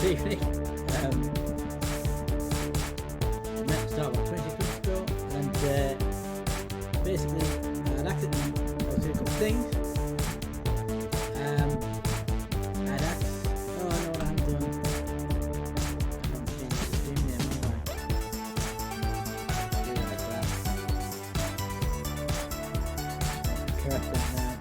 evening. Met Stobbart 20 ago, and basically I'd accidentally I was doing a couple things. I'd asked, oh, I know what I haven't done. I haven't changed the stream name, have I? Do like that. Correct that now.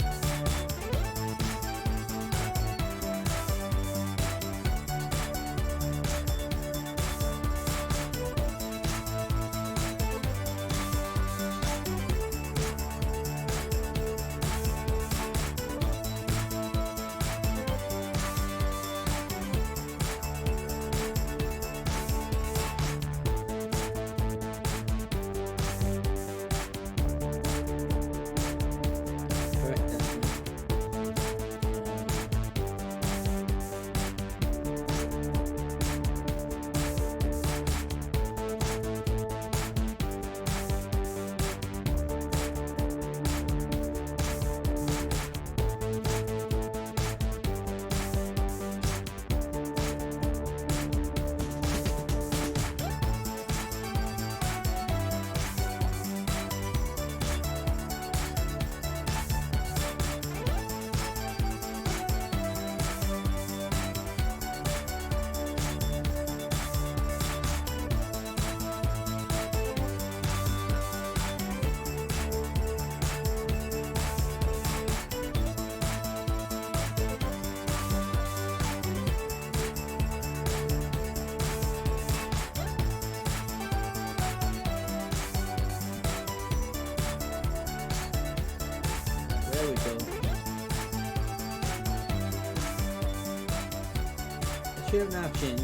There we go. It should have now changed.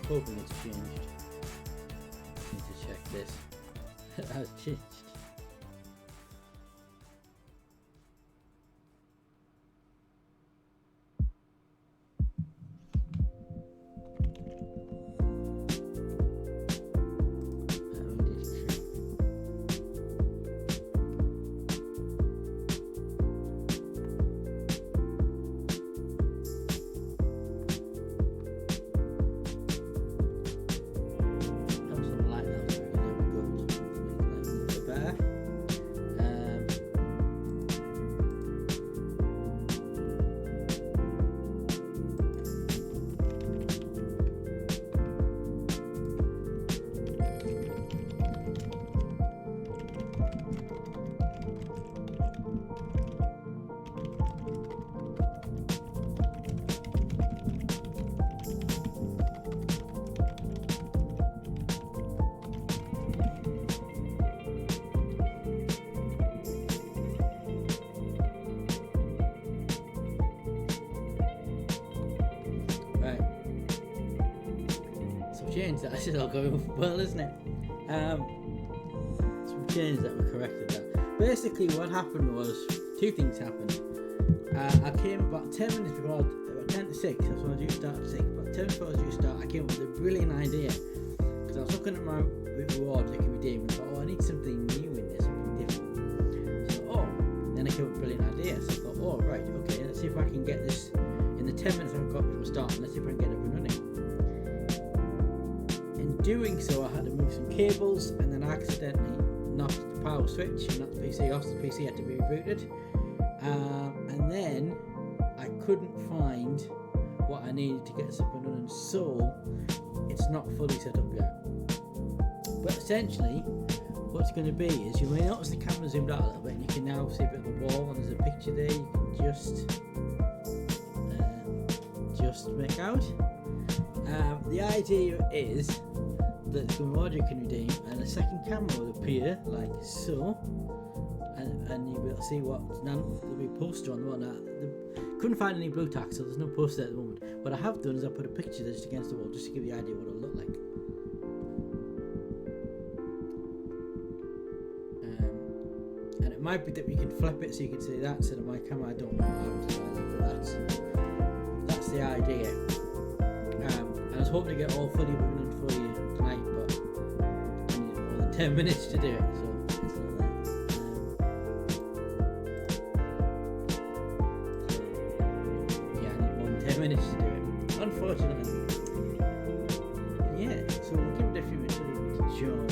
Hoping it's changed. Need to check this. That's changed. changed that. This is all going well, isn't it? So we changed that, we corrected that. Basically what happened was, two things happened. I came about 10 minutes before, about 10 to 6, that's when I was due to start at 6, but 10 before I was due to start, I came up with a brilliant idea. Because I was looking at my rewards I could redeem and thought, oh, I need something new in there, something different. So, then I came up with a brilliant idea. So I thought, oh, right, okay, let's see if I can get this in the 10 minutes I've got before starting, let's see if I can get it up and running. In doing so, I had to move some cables, and then I accidentally knocked the power switch and knocked the PC off, so the PC had to be rebooted. And then I couldn't find what I needed to get this up and running, so it's not fully set up yet. But essentially, what's going to be is, you may notice the camera zoomed out a little bit, and you can now see a bit of the wall, and there's a picture there you can just make out. The idea is that the audio can redeem, and a second camera will appear like so, and you'll be able to see what there'll be a poster on the one. Couldn't find any blue tack, so there's no poster at the moment. What I have done is I put a picture just against the wall, just to give you an idea what it'll look like. And it might be that we can flip it so you can see that instead of my camera. I don't know how to do it, but that's the idea. And I was hoping to get all fully running for you tonight, but I need more than 10 minutes to do it, so it's not that. Yeah, I need more than 10 minutes to do it, unfortunately. Yeah, so we'll give it a few minutes for people to join.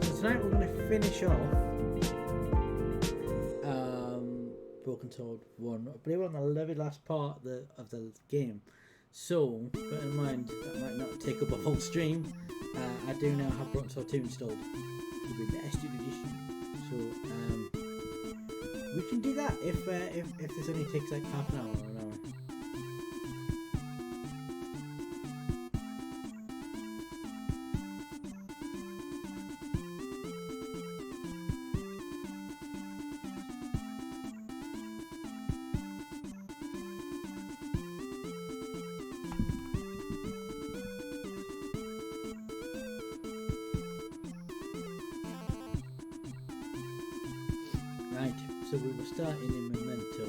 So tonight we're going to finish off Broken Sword 1. I believe we're on the very last part of the game. So, bear in mind, that might not take up a whole stream. I do now have Broken Sword 2 installed with the SD edition. So, we can do that if this only takes like half an hour or an hour. Right, so we were starting in Memento.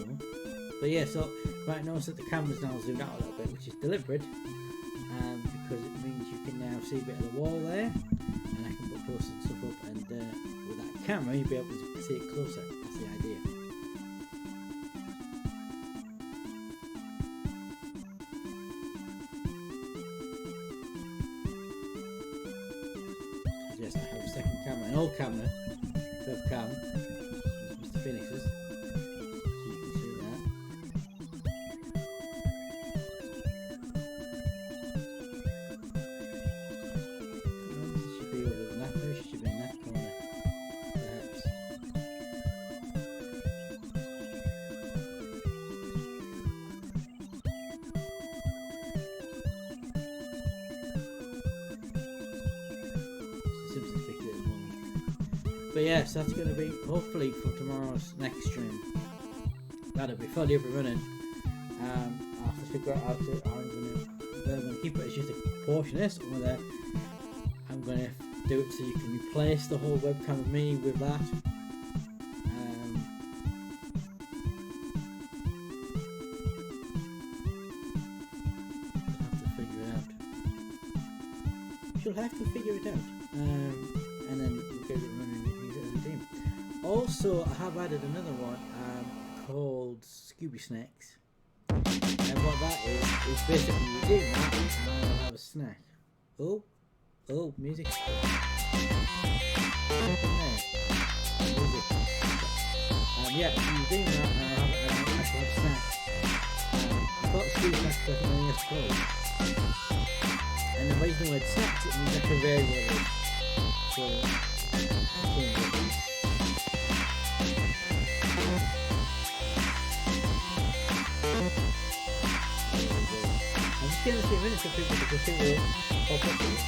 But yeah, so right, notice that the camera's now zoomed out a little bit, which is deliberate, because it means you can now see a bit of the wall there, and I can put posters and stuff up, and with that camera you'll be able to see it closer. That's the idea. Yes, I have a second camera, an old camera, webcam. Phoenixes, so you can see that. It should be over the map, it should be in that corner, perhaps. Simpsons fixed it at the moment. But yes, that's going to be hopefully for tomorrow's next stream. That'll be fully up and running. I'll have to figure out how I'm going to keep it as just a portion of this, or whether I'm going to do it so you can replace the whole webcam of me with that. You'll have to figure it out. And then we'll get it running and use it as a team. Also, I have added another one called Scooby Snacks. And what that is basically you do that and I'll have a snack. Oh, music. Music. Yeah, you do that and I'll have a snack. I've got Scooby Snacks because I think I used to call it. And the reason why it's snacks, it means like a very well. So, I'm just getting a few minutes of people to see what pop up with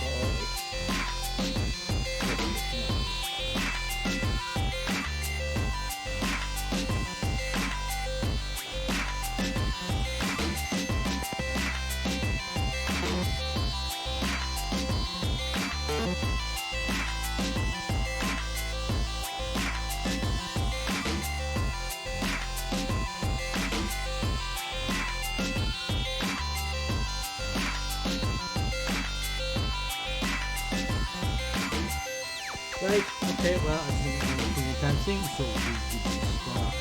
Right, okay, well, I think we're dancing, so we start.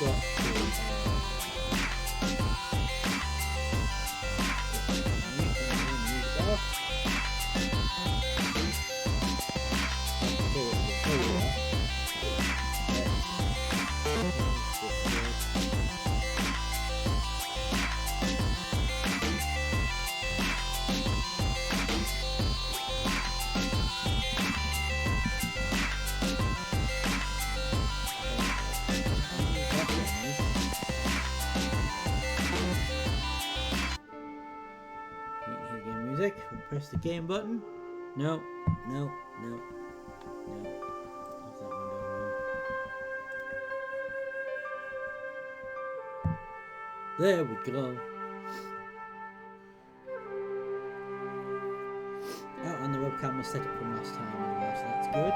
Got music. We'll press the game button. No. That one. There we go. Oh, and the webcam was set up from last time anyway, so that's good.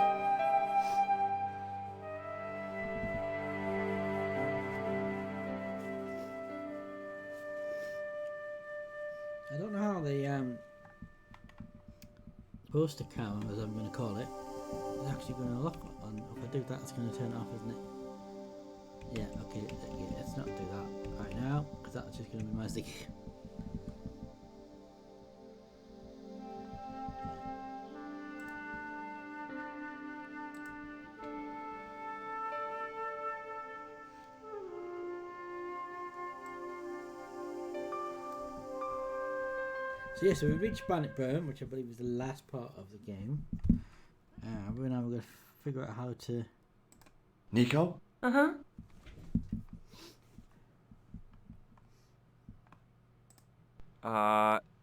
I don't know how the poster cam, as I'm going to call it, is actually going to look on. If I do that, it's going to turn it off, isn't it? Yeah, okay, let's not do that right now, because that's just going to be my stick. So yeah, so we reached Bannockburn, which I believe is the last part of the game. We're going to figure out how to... Nico? Uh-huh.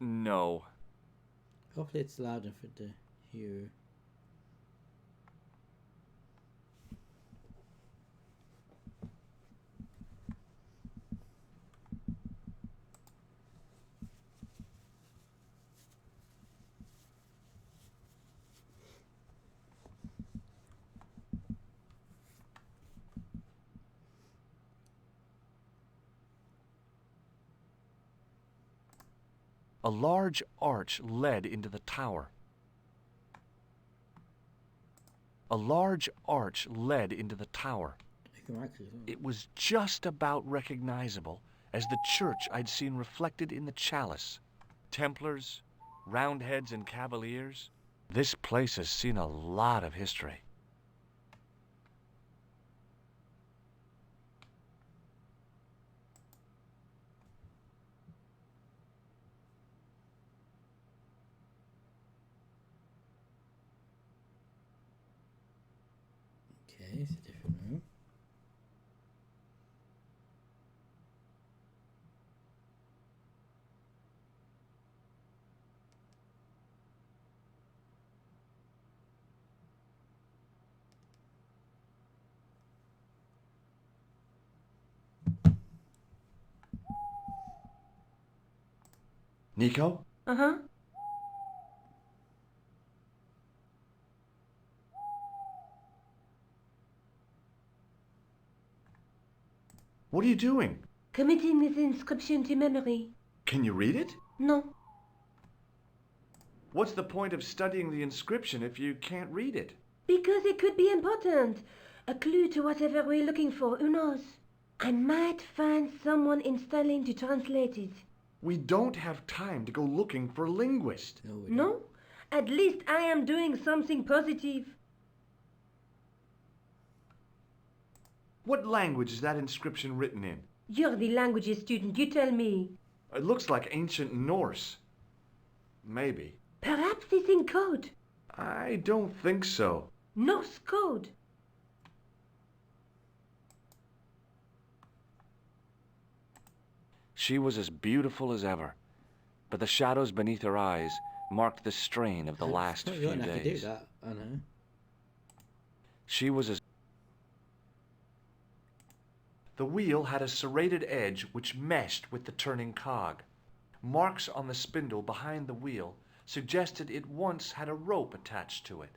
No. Hopefully it's loud enough to hear. A large arch led into the tower. A large arch led into the tower. It was just about recognizable as the church I'd seen reflected in the chalice. Templars, Roundheads, and Cavaliers. This place has seen a lot of history. Okay, it's a different room. Nico? Uh-huh. What are you doing? Committing this inscription to memory. Can you read it? No. What's the point of studying the inscription if you can't read it? Because it could be important. A clue to whatever we're looking for, who knows? I might find someone in Stirling to translate it. We don't have time to go looking for a linguist. No? At least I am doing something positive. What language is that inscription written in? You're the languages student, you tell me. It looks like ancient Norse. Maybe. Perhaps it's in code. I don't think so. Norse code. She was as beautiful as ever, but the shadows beneath her eyes marked the strain of the last few You don't have to do days. that, I know. She was as... The wheel had a serrated edge which meshed with the turning cog. Marks on the spindle behind the wheel suggested it once had a rope attached to it.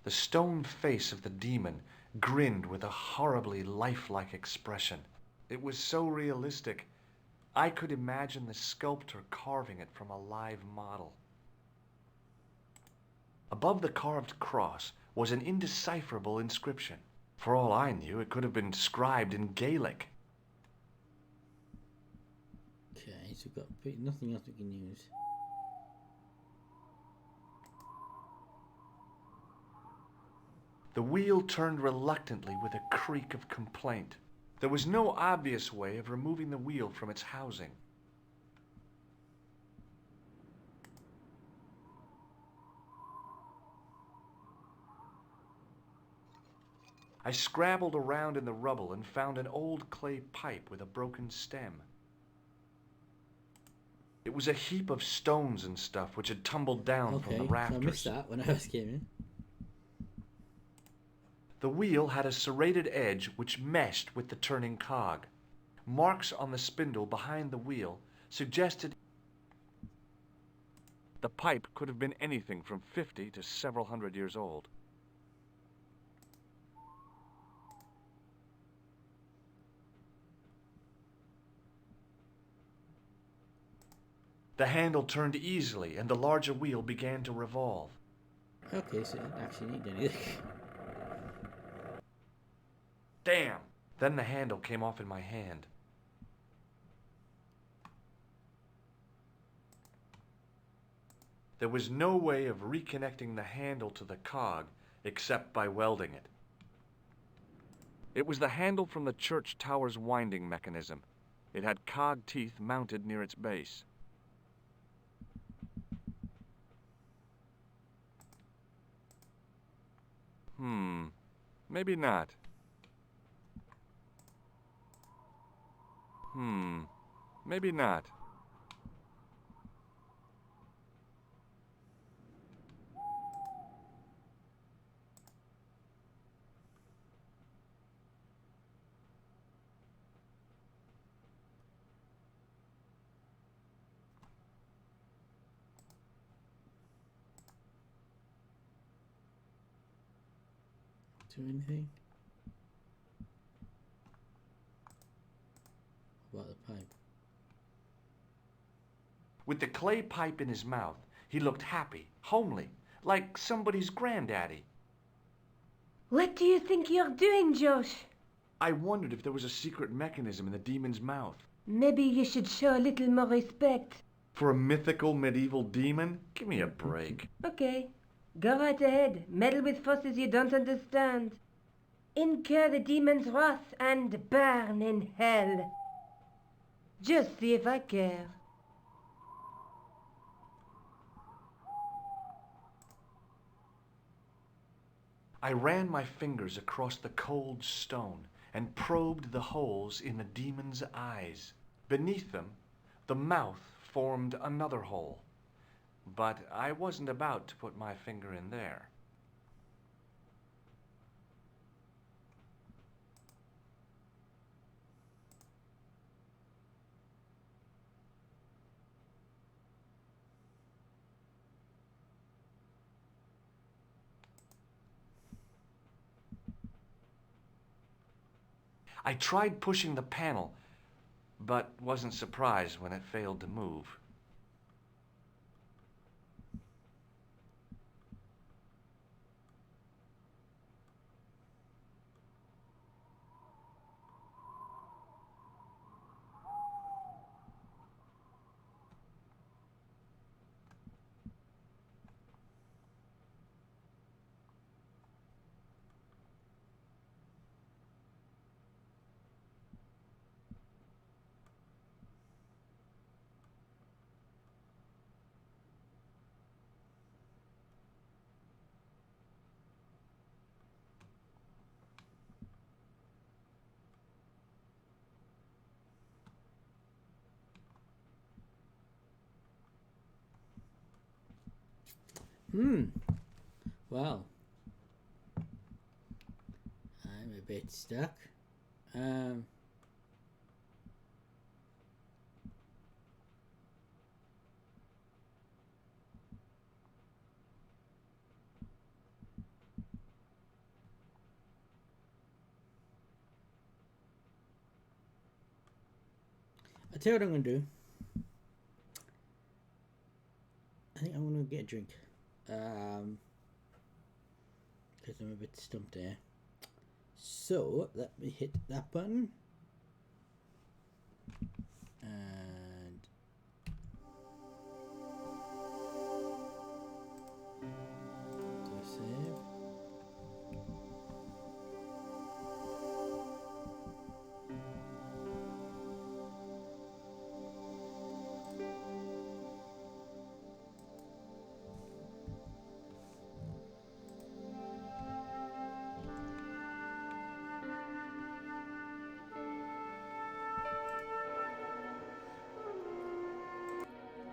The stone face of the demon grinned with a horribly lifelike expression. It was so realistic, I could imagine the sculptor carving it from a live model. Above the carved cross was an indecipherable inscription. For all I knew, it could have been scribed in Gaelic. Okay, so we've got nothing else we can use. The wheel turned reluctantly with a creak of complaint. There was no obvious way of removing the wheel from its housing. I scrabbled around in the rubble and found an old clay pipe with a broken stem. It was a heap of stones and stuff which had tumbled down from the rafters. So I missed that when I first came in. The wheel had a serrated edge which meshed with the turning cog. Marks on the spindle behind the wheel suggested the pipe could have been anything from 50 to several hundred years old. The handle turned easily and the larger wheel began to revolve. Okay, so it didn't actually need anything. Damn! Then the handle came off in my hand. There was no way of reconnecting the handle to the cog except by welding it. It was the handle from the church tower's winding mechanism. It had cog teeth mounted near its base. Maybe not. Maybe not. Do anything? What about the pipe? With the clay pipe in his mouth, he looked happy, homely, like somebody's granddaddy. What do you think you're doing, Josh? I wondered if there was a secret mechanism in the demon's mouth. Maybe you should show a little more respect. For a mythical medieval demon? Give me a break. Okay, go right ahead. Meddle with forces you don't understand. Incur the demon's wrath and burn in hell. Just see if I care. I ran my fingers across the cold stone and probed the holes in the demon's eyes. Beneath them, the mouth formed another hole. But I wasn't about to put my finger in there. I tried pushing the panel, but wasn't surprised when it failed to move. Well, I'm a bit stuck. I tell you what I'm gonna do. I think I'm gonna get a drink. Because I'm a bit stumped there. So let me hit that button. And do a save.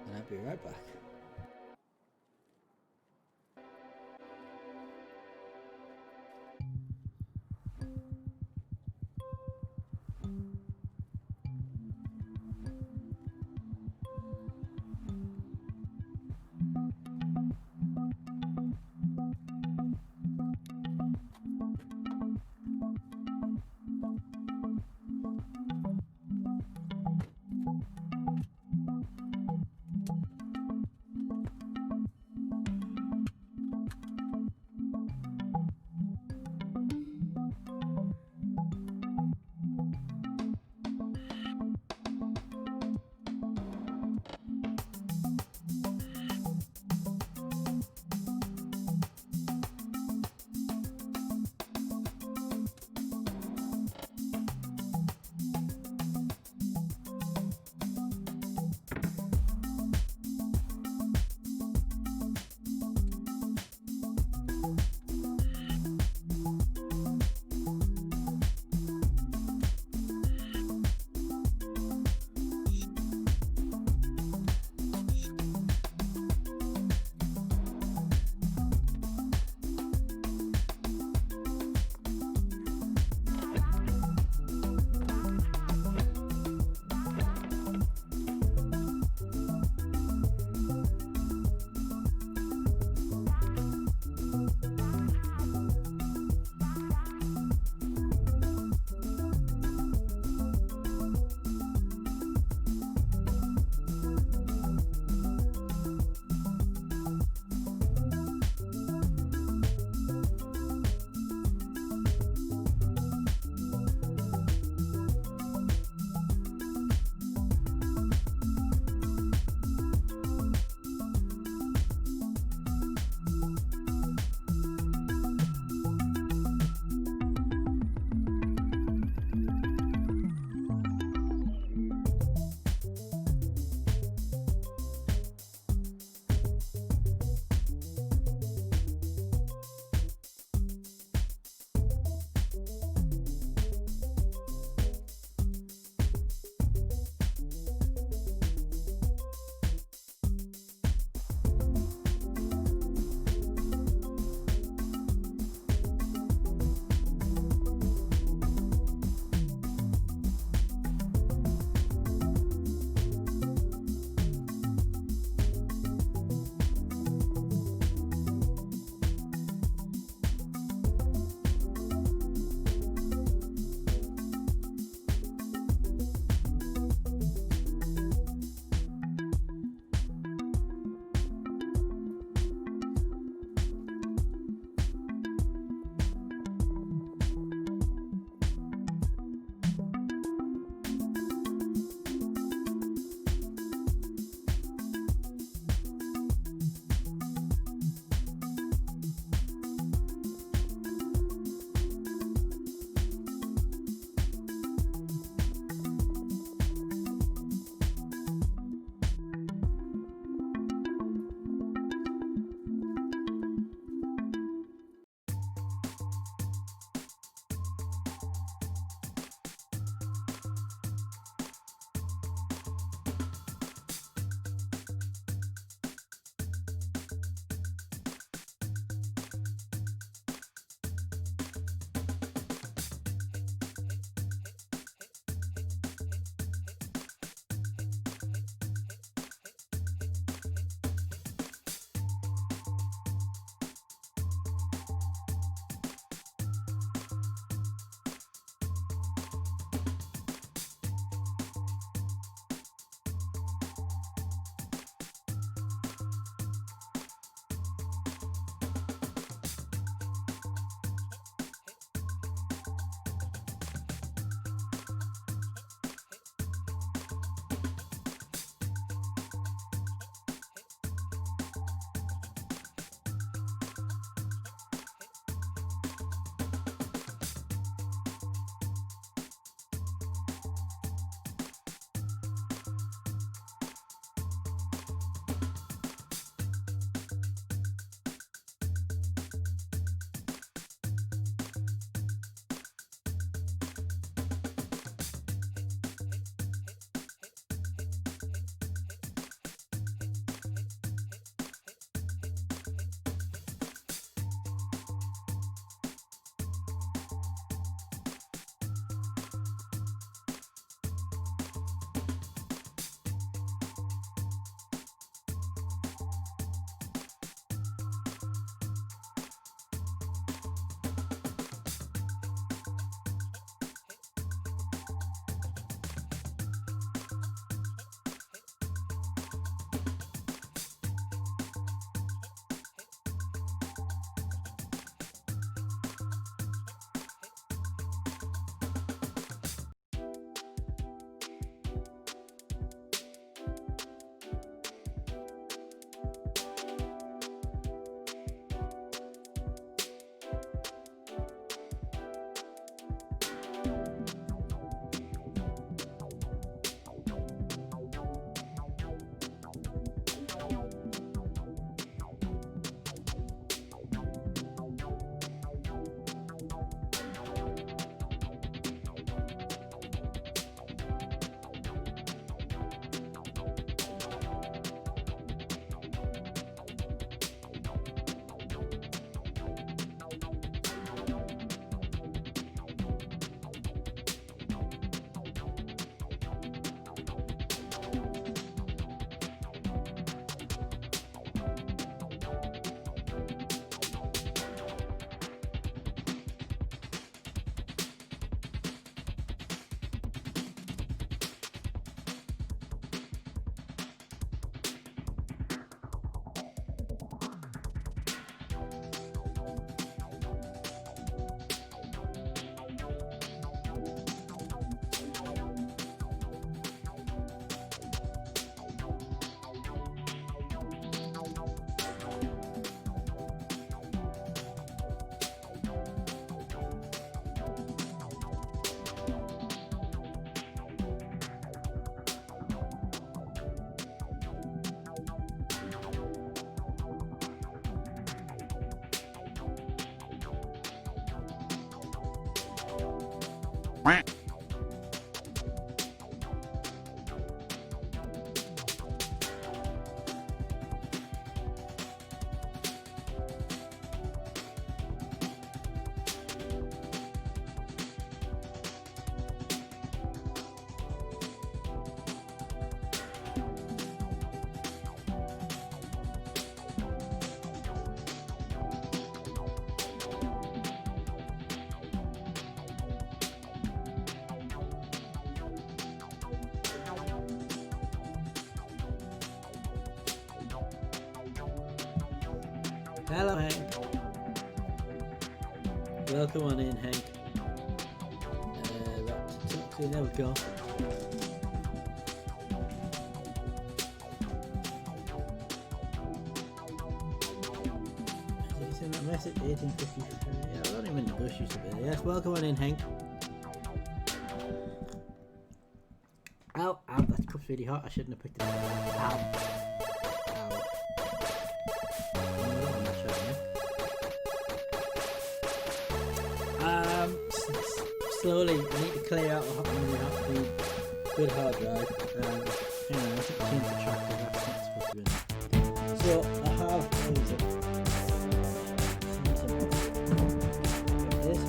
And I'll be right back. Hello, Hank. Welcome on in, Hank. Right, there we go. Send that message 1853. Yeah, I don't even negotiate a bit. Yes, welcome on in, Hank. Ow, ow, that cup's really hot. I shouldn't have picked it up. Ow. Slowly, I need to clear out the good hard drive. Hang on, I think I changed the track because that's not supposed to be in there. So I have, what is it? There it is.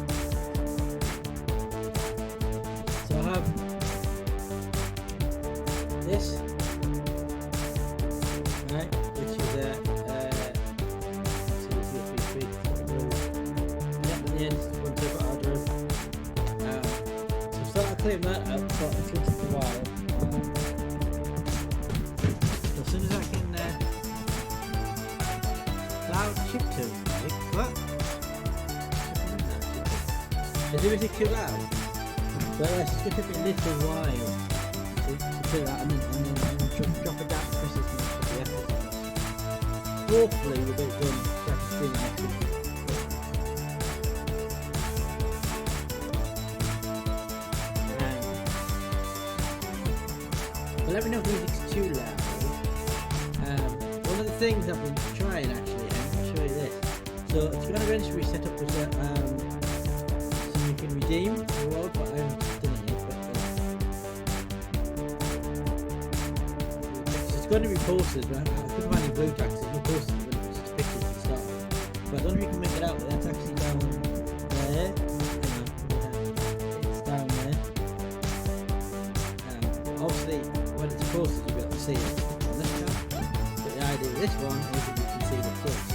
So I have this, right, which is at the end is one separate hard drive. Clear that up, but it's going to take a while. As soon as I can cloud shift to it. What? Is everything too loud? But yes, it's going to take a little while to clear that and then drop it down to Christmas and hopefully we'll get it done so I can stream it next week. Let me know if music's too loud. One of the things I've been trying actually, and I'll show you this. So it's going to eventually set up as a, so you can redeem the world, but I haven't done it yet. So it's going to be posters, but I couldn't find any blue tracks, there's no posters, but it's just pictures to start. But I don't know if you can make it out, but that's actually down there. It's down there. Obviously, when it's close, you'll be able to see it on this tab. But the idea of this one is that you can see the close.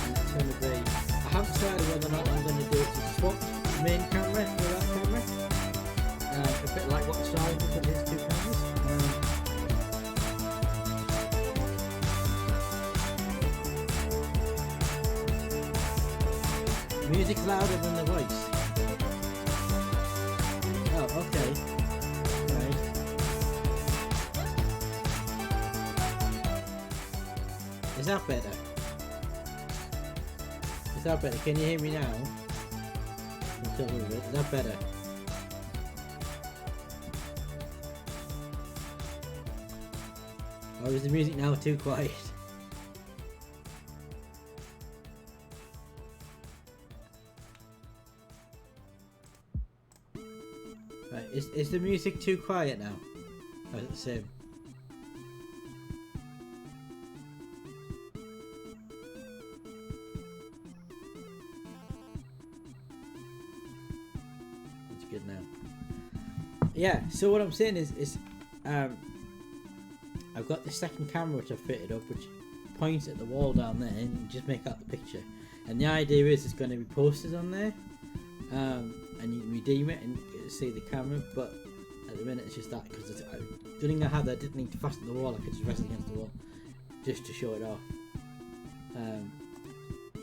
And it's going to be, I haven't decided whether or not I'm going to do it to swap the main camera for that camera. A bit like what Stobbart did with his two cameras. Music's louder than the voice. Oh, okay. Right. Is that better? Is that better? Can you hear me now? A little bit. Is that better? Or is the music now too quiet? Right, is the music too quiet now? Or is it the same? It's good now. Yeah, so what I'm saying is I've got the second camera which I've fitted up, which points at the wall down there and just make out the picture. And the idea is it's going to be posters on there, and you can redeem it and see the camera. But at the minute it's just that, because the thing I had, I didn't need to fasten the wall. I could just rest it against the wall just to show it off.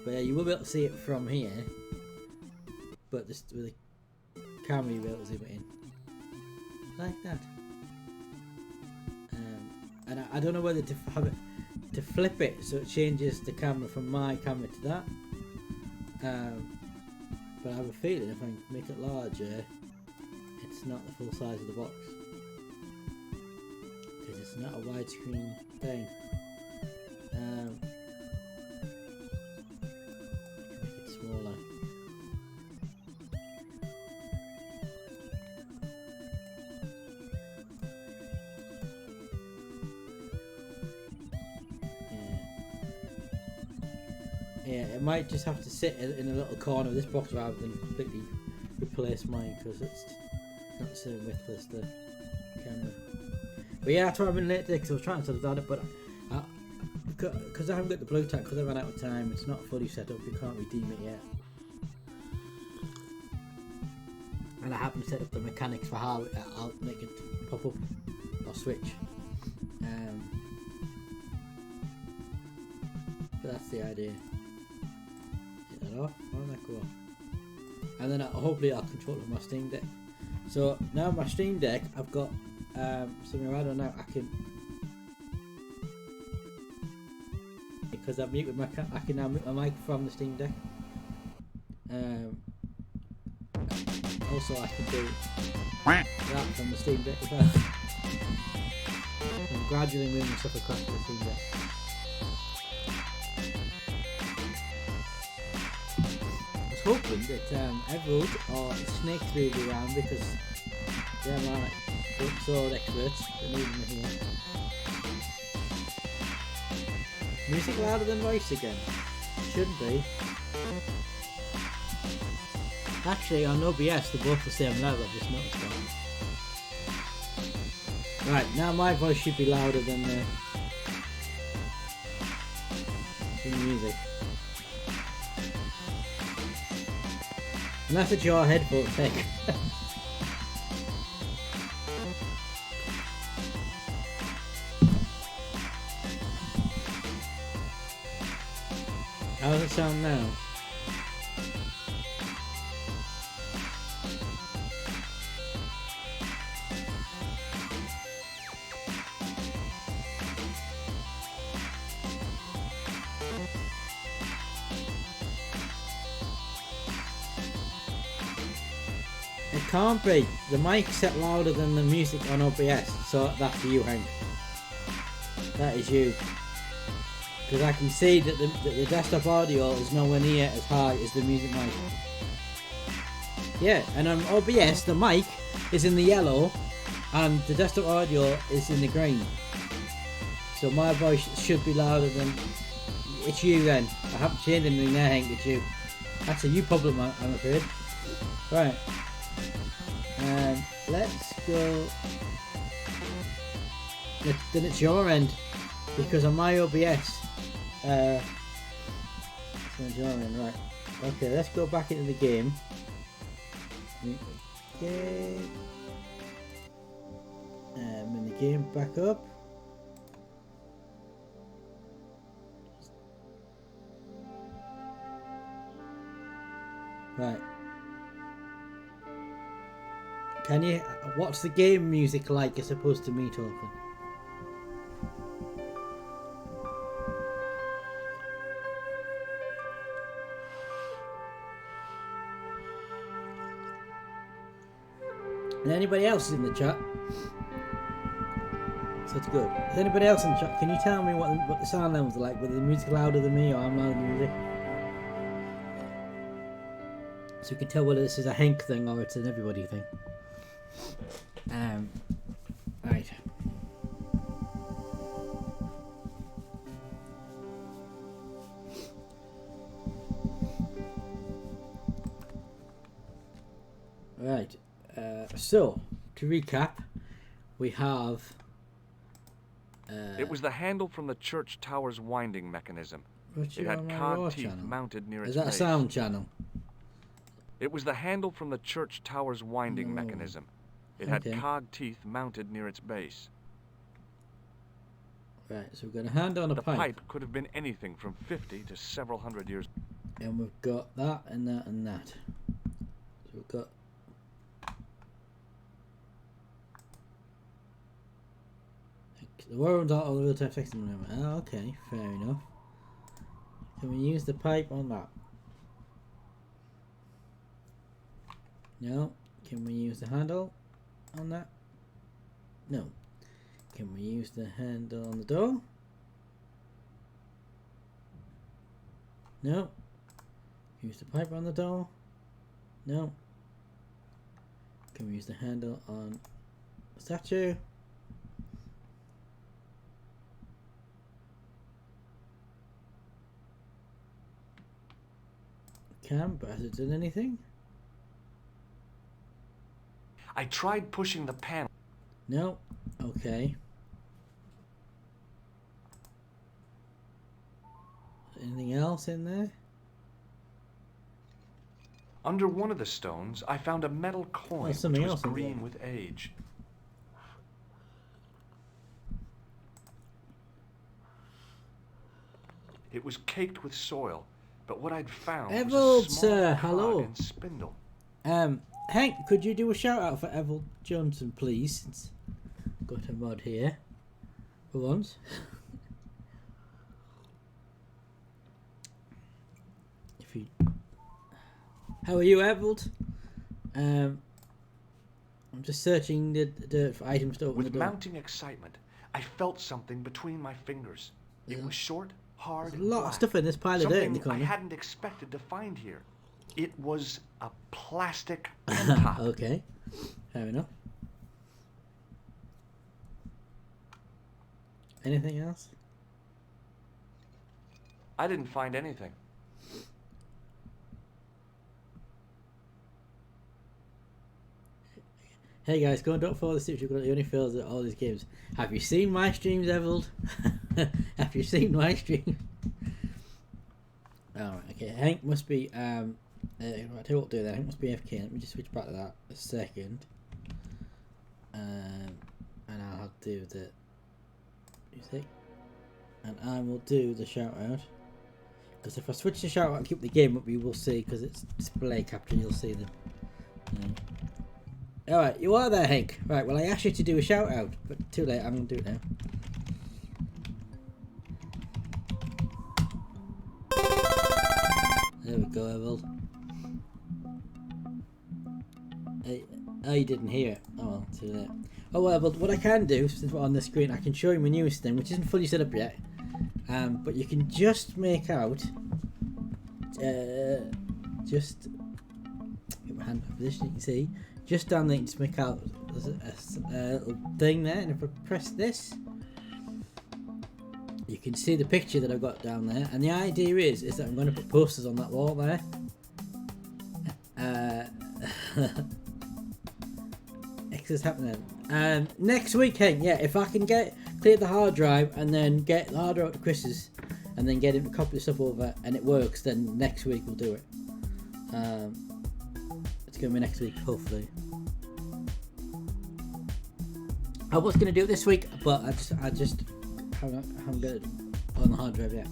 But yeah, you will be able to see it from here. But just with the camera, you'll be able to zoom it in like that. And I don't know whether to have it to flip it so it changes the camera from my camera to that. But I have a feeling if I make it larger, it's not the full size of the box, because it's not a widescreen thing. Make it smaller. Yeah, it might just have to sit in a little corner of this box rather than completely replace mine, because it's not the same width as the camera. But yeah, that's why I've been late today, because I was trying to have done it, but because I haven't got the blue tack, because I ran out of time, it's not fully set up, you can't redeem it yet. And I haven't set up the mechanics for how I'll make it pop up or switch. But that's the idea. Is that off? How did that go off? And then hopefully I'll control it with my Steam Deck. So now my Steam Deck, I've got something I don't know. I can, because I've muted my, I can now mute my mic from the Steam Deck. Also, I can do that from the Steam Deck as well. I'm gradually moving stuff across to the Steam Deck. I was hoping that Everald or Snake will be around, because they're my sword experts. They need them here. Music louder than voice again? Shouldn't be. Actually, on OBS, they're both the same level, I've just noticed that. Right, now my voice should be louder than the music. Unless it's your headphone tech. How does it sound now? It can't be. The mic's set louder than the music on OBS, so that's you, Hank. That is you. Because I can see that the desktop audio is nowhere near as high as the music mic. Yeah, and on OBS the mic is in the yellow and the desktop audio is in the green. So my voice should be louder than... It's you then. I haven't changed anything there, Hank, it's you. That's a you problem, I'm afraid. Right. Let's go... Then it's your end. Because on my OBS... so it's your end, right. Okay, let's go back into the game. Bring the game back up. Right. Can you... What's the game music like as opposed to me talking? And anybody else in the chat? So it's good. Is anybody else in the chat? Can you tell me what the sound levels are like? Whether the music louder than me or I'm louder than the music? So you can tell whether this is a Hank thing or it's an everybody thing. Right. Right. So, to recap, we have... it was the handle from the church tower's winding mechanism. It had cog teeth mounted near its base. Is that a sound channel? It was the handle from the church tower's winding mechanism. It had cog teeth mounted near its base. Right, so we've got a hand on a pipe. The pipe could have been anything from 50 to several hundred years. And we've got that and that and that. So we've got... The world all the real-time text. Oh, okay, fair enough. Can we use the pipe on that? No. Can we use the handle on that? No. Can we use the handle on the door? No. Use the pipe on the door? No. Can we use the handle on the statue? can, but has it done anything? I tried pushing the panel. No. Okay. Anything else in there? Under one of the stones, I found a metal coin which something was else in green there. with age. It was caked with soil, but what I'd found was Evald, a small sir, cog hello. and spindle. Hank, could you do a shout out for Evald Johnson, please? Since I've got a mod here. For once. If you... How are you, Evald? I'm just searching the for items to open With the door. mounting excitement, I felt something between my fingers. It was short, hard, There's and a lot black. of stuff in this pile of dirt in the Something I corner. hadn't expected to find here. It was a plastic pen top. Okay, fair enough. Anything else? I didn't find anything. Hey guys, go and don't follow the steps. You've got the only fails at all these games. Have you seen my streams, Evald? Have you seen my streams? Alright, okay. Hank must be right, tell you what we'll do then. Hank must be AFK. Let me just switch back to that a second. And I'll do the music. And I will do the shout out. Because if I switch the shout out and keep the game up, you will see, because it's display capture, you'll see them. Alright, you are there, Hank. Right, well I asked you to do a shout out, but too late, I'm going to do it now. There we go, Evald. Oh, you didn't hear it. Oh well, too late. Oh well, but what I can do, since we're on the screen, I can show you my newest thing, which isn't fully set up yet. But you can just make out, just get my hand in position. You can see, just down there, you can just make out there's a little thing there, and if I press this, you can see the picture that I've got down there. And the idea is that I'm going to put posters on that wall there. X is happening. Next week, Hank, yeah, if I can clear the hard drive and then get the hard drive to Chris's and then get him to copy the stuff over and it works, then next week we'll do it. It's going to be next week, hopefully. I was going to do it this week, but I just haven't got it on the hard drive yet.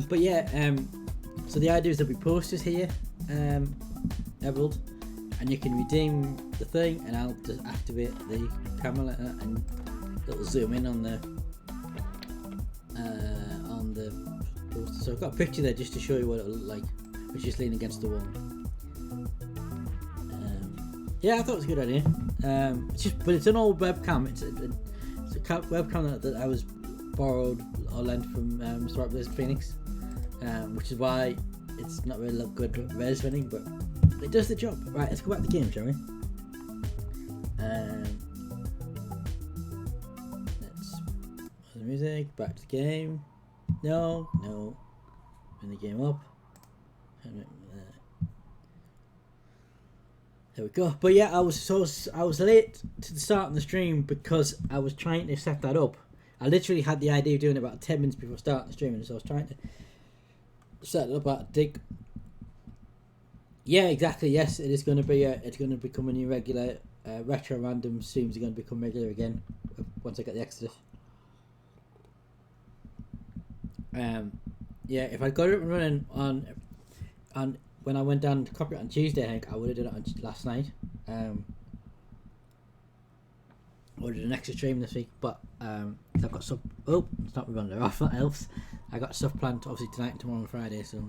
But yeah, so the idea is there'll be posters here, Evald, and you can redeem the thing, and I'll just activate the camera like that, and it'll zoom in on the poster. So I've got a picture there just to show you what it'll look like, which is leaning against the wall. Yeah, I thought it was a good idea. But it's an old webcam. It's a webcam that I was borrowed or lent from Stobbart Phoenix, which is why it's not really look good res running, but it does the job. Right, let's go back to the game, shall we? Let's pause the music. Back to the game. No. Bring the game up. There we go. But yeah, I was late to the start of the stream because I was trying to set that up. I literally had the idea of doing it about 10 minutes before starting the stream, and so I was trying to set it up at dig. Yeah, exactly. Yes, it is going to be. It's going to become a new regular. Retro random streams are going to become regular again once I get the Exodus. Yeah, if I got it running on when I went down to copy it on Tuesday, Hank, I would have done it on last night. I would have done an extra stream this week, but I've got stuff. Oh, it's not running off. That helps. I got stuff planned obviously tonight and tomorrow and Friday, so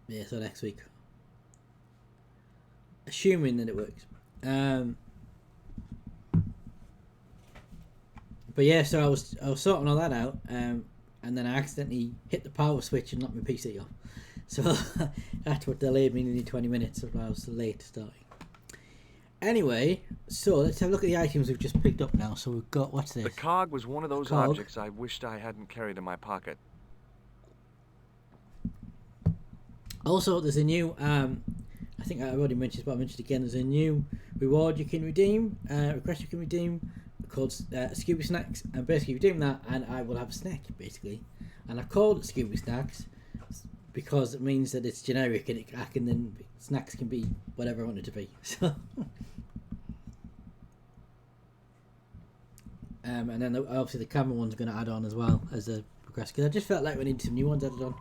yeah, so next week, assuming that it works. But yeah, so I was sorting all that out, and then I accidentally hit the power switch and knocked my PC off. So that's what delayed me nearly 20 minutes if I was late starting. Anyway, so let's have a look at the items we've just picked up now. So we've got, what's this? The cog was one of those Cog. objects I wished I hadn't carried in my pocket. Also, there's a new, I think I already mentioned this, but I'll mention it again. There's a new reward you can redeem, request you can redeem, called Scooby Snacks. And basically, you redeem that, and I will have a snack, basically. And I called it Scooby Snacks because it means that it's generic, and I can then snacks can be whatever I want it to be. So, and then obviously the camera one's going to add on as well as a request, because I just felt like we needed some new ones added on.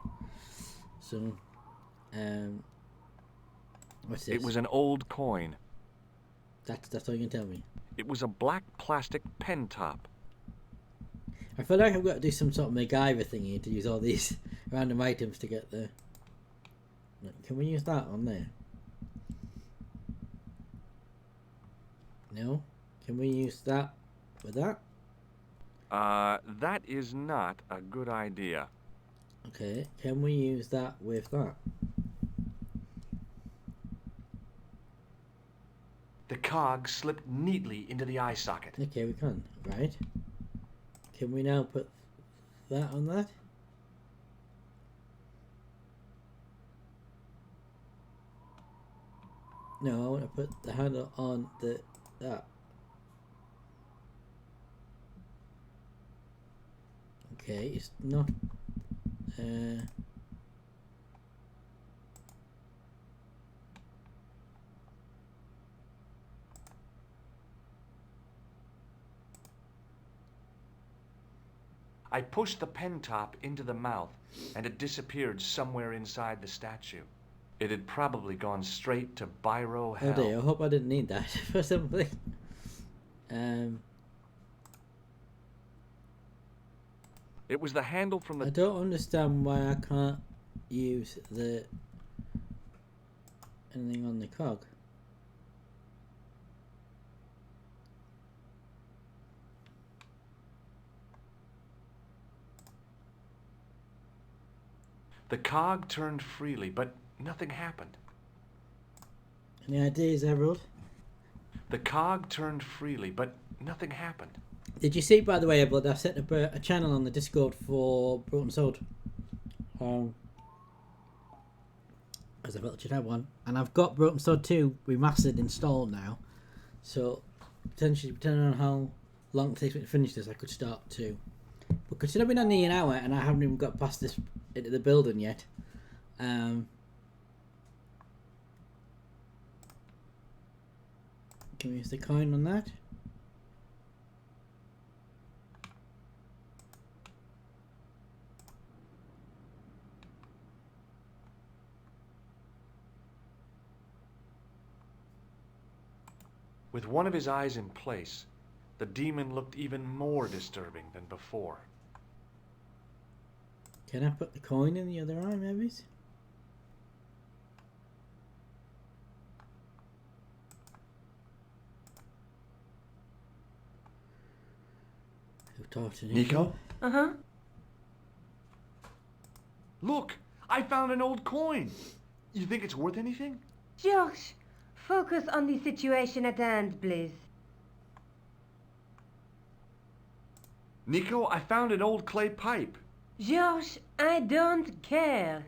So, what's this? It was an old coin. That's all you can tell me. It was a black plastic pen top. I feel like I've got to do some sort of MacGyver thingy to use all these random items to get the... Can we use that on there? No? Can we use that with that? That is not a good idea. Okay, can we use that with that? The cog slipped neatly into the eye socket. Okay, we can. Right. Can we now put that on that? No, I want to put the handle on that. Okay, it's not. I pushed the pen top into the mouth, and it disappeared somewhere inside the statue. It had probably gone straight to Biro hell. Oh dear, I hope I didn't need that for something. It was the handle from the... I don't understand why I can't use anything on the cog. The cog turned freely, but nothing happened. Any ideas, Harold? The cog turned freely, but nothing happened. Did you see, by the way, Harold, I set up a channel on the Discord for Broken Sword. As I felt I should have one. And I've got Broken Sword 2 remastered installed now. So, potentially, depending on how long it takes me to finish this, I could start 2. But considering I've been only an hour and I haven't even got past this into the building yet, can we use the coin on that? With one of his eyes in place, the demon looked even more disturbing than before. Can I put the coin in the other eye, maybe? Who taught to Nico? Uh-huh. Look! I found an old coin! You think it's worth anything? George, focus on the situation at hand, please. Nico, I found an old clay pipe. George, I don't care.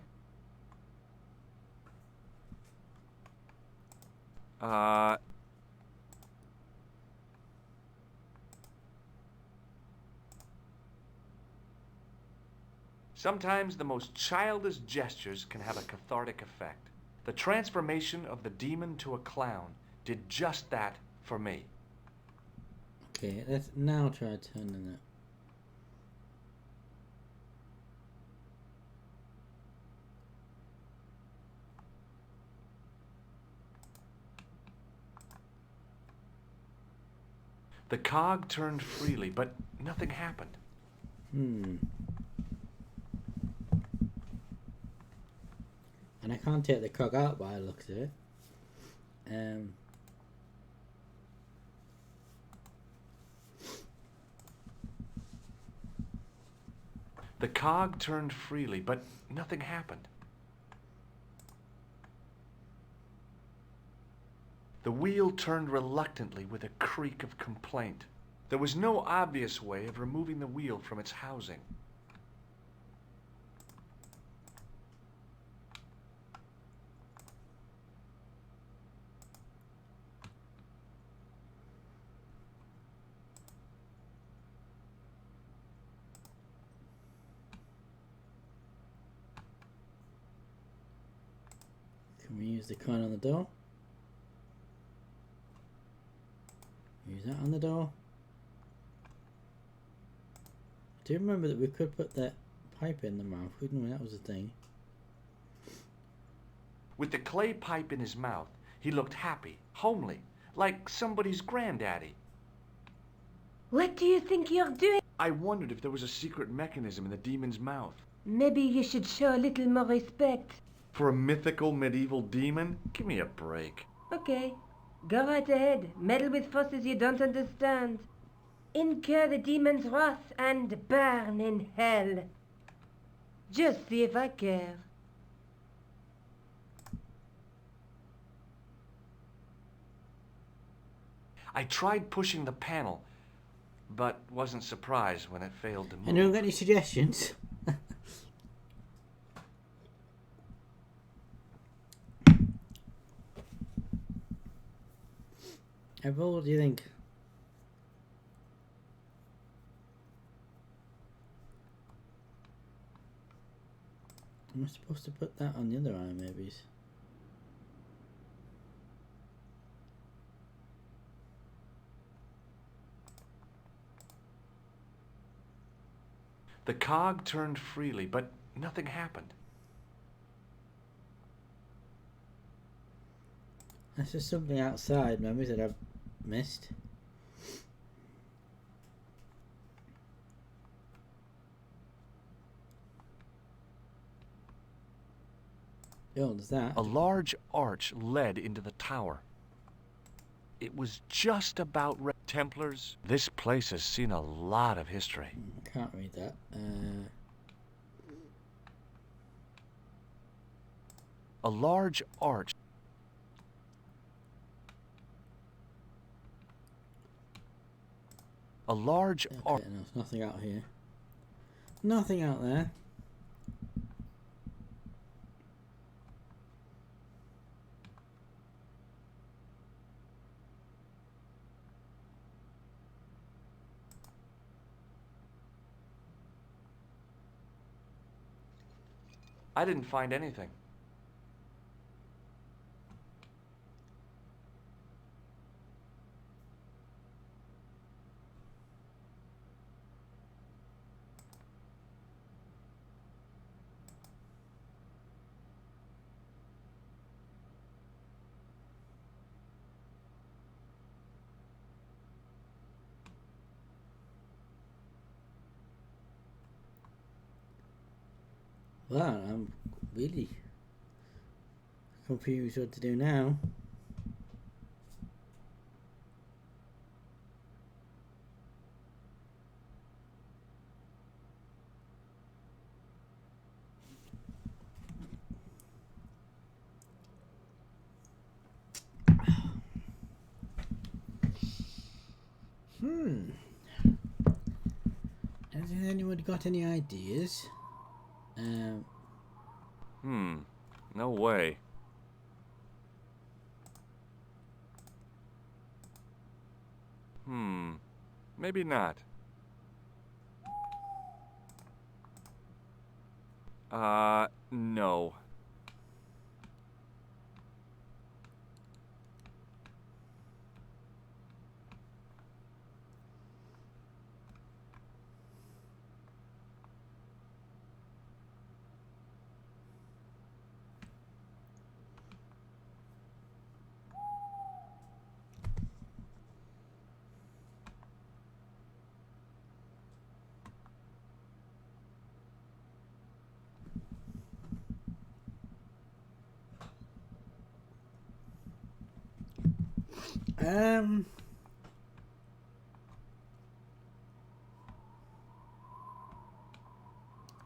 Sometimes the most childish gestures can have a cathartic effect. The transformation of the demon to a clown did just that for me. Okay, let's now try turning it. The cog turned freely, but nothing happened. And I can't take the cog out by the looks of it. The cog turned freely, but nothing happened. The wheel turned reluctantly with a creak of complaint. There was no obvious way of removing the wheel from its housing. Can we use the coin on the door? Use that on the door. I do remember that we could put that pipe in the mouth, couldn't we? That was the thing. With the clay pipe in his mouth, he looked happy, homely, like somebody's granddaddy. What do you think you're doing? I wondered if there was a secret mechanism in the demon's mouth. Maybe you should show a little more respect. For a mythical medieval demon? Give me a break. Okay, go right ahead. Meddle with forces you don't understand. Incur the demon's wrath and burn in hell. Just see if I care. I tried pushing the panel, but wasn't surprised when it failed to move. Anyone got any suggestions? Evel, what do you think? Am I supposed to put that on the other eye, maybe? The cog turned freely, but nothing happened. That's just something outside, maybe, that I've missed. Oh, there's that. A large arch led into the tower. It was just about Templars. This place has seen a lot of history. Can't read that. A large arch. A large arch. Okay, no, there's nothing out here. Nothing out there. I didn't find anything. Wow, I'm really confused what to do now. Has anyone got any ideas? No way. Maybe not. No.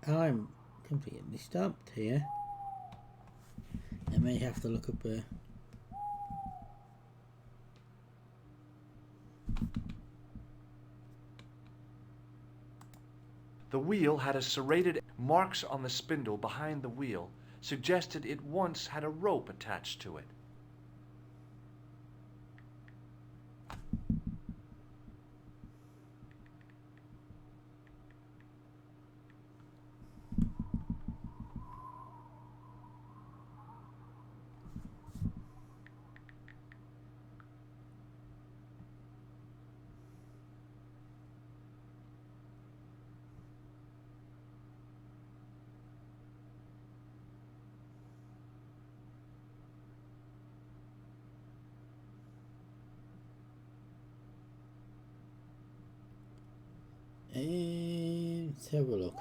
I'm completely stumped here. I may have to look up a... The wheel had a serrated marks on the spindle behind the wheel suggested it once had a rope attached to it. Let's have a look.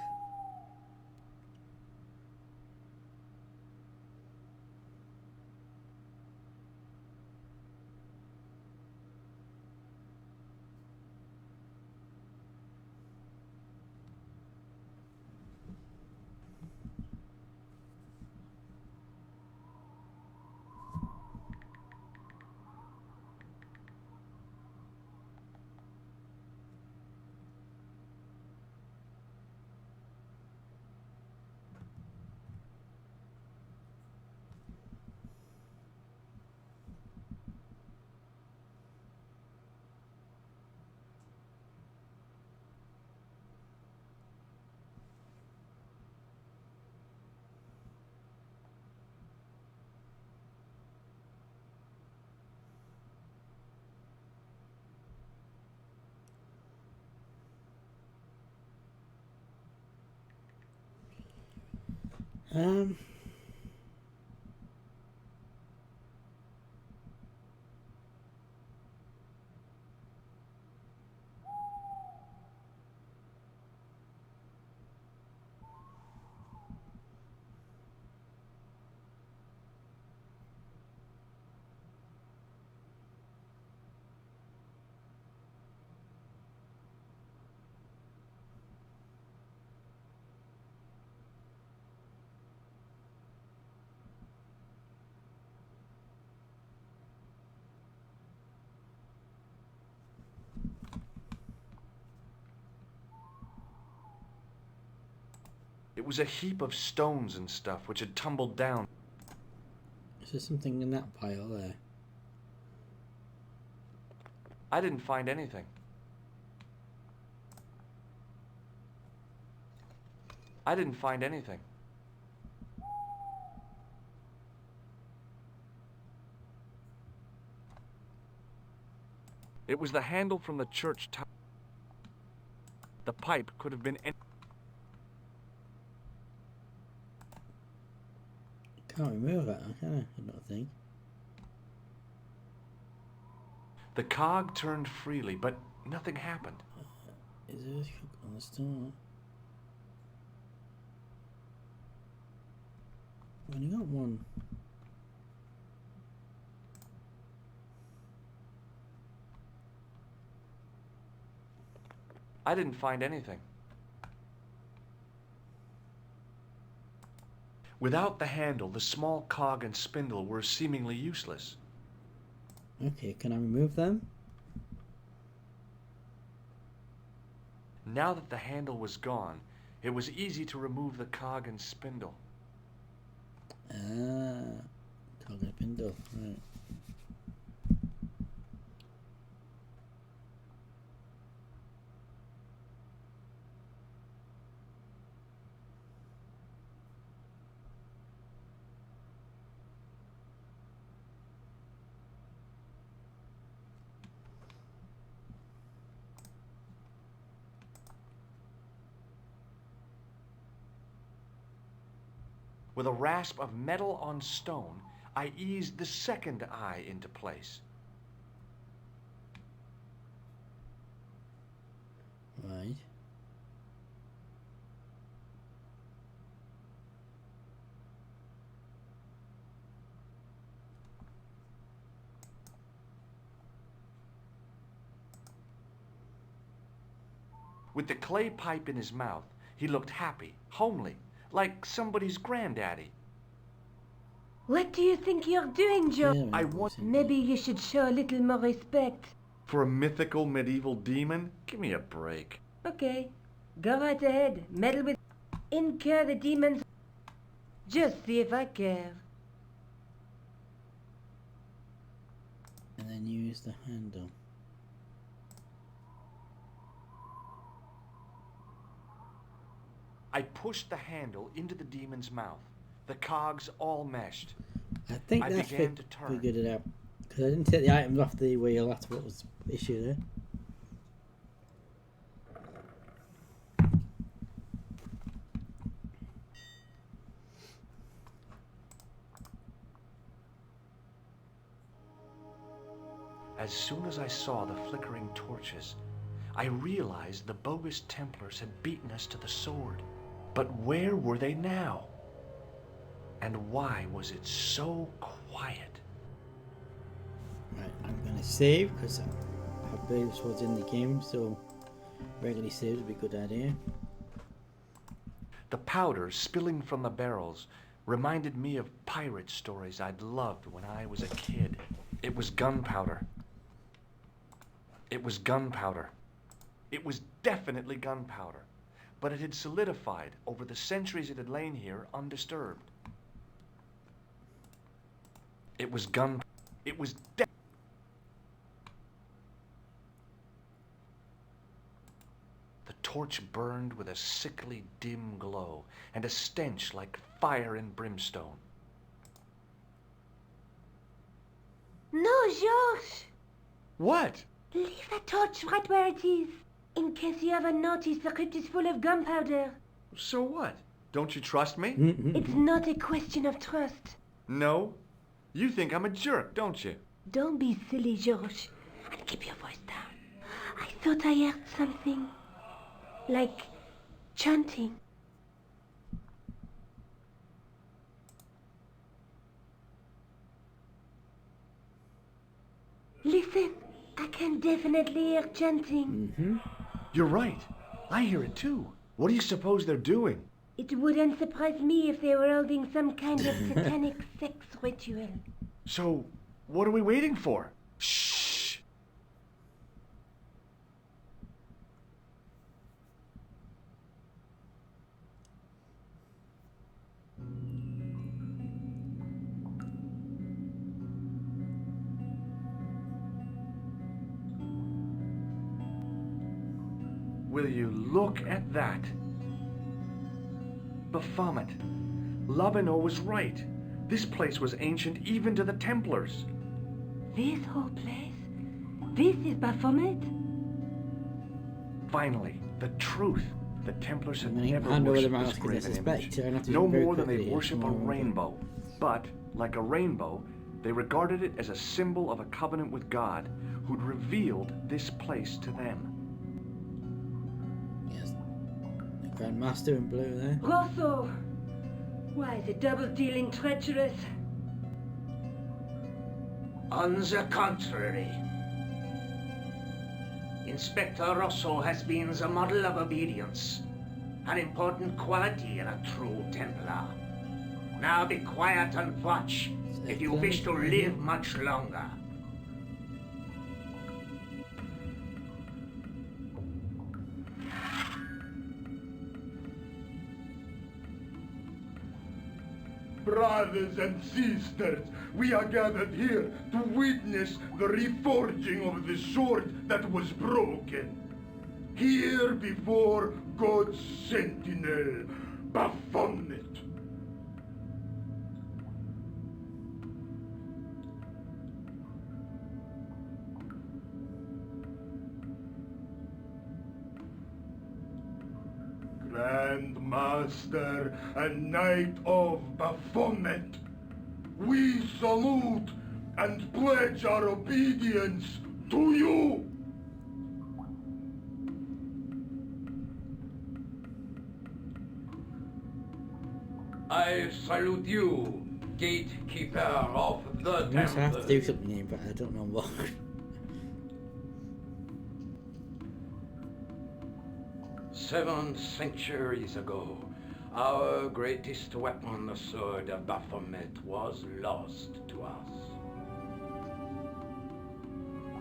Um, It was a heap of stones and stuff which had tumbled down. is there something in that pile there? I didn't find anything. I didn't find anything. It was the handle from the church tower. The pipe could have been any. Can't remove that, can I? I don't think. The cog turned freely, but nothing happened. Is there a hook on the stone? I've only got one. I didn't find anything. Without the handle, the small cog and spindle were seemingly useless. Okay, can I remove them? Now that the handle was gone, it was easy to remove the cog and spindle. Ah, cog and spindle, right. With a rasp of metal on stone, I eased the second eye into place. Right. With the clay pipe in his mouth, he looked happy, homely, like somebody's granddaddy. What do you think you're doing, Joe? Yeah, I want... Maybe you should show a little more respect. For a mythical medieval demon? Give me a break. Okay, go right ahead. Meddle with... Incur the demons. Just see if I care. And then use the handle. I pushed the handle into the demon's mouth. The cogs all meshed. I think I that's began to turn. figured it out. Because I didn't take the items off the wheel, that's what was the issue there. As soon as I saw the flickering torches, I realized the bogus Templars had beaten us to the sword. But where were they now? And why was it so quiet? Right, I'm gonna save because I believe this was in the game, so regularly saves would be a good idea. The powder spilling from the barrels reminded me of pirate stories I'd loved when I was a kid. It was gunpowder. It was gunpowder. It was definitely gunpowder, but it had solidified over the centuries it had lain here undisturbed. It was gun. It was The torch burned with a sickly dim glow and a stench like fire and brimstone. No, Georges! What? Leave that torch right where it is. In case you haven't noticed, the crypt is full of gunpowder. So what? Don't you trust me? It's not a question of trust. No? You think I'm a jerk, don't you? Don't be silly, Georges, and keep your voice down. I thought I heard something. Like chanting. Listen, I can definitely hear chanting. You're right. I hear it too. What do you suppose they're doing? It wouldn't surprise me if they were holding some kind of satanic sex ritual. So, what are we waiting for? Shh! Will you look at that? Baphomet. Labino was right. This place was ancient even to the Templars. This whole place? This is Baphomet? Finally, the truth. The Templars had never hand over the worshipped mouse this because I graven suspect image. I No very more than they quickly, worship a it's more- rainbow. But, like a rainbow, they regarded it as a symbol of a covenant with God, who'd revealed this place to them. Yes. The Grandmaster in blue there. Rosso! Why, the double-dealing treacherous. On the contrary, Inspector Rosso has been the model of obedience, an important quality in a true Templar. Now be quiet and watch, if you wish to live much longer. Brothers and sisters, we are gathered here to witness the reforging of the sword that was broken. Here before God's sentinel, Baphomet. Grand Master and Knight of Baphomet, we salute and pledge our obedience to you. I salute you, gatekeeper of the I must have to temple. do something here, but I don't know what. 7 centuries ago, our greatest weapon, the sword of Baphomet, was lost to us.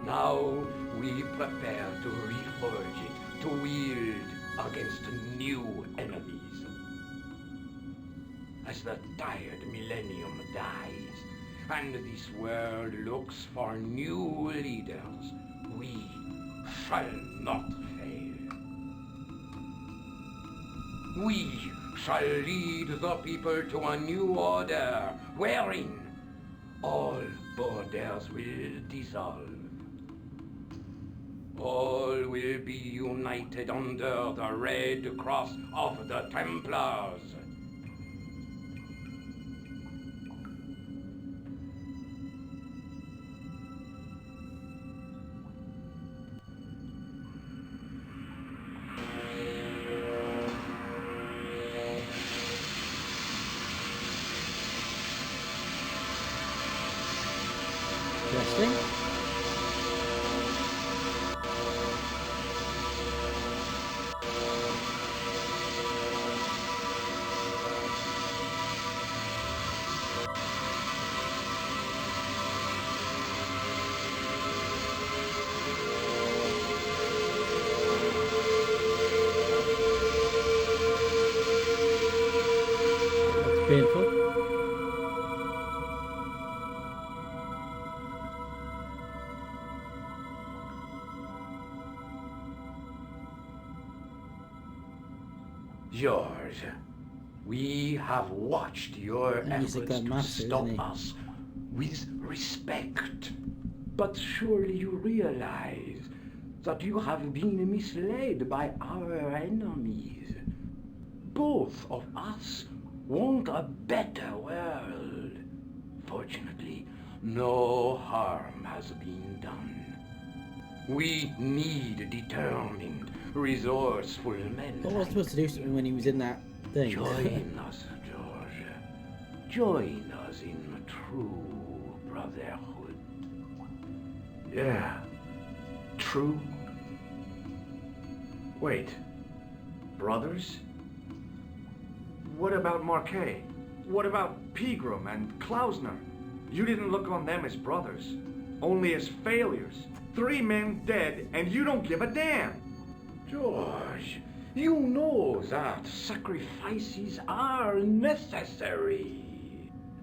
Now we prepare to reforge it, to wield against new enemies. As the tired millennium dies, and this world looks for new leaders, we shall not fail. We shall lead the people to a new order, wherein all borders will dissolve. All will be united under the red cross of the Templars. Interesting. That's painful. George, we have watched your He's a efforts good to master, stop isn't he? us with respect. But surely you realize that you have been misled by our enemies. Both of us want a better world. Fortunately, no harm has been done. We need determined, resourceful men. What was I supposed to do something when he was in that thing? Join us, George. Join us in true brotherhood. Yeah. True. Wait. Brothers? What about Marquet? What about Pegram and Klausner? You didn't look on them as brothers, only as failures. 3 men dead, and you don't give a damn. George, you know that sacrifices are necessary.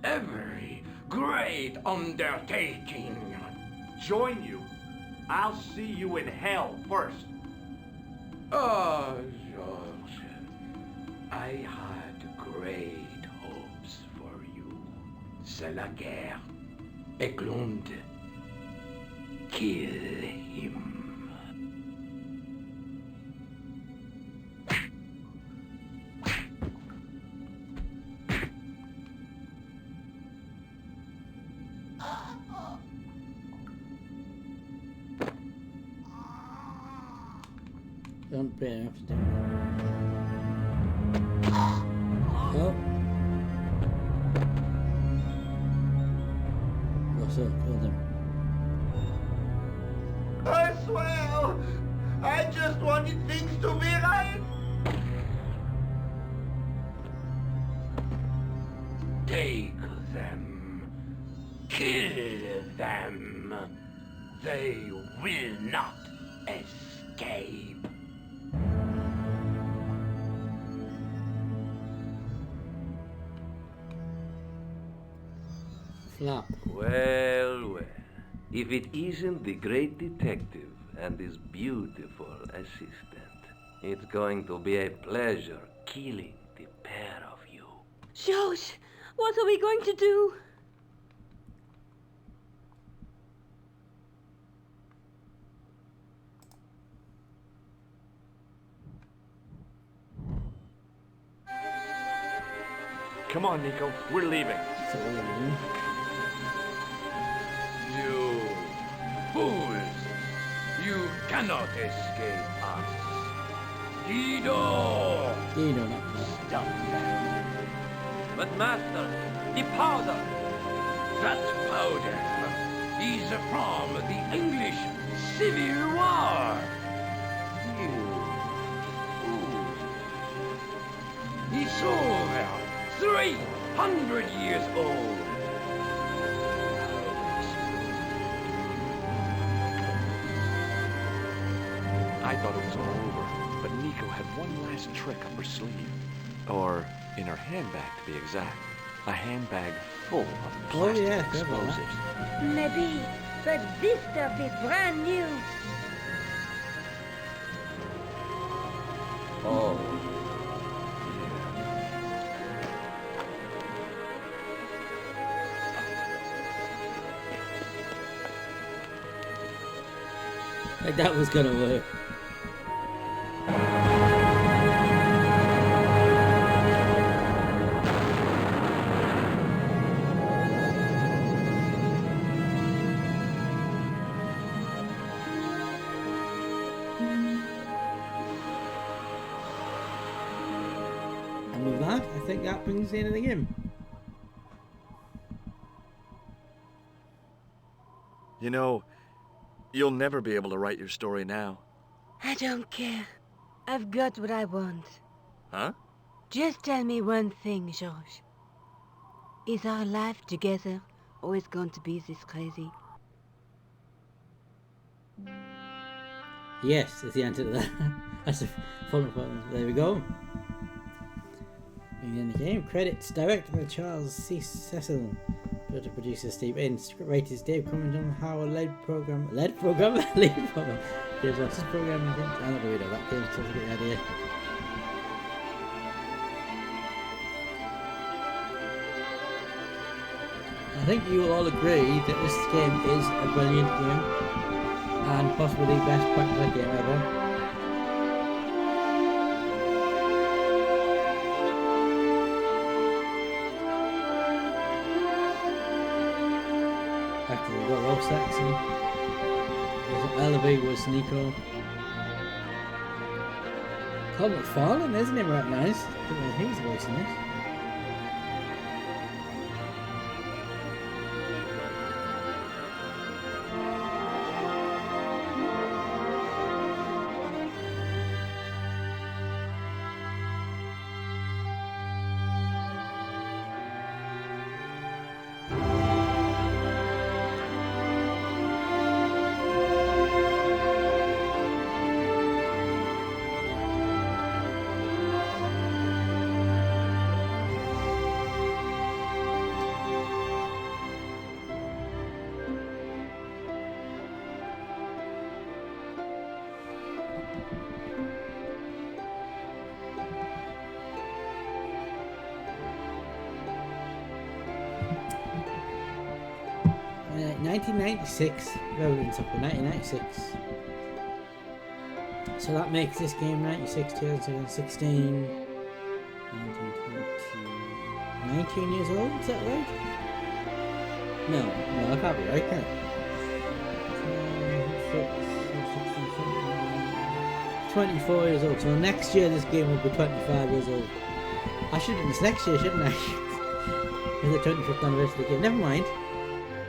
Every great undertaking. Join you. I'll see you in hell first. Oh, George, I had great hopes for you. C'est la guerre. Eglund, kill him. Don't pay enough to do. Oh. What's up? Killed him. I swear, I just wanted things to be right. Take them. Kill them. They will not escape. Flap. Well, well. If it isn't the great detective and his beautiful assistant, it's going to be a pleasure killing the pair of you. George, what are we going to do? Come on, Nico. We're leaving. So, You fools! You cannot escape us. Guido! Dino, not that. Stop that. But master, the powder! That powder is from the English Civil War. You fools. It's over 300 years old. I thought it was all over, but Nico had one last trick up her sleeve. Or in her handbag, to be exact. A handbag full of plastic yeah, fair about explosives. Maybe, but this stuff is brand new. Oh, Like that was gonna work. And with that, I think that brings the end of the game. You know, you'll never be able to write your story now. I don't care. I've got what I want. Huh? Just tell me one thing, George. Is our life together always going to be this crazy? Yes, is the answer to that. That's a fun one. There we go. In the game, credits directed by Charles C. Cecil, producer Steve Ince, script writers Dave Cummington, Howard lead program. James Watson's programming. I'm not doing that. Game's such a good idea. I think you will all agree that this game is a brilliant game and possibly the best point-and-click game ever. After the Roll Saxon, there's an elevator with Nico. Colin McFarlane, isn't it? Right, nice. I don't know who's voicing this. Uh, 1996, Reverend's up in 1996. So that makes this game 96, 2016, 19 years old, is that right? No, that can't be right, can it? 24 years old, so next year this game will be 25 years old. I should have done this next year, shouldn't I? In the 25th anniversary of the game. Never mind.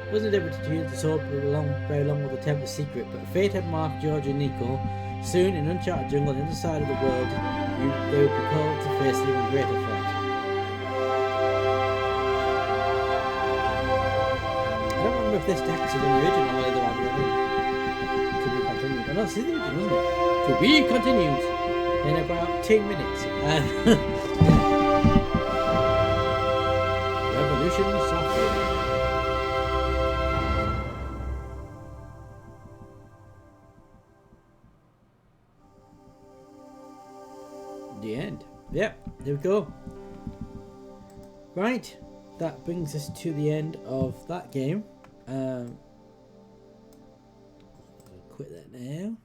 Wasn't able to use the sword for very long with the Templar's secret, but fate had marked George and Nico. Soon, in uncharted jungle on the other side of the world, they would be called to face an even greater threat. I don't remember if this text is in the original or whether I've read it. To be continued. Oh no, this is the original, isn't it? To be continued in about 10 minutes. Revolution Software. The end. Yep, there we go. Right, that brings us to the end of that game. Quit that now.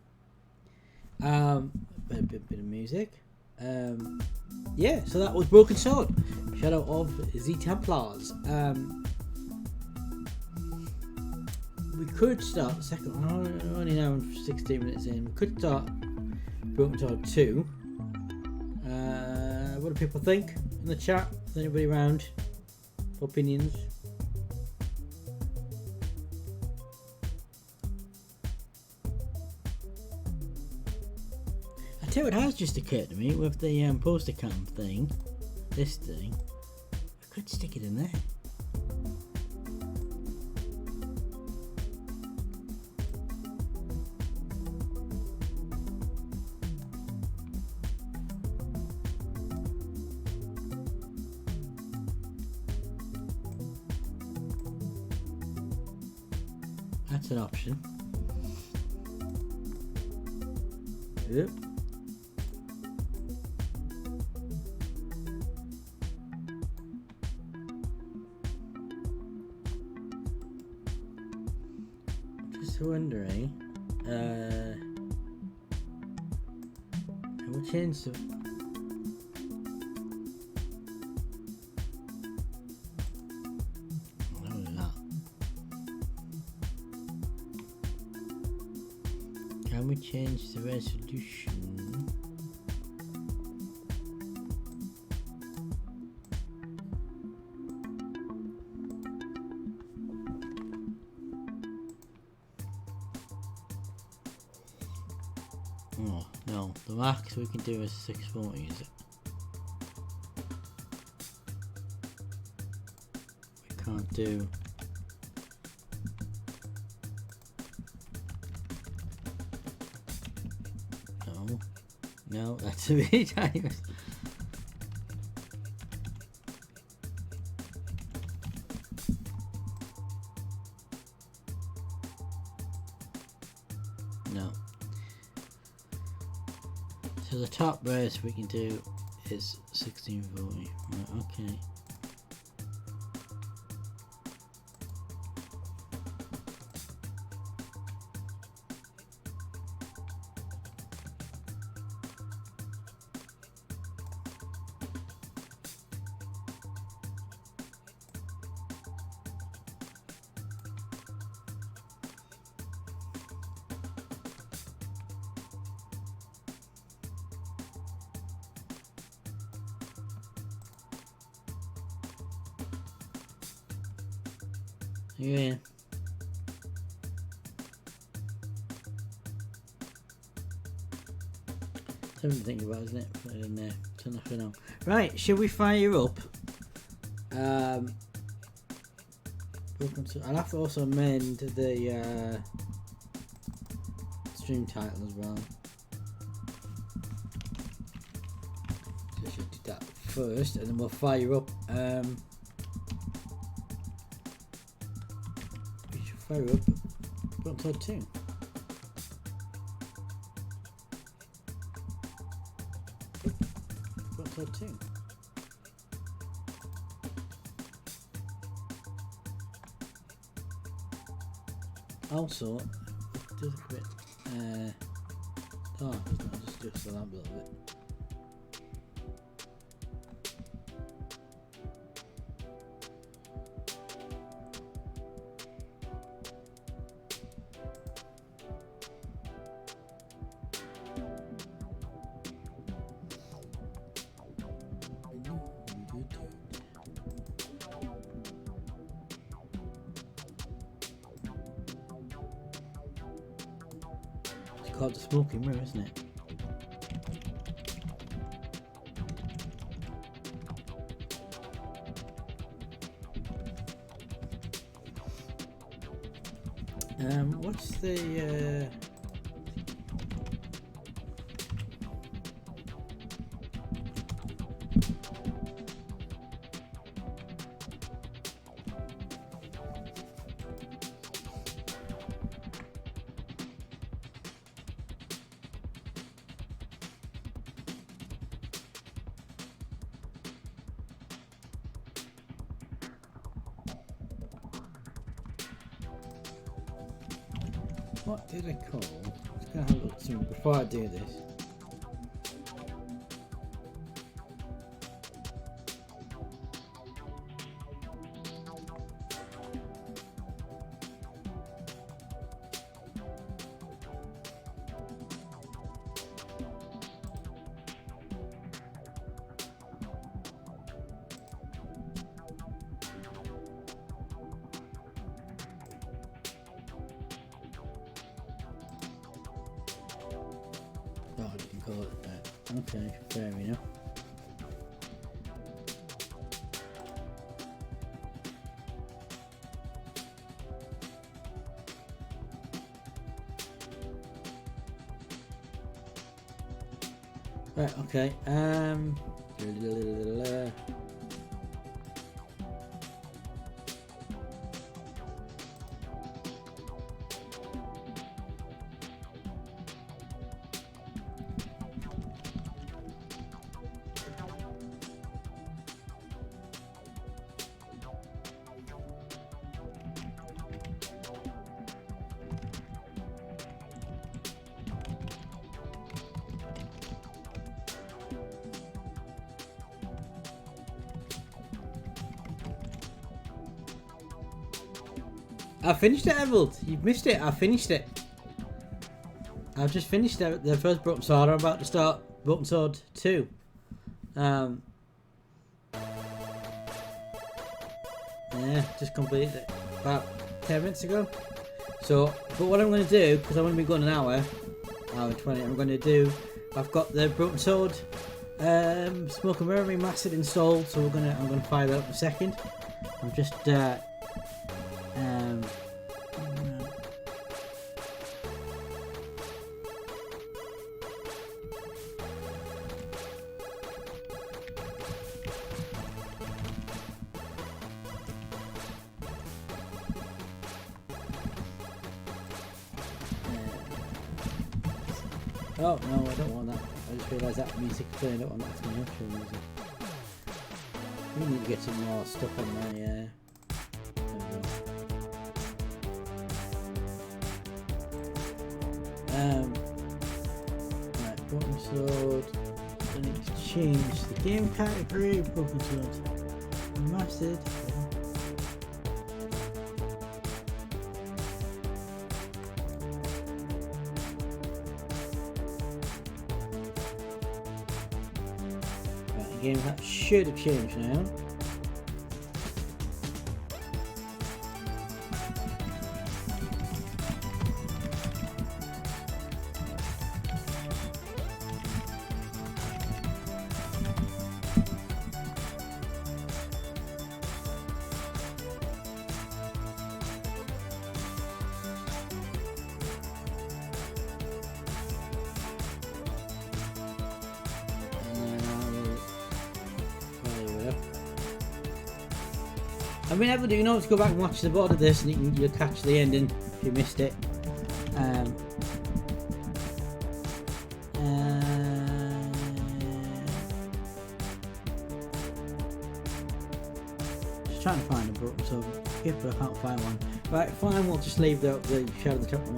Bit of music. Yeah, so that was Broken Sword, Shadow of the Templars. We could start the second one. Only now 16 minutes in. We could start Broken Sword 2. What do people think in the chat? Is anybody around for opinions? I tell you what has just occurred to me with the poster cam thing, this thing, I could stick it in there. That's an option. Yep. Just wondering, we'll change the Can we change the resolution? Oh, no. The max we can do is 640, is it? We can't do... No. No, that's a bit tiny. No. So the top race we can do is 1640. Right, okay. Yeah. Something to think about, isn't it? Put it in there. Turn off for now. Right, should we fire up? I'll have to also amend the stream title as well. So I should do that first, and then we'll fire up. Fire up Brontod 2. Brontod 2. Also, it does look a bit dark, doesn't it? I'll just adjust the lamp a little bit. It's called the smoking mirror, isn't it? What's the what did I call? I'm just gonna have a look through before I do this. Oh, you can call it that. Okay, fair enough. Right, okay. I finished it, Emerald. You've missed it. I finished it. I've just finished the first Broken Sword. I'm about to start Broken Sword 2. Yeah, just completed it about 10 minutes ago. So, but what I'm going to do, because I'm going to be going an hour, hour 20. I'm going to do. I've got the Broken Sword, Smoke and Mirror Remastered installed, so I'm gonna fire that up in a second. I'm just oh no, I don't want that. I just realised that music playing. I don't want that to be actual music. We need to get some more stuff on my right, Broken Sword. I need to change the game category. Broken Sword Remastered. Game that should have changed now. I mean, ever do you know to go back and watch the board of this, and you'll catch the ending if you missed it. Just trying to find a Broken Sword gift, but I can't find one. Right, fine. We'll just leave the Shadow of the Temple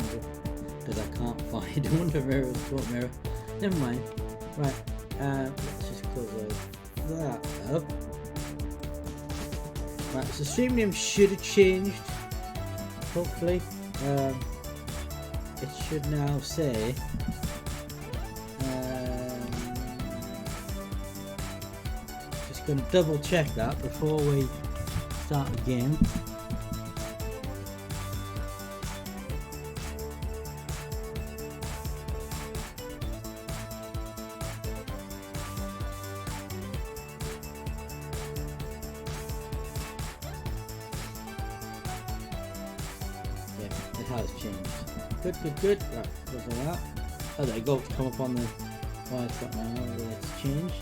because I can't find one for Mirror of the Sword Mirror. Never mind. Right, let's just close that up. Right, so stream name should have changed. Hopefully, it should now say. Just going to double check that before we start the game. Good. Right, close all that. Oh, there you go. Come up on the why it's got now. It's changed.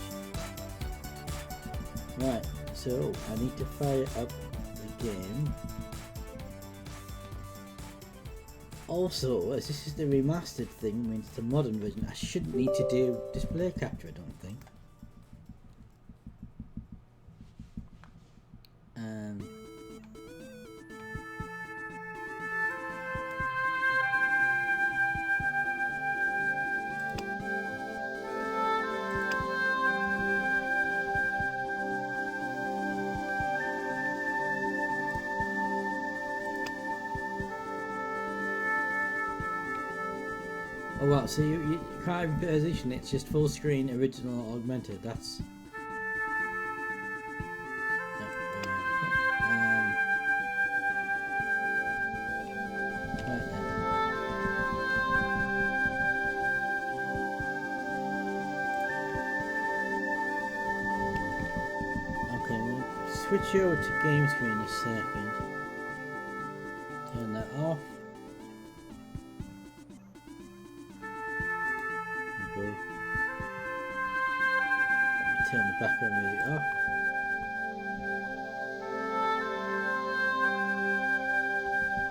Right, so I need to fire up the game. Also, as this is the remastered thing, means it's the modern version, I shouldn't need to do display capture, I don't think. Oh well, so you can't even position it, it's just full screen, original, augmented, that's... Right then. Okay, we'll switch over to game screen in a second. Turn that off. Turn the background music off.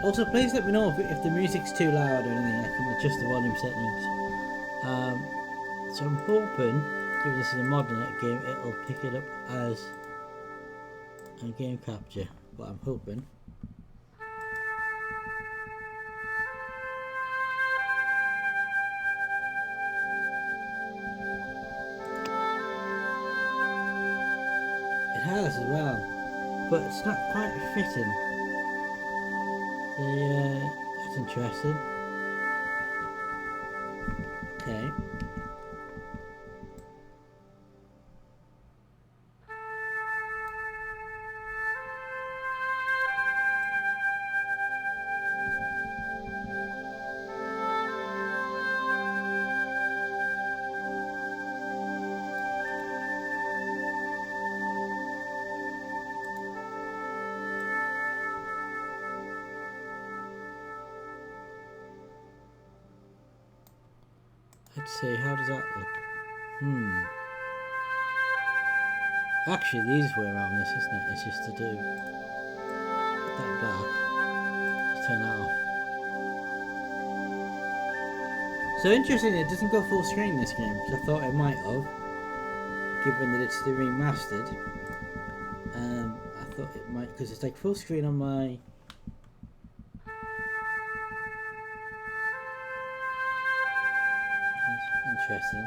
Also, please let me know if the music's too loud or anything. I can adjust the volume settings. So I'm hoping, given this is a modern game, it'll pick it up as a game capture. But I'm hoping. It has as well, but it's not quite fitting. That's interesting. Okay. Let's see, how does that look? Actually, the easiest way around this, isn't it? It's just to do that black. Just turn that off. So interesting, it doesn't go full screen this game, because I thought it might have, given that it's the remastered. I thought it might, because it's like full screen on my. Interesting.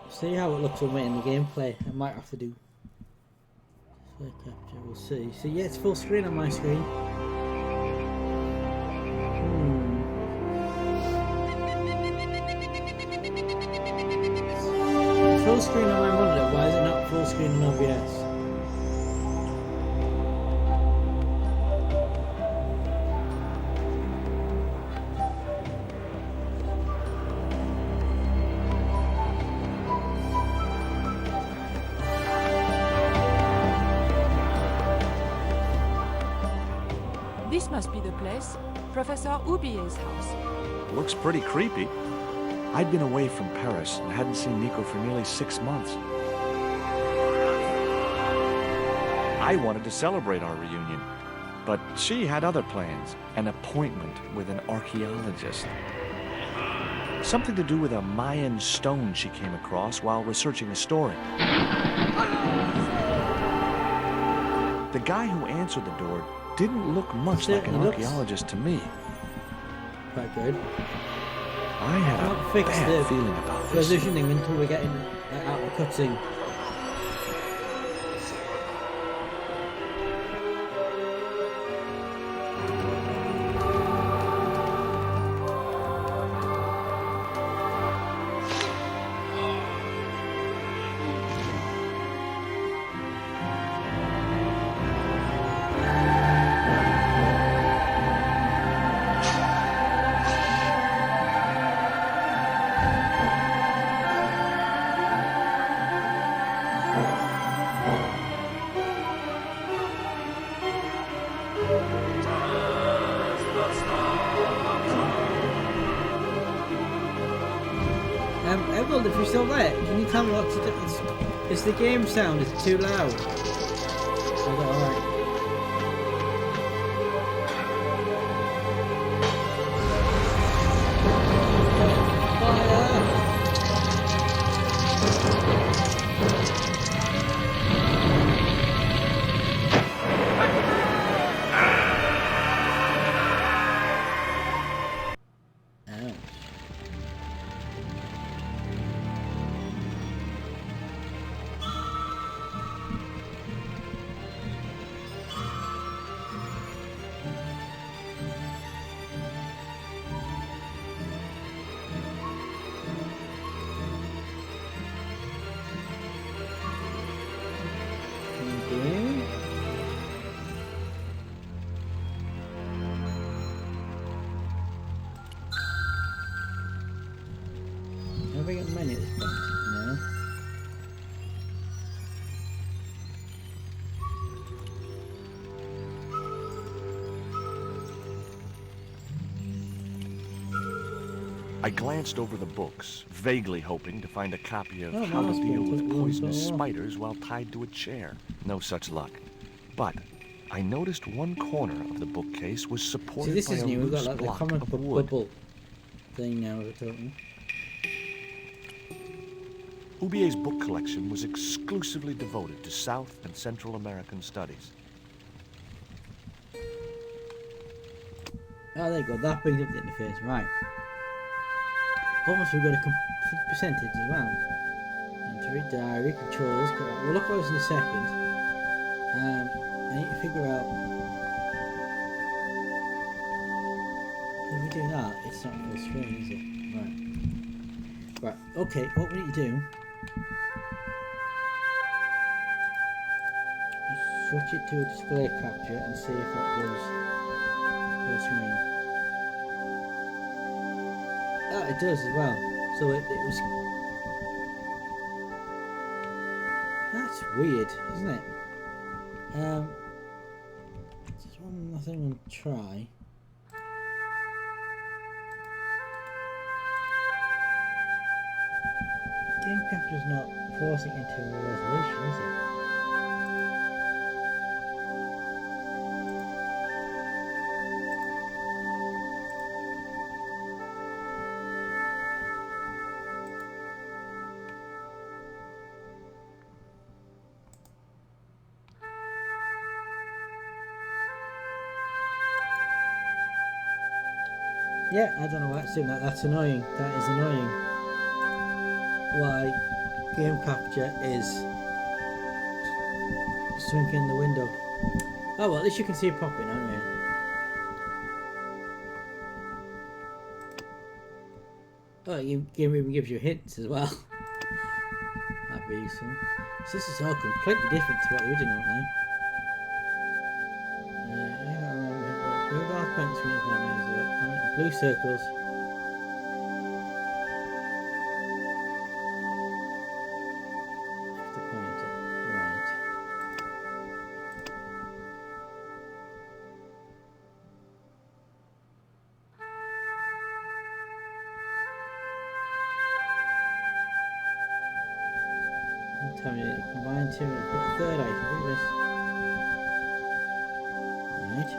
See how it looks when we're in the gameplay. I might have to do display capture. We'll see. So yeah, it's full screen on my screen. It's full screen on my monitor. Why is it not full screen on OBS? This must be the place. Professor Oubier's house. Looks pretty creepy. I'd been away from Paris and hadn't seen Nico for nearly 6 months. I wanted to celebrate our reunion, but she had other plans. An appointment with an archaeologist. Something to do with a Mayan stone she came across while researching a story. The guy who answered the door didn't look much like an archaeologist to me. Quite good. I had a bad feeling about this. Positioning until we're getting out of cutscene. Emerald, if you're still there, can you tell me what to do? Is the game sound is too loud? Is that alright? Have we got many at this point? No. I glanced over the books, vaguely hoping to find a copy of How to Deal with Poisonous Spiders while tied to a chair. No such luck. But I noticed one corner of the bookcase was supported by a loose block of wood. See, this is new. We've got like the comic book bubble thing now we're talking. Oubier's book collection was exclusively devoted to South and Central American studies. Oh, there you go. That brings up the interface, right? Almost we've got a complete percentage as well. Entry, diary, controls. We'll look at those in a second. I need to figure out. If we do that, it's not full screen, is it? Right. Right. Okay. What we need to do. Switch it to a display capture and see if that goes full screen. Oh, it does as well. So it was. That's weird, isn't it? I think I'm going to try. Game capture's not forcing into a resolution, is it? Yeah, I don't know why it's doing that. That's annoying. That is annoying. Why game capture is shrinking the window. Oh well, at least you can see it popping anyway. Oh, game even gives you hints as well. That'd be useful. So this is all completely different to what the original thing. Blue bar points blue circles. Left the pointer. Right. Tell me to combine two and put a third item. Do this. Right.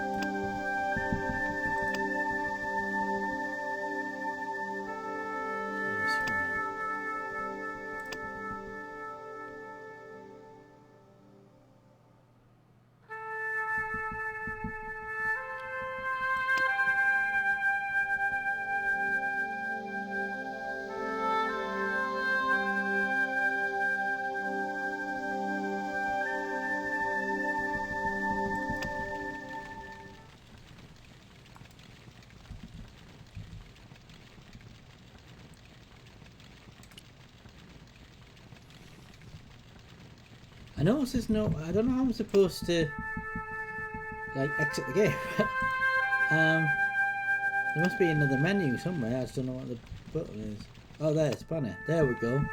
I notice there's no. I don't know how I'm supposed to like exit the game. There must be another menu somewhere. I just don't know what the button is. Oh, there's banner. There we go.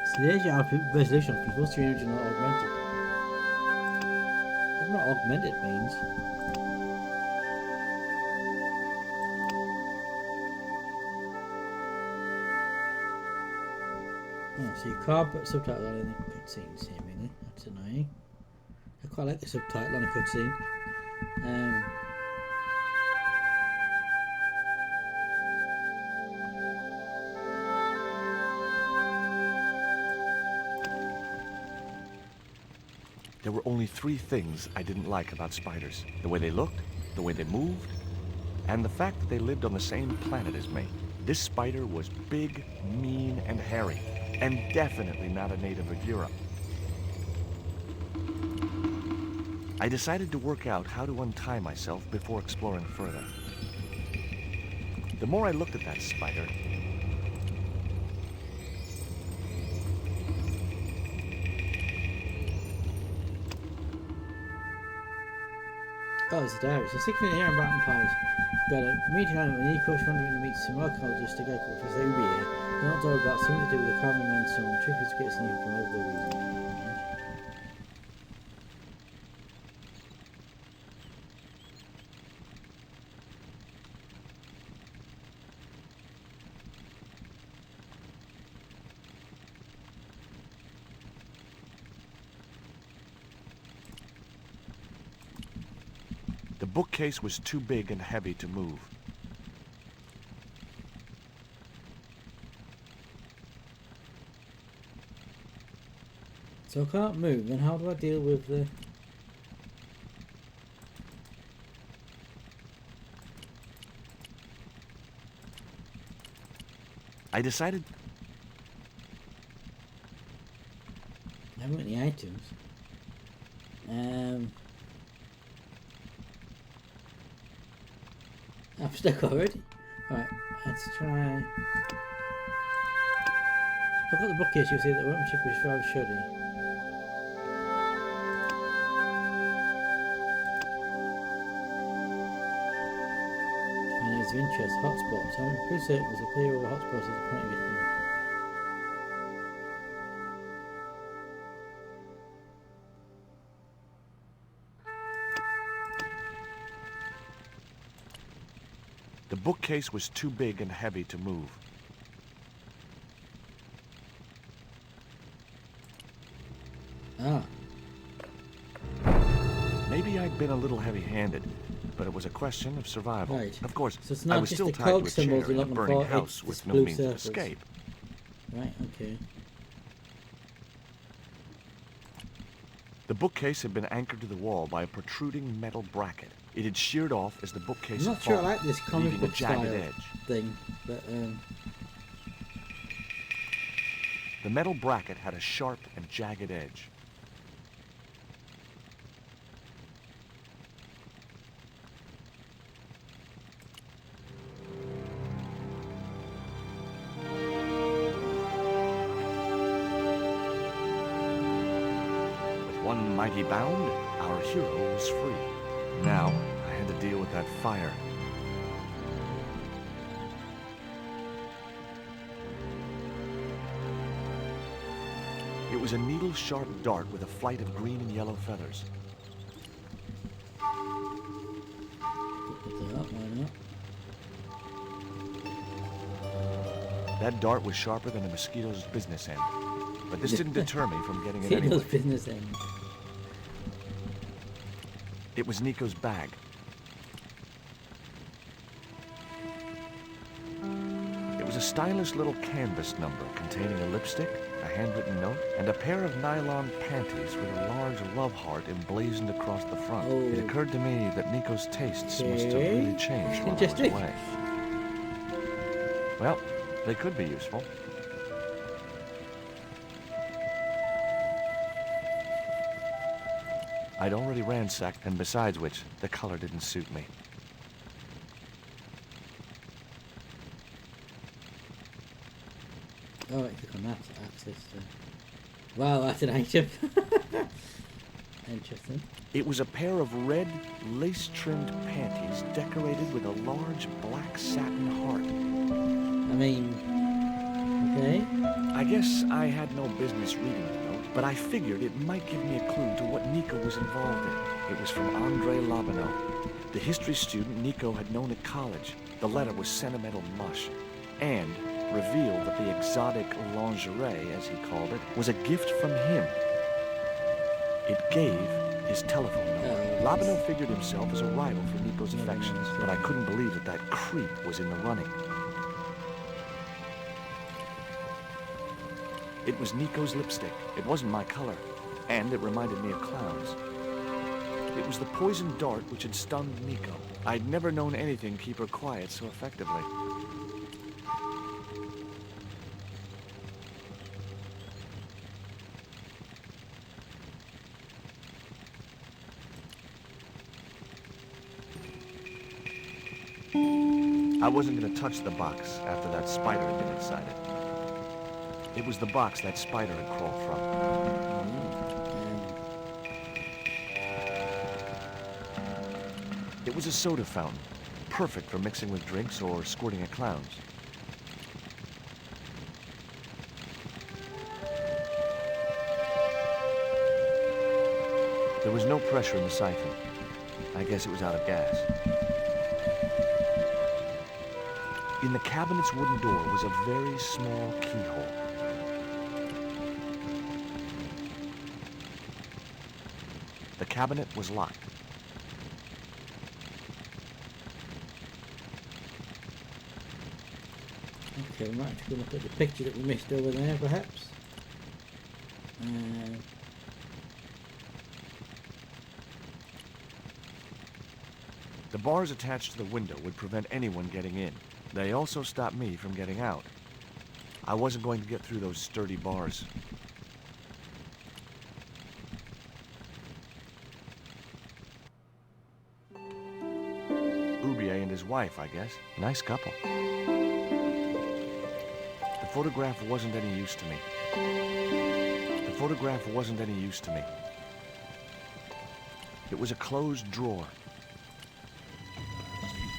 So there's your resolution of people. 300 not augmented. That's not augmented means. Oh, so you can't put subtitles on in the cutscenes here, really. That's annoying. I quite like the subtitle on a cutscene. There were only 3 things I didn't like about spiders. The way they looked, the way they moved, and the fact that they lived on the same planet as me. This spider was big, mean, and hairy, and definitely not a native of Europe. I decided to work out how to untie myself before exploring further. The more I looked at that spider, oh, it's a diary. So 6 minutes here in Bratton Palace. Got a meeting on when Nico wondering to meet some archaeologists to get called for Ubi here. They're not all about something to do with the common man, so trip is to get some new from over the reason. the bookcase was too big and heavy to move. So I can't move, then how do I deal with the... I decided... I haven't got any items. I'm stuck already. Alright, let's try... I've got the bookcase, you'll see that workmanship is rather shoddy. Areas of interest, hotspots. Having blue circles appear over hotspots as a point of getting them. bookcase was too big and heavy to move. Ah. Maybe I'd been a little heavy-handed, but it was a question of survival. Right. Of course, So it's I not was just still the tied to cog a symbols chair you're in a looking burning for, house it's with this no blue means of surface. escape. Right, okay. The bookcase had been anchored to the wall by a protruding metal bracket. It had sheared off as the bookcase I'm had not sure I fallen, like this comic leaving a book jagged style edge. thing, but The metal bracket had a sharp and jagged edge. With one mighty bound, our hero was free. Now, I had to deal with that fire. It was a needle-sharp dart with a flight of green and yellow feathers. put that up, why not? That dart was sharper than a mosquito's business end. But this didn't deter me from getting it See anyway. those business ends. It was Nico's bag. It was a stylish little canvas number containing a lipstick, a handwritten note, and a pair of nylon panties with a large love heart emblazoned across the front. Oh. It occurred to me that Nico's tastes must have Okay. really changed while I was Interesting. away. Well, they could be useful. I'd already ransacked, and besides which, the color didn't suit me. Oh, right, click on that to access the... Wow, that's an item. Interesting. It was a pair of red, lace-trimmed panties decorated with a large black satin heart. I mean... Okay. I guess I had no business reading the note, but I figured it might give me a clue to what Nico was involved in. It was from Andre Lobineau, the history student Nico had known at college. The letter was sentimental mush, and revealed that the exotic lingerie, as he called it, was a gift from him. It gave his telephone number. Lobineau figured himself as a rival for Nico's affections, but I couldn't believe that that creep was in the running. It was Nico's lipstick. It wasn't my color, and it reminded me of clowns. It was the poisoned dart which had stunned Nico. I'd never known anything keep her quiet so effectively. I wasn't going to touch the box after that spider had been inside it. It was the box that spider had crawled from. It was a soda fountain, perfect for mixing with drinks or squirting at clowns. There was no pressure in the siphon. I guess it was out of gas. In the cabinet's wooden door was a very small keyhole. The cabinet was locked. Okay, we might have to go look at the picture that we missed over there, perhaps. The bars attached to the window would prevent anyone getting in. They also stopped me from getting out. I wasn't going to get through those sturdy bars. Oubier and his wife, I guess. Nice couple. The photograph wasn't any use to me. The photograph wasn't any use to me. It was a closed drawer.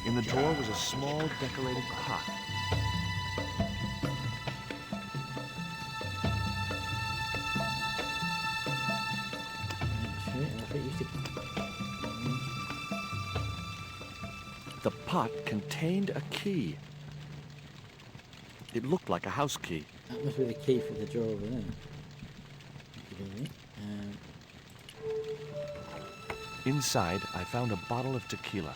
In the drawer was a small decorated pot. The pot contained a key. It looked like a house key. That must be the key for the door over there. Inside, I found a bottle of tequila.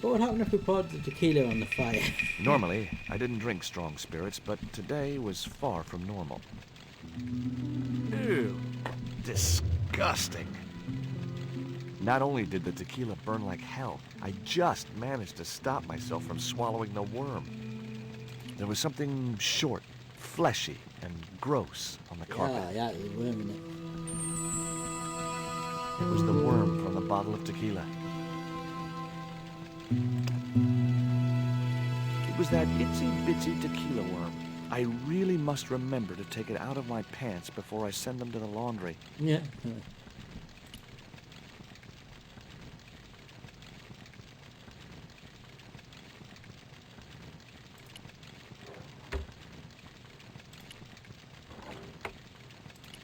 What would happen if we poured the tequila on the fire? Normally, I didn't drink strong spirits, but today was far from normal. Ew. Disgusting. Not only did the tequila burn like hell, I just managed to stop myself from swallowing the worm. There was something short, fleshy, and gross on the carpet. Yeah, there's a worm in it. It was the worm from the bottle of tequila. It was that itsy-bitsy tequila worm. I really must remember to take it out of my pants before I send them to the laundry. Yeah.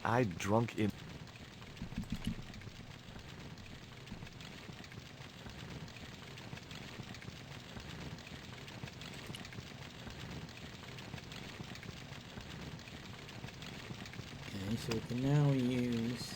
I'd drunk in... Okay, so we can now use...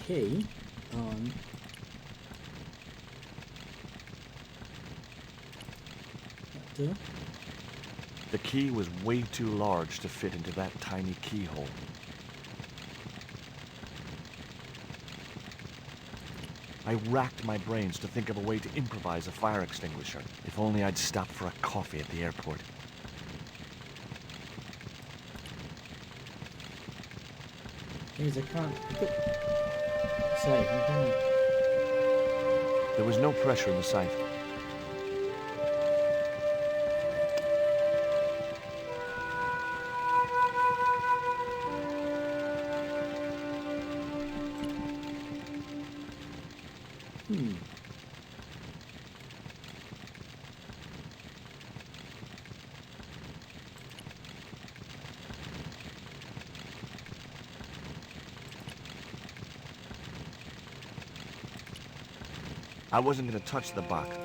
key on that door. The key was way too large to fit into that tiny keyhole. I racked my brains to think of a way to improvise a fire extinguisher. If only I'd stopped for a coffee at the airport. Things I can't pick up. Save, okay. There was no pressure in the sight. I wasn't going to touch the box.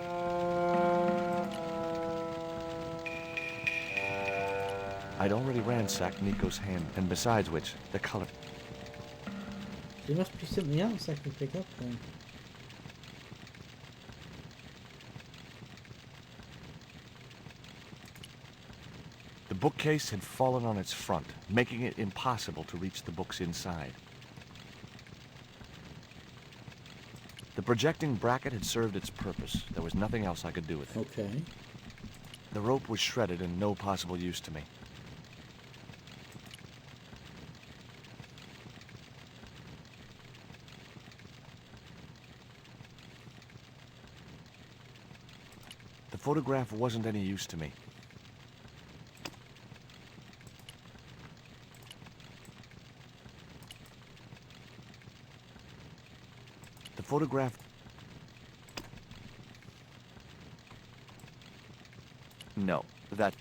I'd already ransacked Nico's hand, and besides which, the color... There must be something else I can pick up then. The bookcase had fallen on its front, making it impossible to reach the books inside. The projecting bracket had served its purpose. There was nothing else I could do with it. Okay. The rope was shredded and no possible use to me. The photograph wasn't any use to me. The photograph... No, that...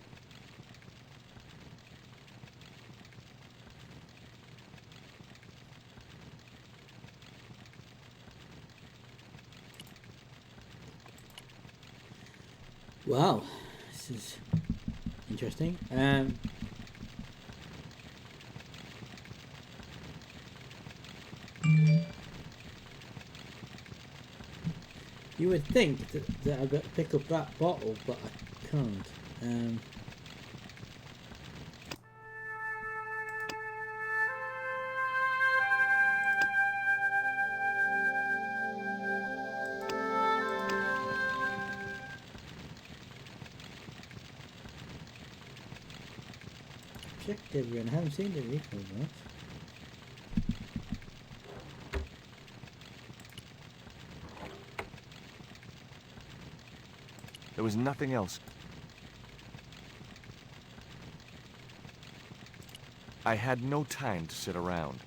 Wow, this is interesting. You would think that I'd better pick up that bottle, but I can't. Checked everyone. I haven't seen the refill yet. There was nothing else. I had no time to sit around.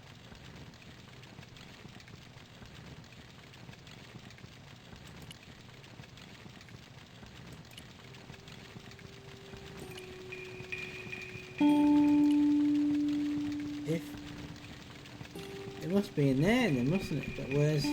If it must be in there then, mustn't it? But where's...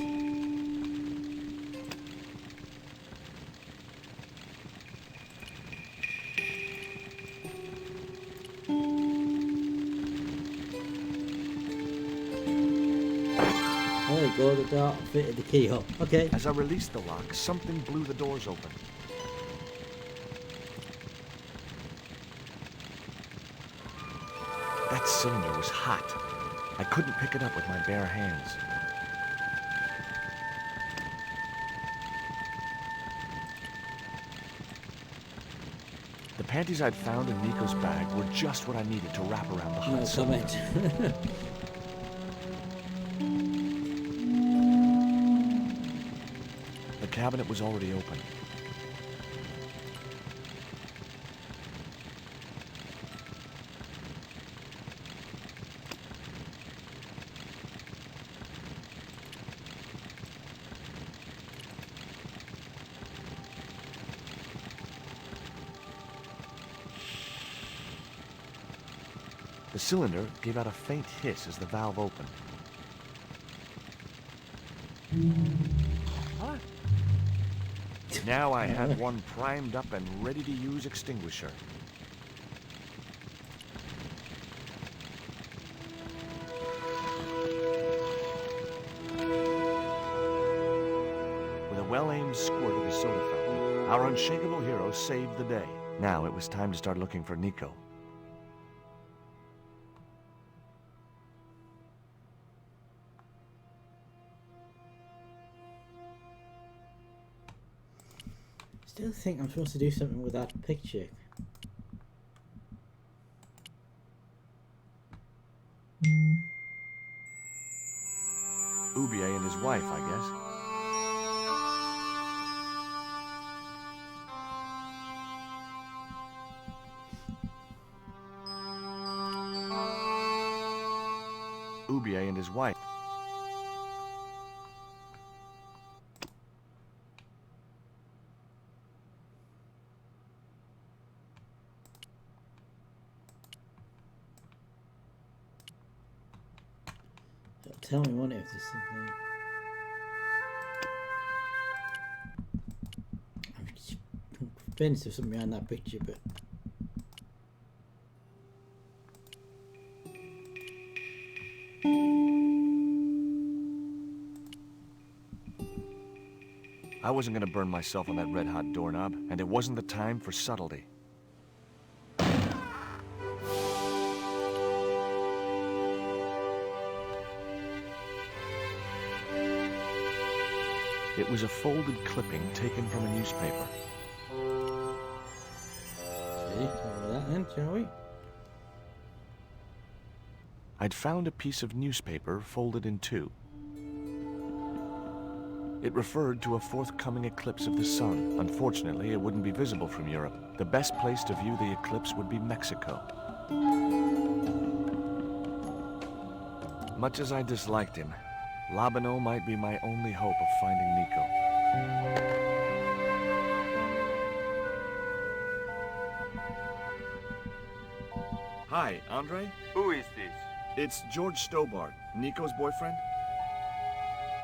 There we go, the dart fitted the key up. Okay. As I released the lock, something blew the doors open. That cylinder was hot. I couldn't pick it up with my bare hands. The panties I'd found in Nico's bag were just what I needed to wrap around the hot No cylinder. comment. The cabinet was already open. The cylinder gave out a faint hiss as the valve opened. What? Now I had one primed up and ready to use extinguisher. With a well-aimed squirt of his soda fountain, our unshakable hero saved the day. Now it was time to start looking for Nico. Still think I'm supposed to do something with that picture. Ubier and his wife, I guess. Ubier and his wife. Tell me one if there's something. I'm convinced there's something behind that picture, but I wasn't gonna burn myself on that red-hot doorknob, and it wasn't the time for subtlety. It was a folded clipping taken from a newspaper. see, cover that then, shall we? I'd found a piece of newspaper folded in two. It referred to a forthcoming eclipse of the sun. Unfortunately, it wouldn't be visible from Europe. The best place to view the eclipse would be Mexico. Much as I disliked him, Labano might be my only hope of finding Nico. Hi, Andre? Who is this? It's George Stobbart, Nico's boyfriend.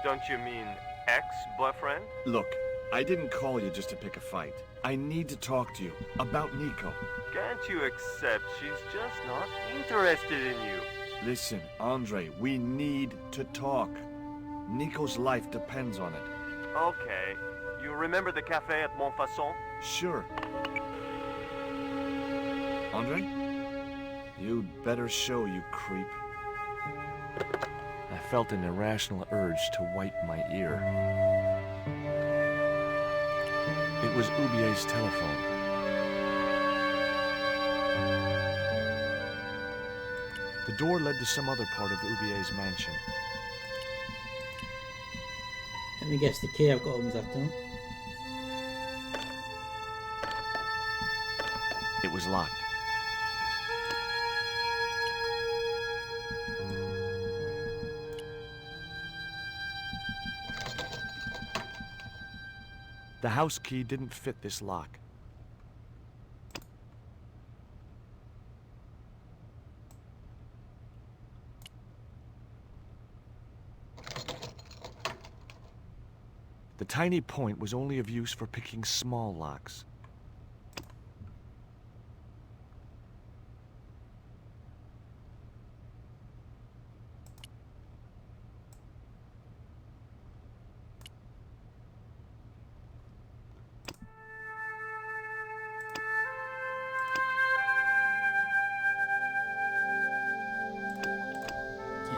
Don't you mean ex-boyfriend? Look, I didn't call you just to pick a fight. I need to talk to you about Nico. Can't you accept she's just not interested in you? Listen, Andre, we need to talk. Nico's life depends on it. Okay. You remember the cafe at Montfaucon? Sure. Andre? You'd better show, you creep. I felt an irrational urge to wipe my ear. It was Ubier's telephone. The door led to some other part of Ubier's mansion. Let me guess, the key I've got opens that door. It was locked. The house key didn't fit this lock. The tiny point was only of use for picking small locks.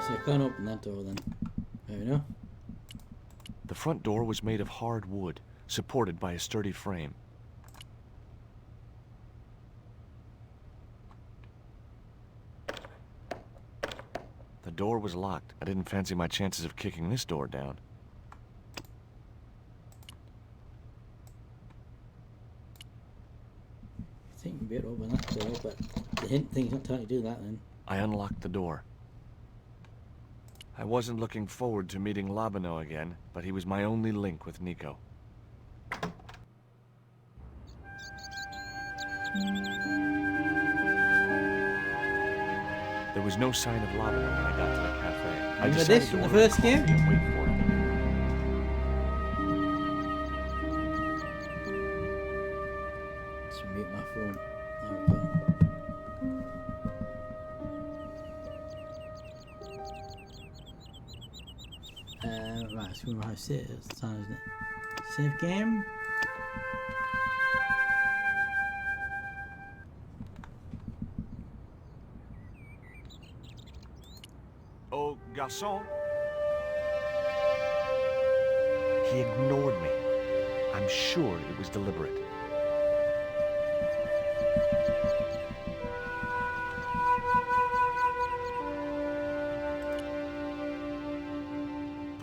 So I can't open that door then. There we go. The front door was made of hard wood, supported by a sturdy frame. The door was locked. I didn't fancy my chances of kicking this door down. I think you can be able to open that door, but the hint thing's not telling you to do that then. I unlocked the door. I wasn't looking forward to meeting Labano again, but he was my only link with Nico. There was no sign of Labano when I got to the cafe. I Remember decided this to from the order first coffee game? and wait for him. Let's mute my phone. There we go. Right, so we're how it's time, isn't it? Save game. Oh, garçon. He ignored me. I'm sure it was deliberate.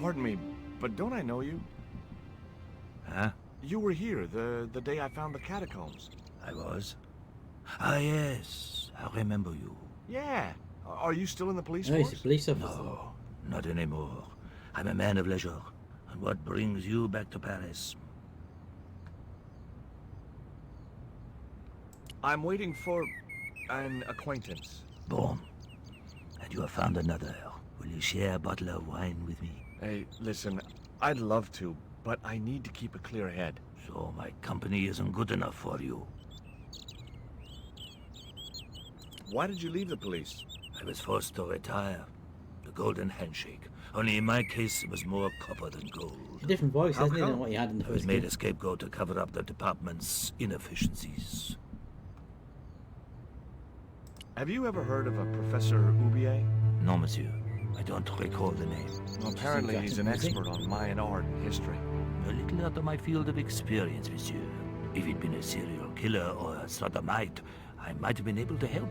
Pardon me, but don't I know you? Huh? You were here the day I found the catacombs. I was? Ah, yes. I remember you. Yeah. Are you still in the police No, force? he's a police officer. No, not anymore. I'm a man of leisure. And what brings you back to Paris? I'm waiting for an acquaintance. Bon. And you have found another. Will you share a bottle of wine with me? Hey, listen, I'd love to, but I need to keep a clear head. So my company isn't good enough for you. Why did you leave the police? I was forced to retire. The golden handshake. Only in my case, it was more copper than gold. A different voice, How isn't it, come? than what you had in the I was first made game? a scapegoat to cover up the department's inefficiencies. Have you ever heard of a Professor Oubier? No, monsieur. I don't recall the name. Well, apparently he's an expert on Mayan art and history. A little out of my field of experience, monsieur. If he'd been a serial killer or a sodomite, I might have been able to help.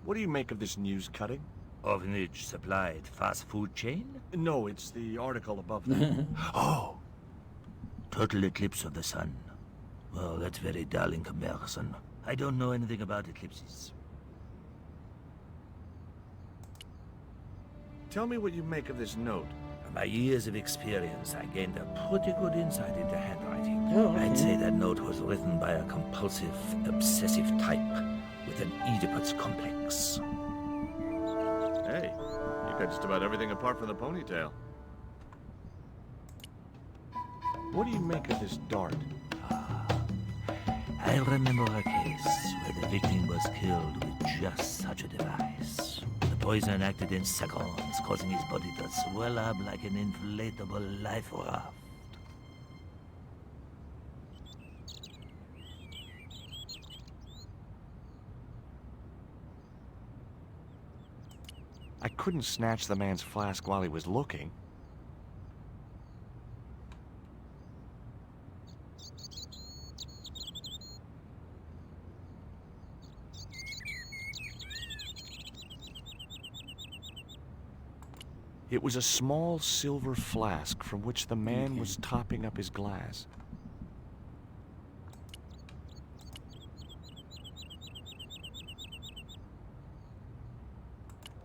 What do you make of this news cutting? Orphanage supplied fast food chain? No, it's the article above that. Oh! Total eclipse of the sun. Well, that's very dull in comparison. I don't know anything about eclipses. Tell me what you make of this note. From my years of experience, I gained a pretty good insight into handwriting. Oh, okay. I'd say that note was written by a compulsive, obsessive type with an Oedipus complex. Hey, you got just about everything apart from the ponytail. What do you make of this dart? I remember a case where the victim was killed with just such a device. The poison acted in seconds, causing his body to swell up like an inflatable life raft. I couldn't snatch the man's flask while he was looking. It was a small silver flask from which the man was topping up his glass.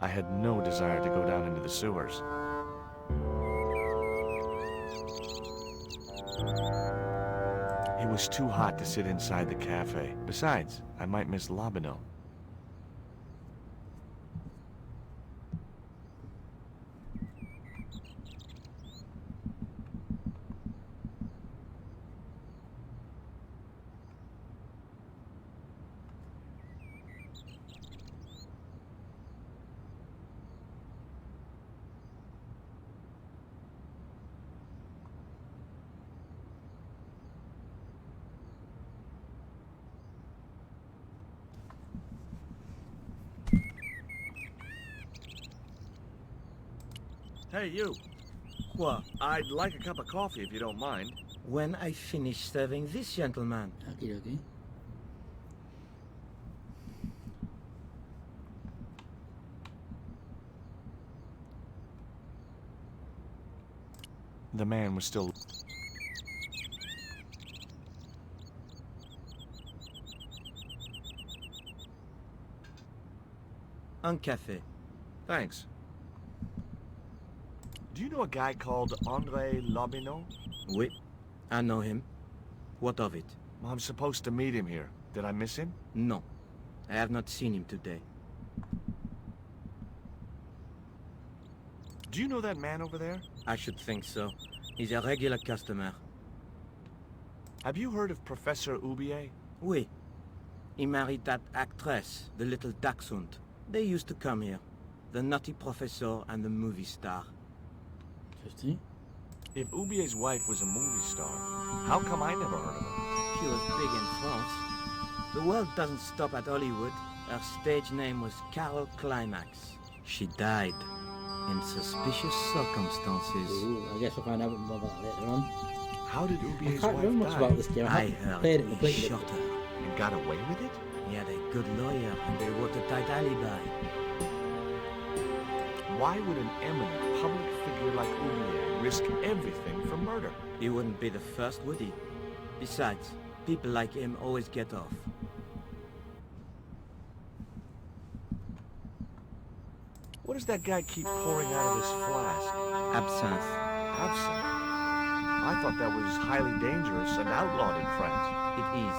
I had no desire to go down into the sewers. It was too hot to sit inside the cafe. Besides, I might miss Lobino. Hey, you. What? I'd like a cup of coffee if you don't mind. When I finish serving this gentleman. Okay. The man was still... Un café. Thanks. Do you know a guy called André Lobino? Oui, I know him. What of it? I'm supposed to meet him here. Did I miss him? No, I have not seen him today. Do you know that man over there? I should think so. He's a regular customer. Have you heard of Professor Oubier? Oui. He married that actress, the little dachshund. They used to come here. The nutty professor and the movie star. Interesting. If Oubier's wife was a movie star, how come I never heard of her? She was big in France. The world doesn't stop at Hollywood. Her stage name was Carol Climax. She died in suspicious circumstances. Ooh, I guess we'll find out more about that later on. How did I Oubier's can't wife remember much die? about this game. I haven't heard played it he completely. shot her. And got away with it? He had a good lawyer and they wrote a tight alibi. Why would an eminent public figure like Oubier risk everything for murder? He wouldn't be the first, would he? Besides, people like him always get off. What does that guy keep pouring out of this flask? Absinthe. Absinthe? I thought that was highly dangerous and outlawed in France. It is.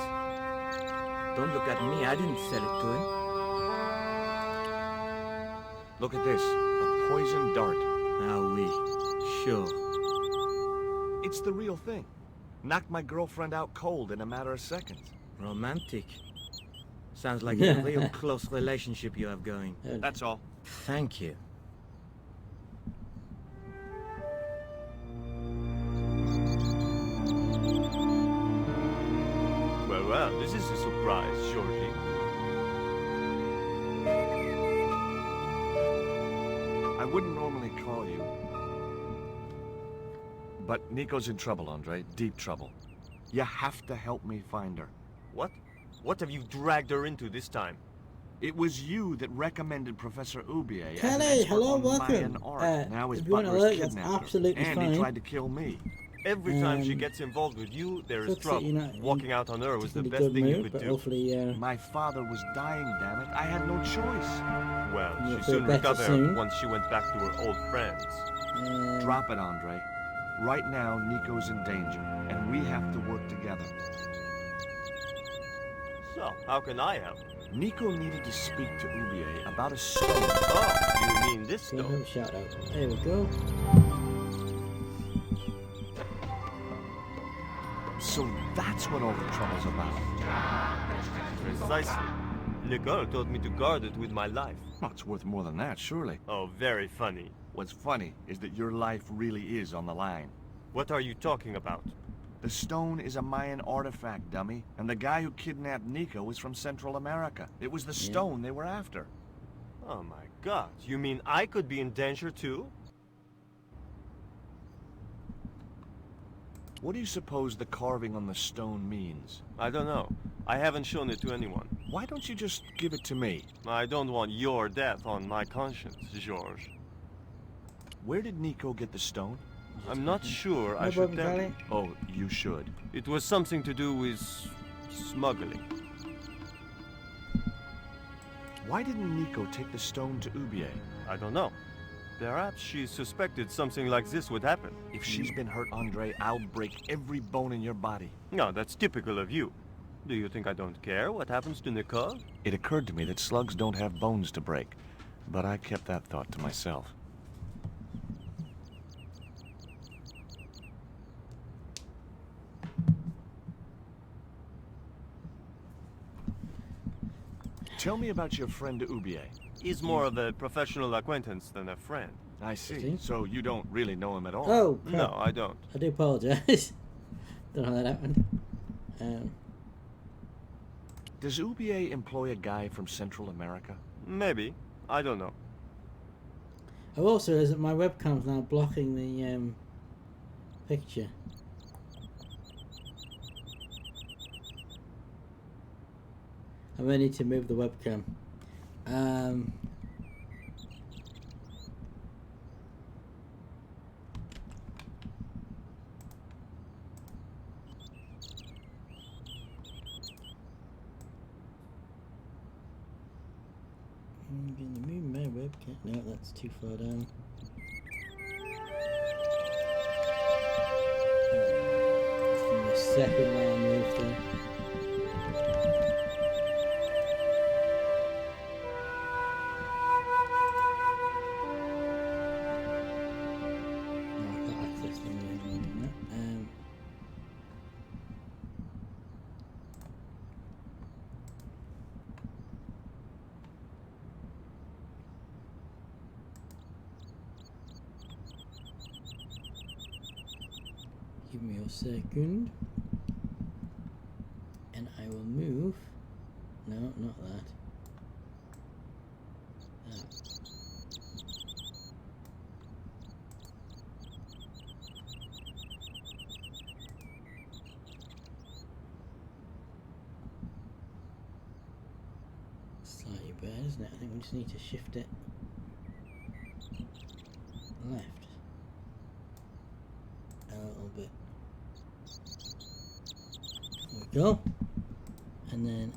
Don't look at me, I didn't sell it to him. Look at this, a poison dart. Ah oui, sure. It's the real thing. Knocked my girlfriend out cold in a matter of seconds. Romantic. Sounds like a real close relationship you have going. That's all. Thank you. Well, this is a surprise, Georgie. I wouldn't normally call you. But Nico's in trouble, Andre. Deep trouble. You have to help me find her. What? What have you dragged her into this time? It was you that recommended Professor Oubier as an Kelly, expert hello, on welcome. Mayan art. Now his if you want to butler's look, that's kidnapped her. absolutely And fine. he tried to kill me. Every time she gets involved with you, there is Sucks that trouble. you're not Walking out on her was the in a best good thing you mood, could but do. hopefully, My father was dying, damn it. I had no choice. Well, You'll she feel soon better recovered soon. once she went back to her old friends. Drop it, Andre. Right now, Nico's in danger, and we have to work together. So, how can I help? Nico needed to speak to Oubier about a stone. Oh, you mean this Go stone? ahead, shout out. There we go. So that's what all the trouble's about. Precisely. Nicole told me to guard it with my life. Well, it's worth more than that, surely. Oh, very funny. What's funny is that your life really is on the line. What are you talking about? The stone is a Mayan artifact, dummy, and the guy who kidnapped Nico was from Central America. It was the stone they were after. Oh my god, you mean I could be in danger too? What do you suppose the carving on the stone means? I don't know. I haven't shown it to anyone. Why don't you just give it to me? I don't want your death on my conscience, George. Where did Nico get the stone? I'm not sure I No should problem, tell Charlie. you. Oh, you should. It was something to do with smuggling. Why didn't Nico take the stone to Ubier? I don't know. Perhaps she suspected something like this would happen. If she's been hurt, Andre, I'll break every bone in your body. No, that's typical of you. Do you think I don't care what happens to Nicole? It occurred to me that slugs don't have bones to break, but I kept that thought to myself. Tell me about your friend Ubier. He's more of a professional acquaintance than a friend. I see. So you don't really know him at all? Oh, crap. No, I don't. I do apologise. Don't know how that happened. Does Ubier employ a guy from Central America? Maybe. I don't know. Oh, also, is that my webcam's now blocking the picture. I may need to move the webcam. I'm going to move my webcam. No, that's too far down. Just give me a second while I move there. Give me a second, and I will move. No, not that. That. Slightly better, isn't it? I think we just need to shift it left a little bit. There we go. And then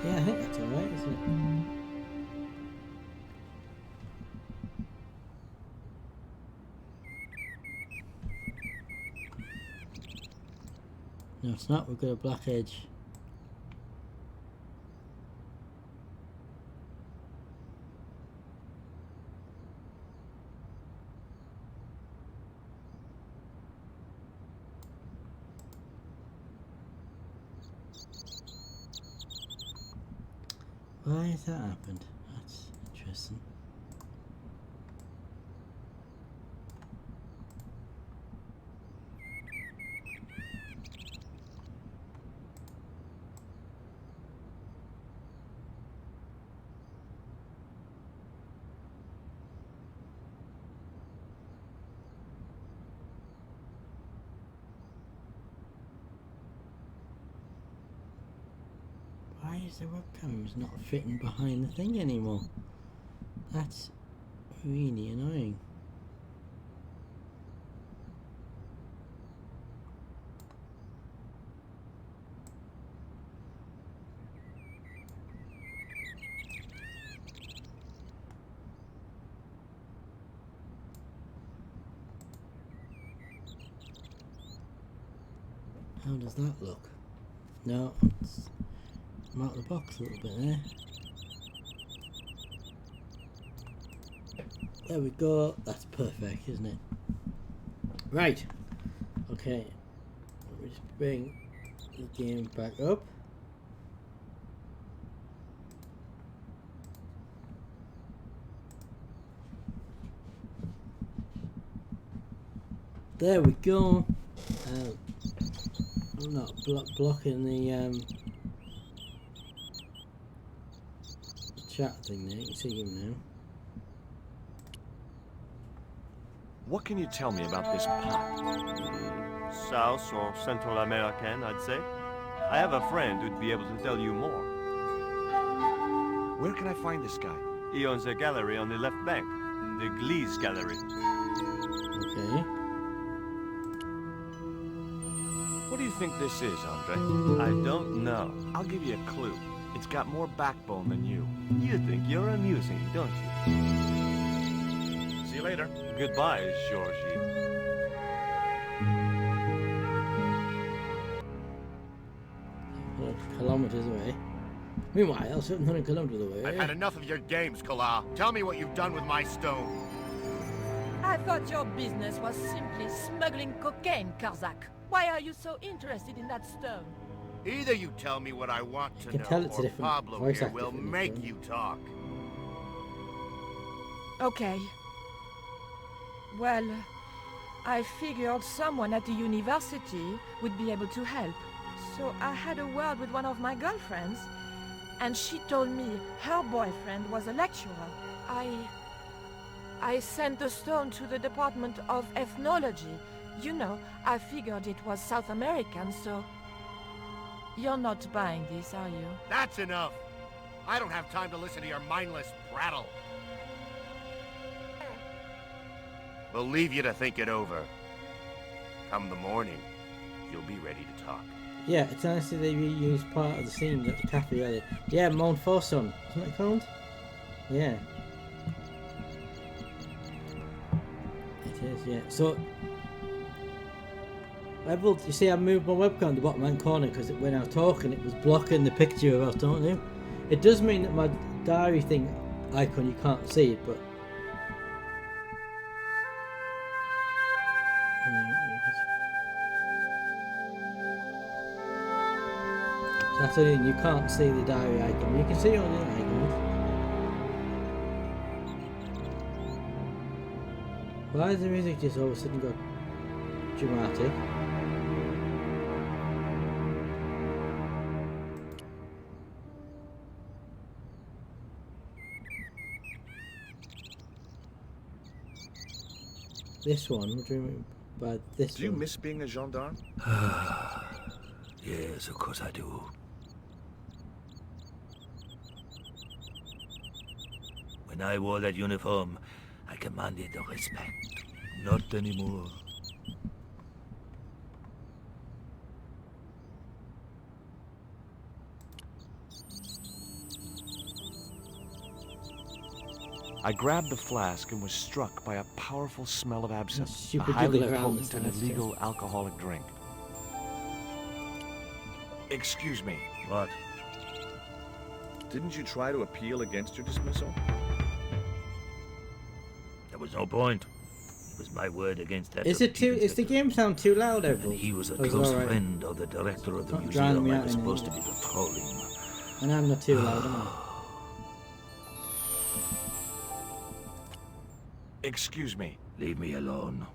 yeah, I think that's alright, isn't it? No, it's not. We've got a black edge. Why has that happened? That's interesting. Why is the webcam not fitting behind the thing anymore? That's really annoying. How does that look? No, it's I'm out of the box a little bit there. There we go. That's perfect, isn't it? Right. Okay. Let me just bring the game back up. There we go. I'm not blocking the chat thing there. You can see him now. What can you tell me about this pot? South or Central American, I'd say. I have a friend who'd be able to tell you more. Where can I find this guy? He owns a gallery on the left bank. The Gliese Gallery. Okay. What do you think this is, Andre? I don't know. I'll give you a clue. It's got more backbone than you. You think you're amusing, don't you? See you later. Goodbye, Georgie. Kilometers away. Meanwhile, 700 kilometers away. I've had enough of your games, Kala. Tell me what you've done with my stone. I thought your business was simply smuggling cocaine, Karzak. Why are you so interested in that stone? Either you tell me what I want to can tell know, it's a or different Pablo voice here actor will for this make one. you talk. Okay. Well, I figured someone at the university would be able to help. So I had a word with one of my girlfriends, and she told me her boyfriend was a lecturer. I sent the stone to the Department of Ethnology. You know, I figured it was South American, so... You're not buying this, are you? That's enough. I don't have time to listen to your mindless prattle. We'll leave you to think it over. Come the morning, you'll be ready to talk. Yeah, it's nice that they reused part of the scene at the cafe earlier. Yeah, Mount Forson, isn't it called? Yeah. It is, yeah. So, you see I moved my webcam to the bottom right corner because when I was talking it was blocking the picture of us, don't you? It does mean that my diary thing icon, you can't see it, but... That's the thing, you can't see the diary icon. You can see all the icons. Why is the music just all of a sudden got dramatic? This one, what do you mean by this Do you one? miss being a gendarme? Yes, of course I do. When I wore that uniform, I commanded the respect. Not anymore. I grabbed the flask and was struck by a powerful smell of absinthe, a Super highly jiggle around potent the and flask, illegal alcoholic drink. Excuse me. What? Didn't you try to appeal against your dismissal? There was no point. It was my word against that. Is it too? Is the game sound too loud, everyone? And he was a Or is it close alright? friend of the director of the Not drowning museum me I out was in supposed to it. be patrolling. And I'm not too loud, am I? Excuse me. Leave me alone.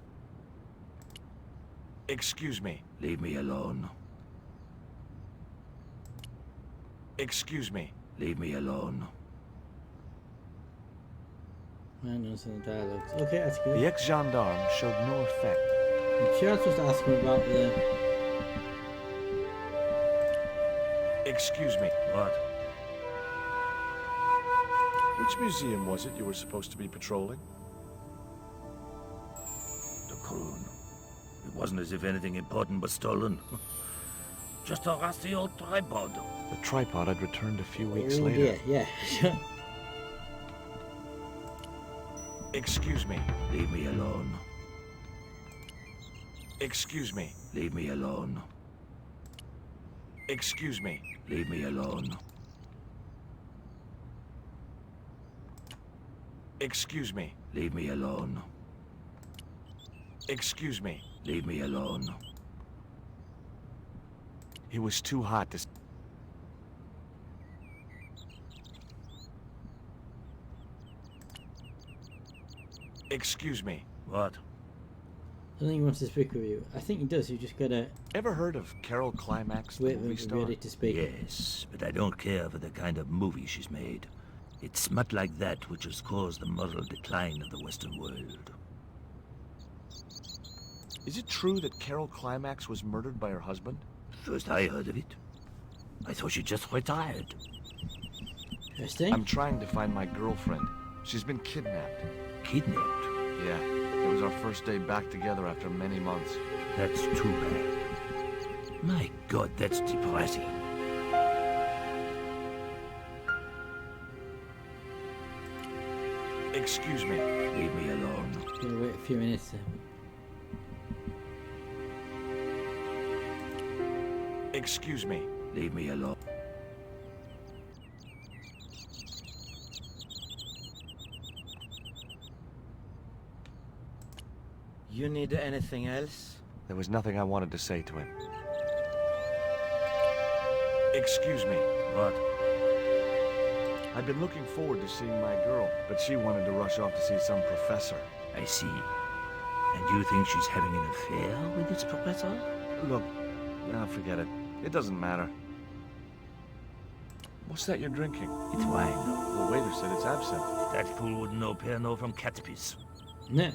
Excuse me. Leave me alone. Excuse me. Leave me alone. I know some dialogues. Okay, that's good. The ex-gendarme showed no effect. I'm sure I'm supposed to ask him about the... Excuse me. What? Which museum was it you were supposed to be patrolling? The Kroon. It wasn't as if anything important was stolen. Just a rusty old tripod. The tripod I'd returned a few weeks Oh, later. yeah. Excuse me. Leave me alone. Excuse me. Leave me alone. Excuse me. Leave me alone. Excuse me. Leave me alone. Excuse me. Leave me alone. It was too hot to... Excuse me. What? I think he wants to speak with you. I think he does. You just gotta Ever heard of Carol Climax, the wait for movie him to be star? ready to speak. Yes, but I don't care for the kind of movie she's made. It's smut like that which has caused the moral decline of the Western world. Is it true that Carol Climax was murdered by her husband? First I heard of it. I thought she just retired. Interesting. I'm trying to find my girlfriend. She's been kidnapped. Kidnapped? Yeah. It was our first day back together after many months. That's too bad. My God, that's depressing. Excuse me. Leave me alone. Gonna wait a few minutes. Excuse me. Leave me alone. You need anything else? There was nothing I wanted to say to him. Excuse me. What? I've been looking forward to seeing my girl, but she wanted to rush off to see some professor. I see. And you think she's having an affair with this professor? Look, now forget it. It doesn't matter. What's that you're drinking? It's wine. The waiter said it's absinthe. That fool wouldn't know Pernod from cat piss. No.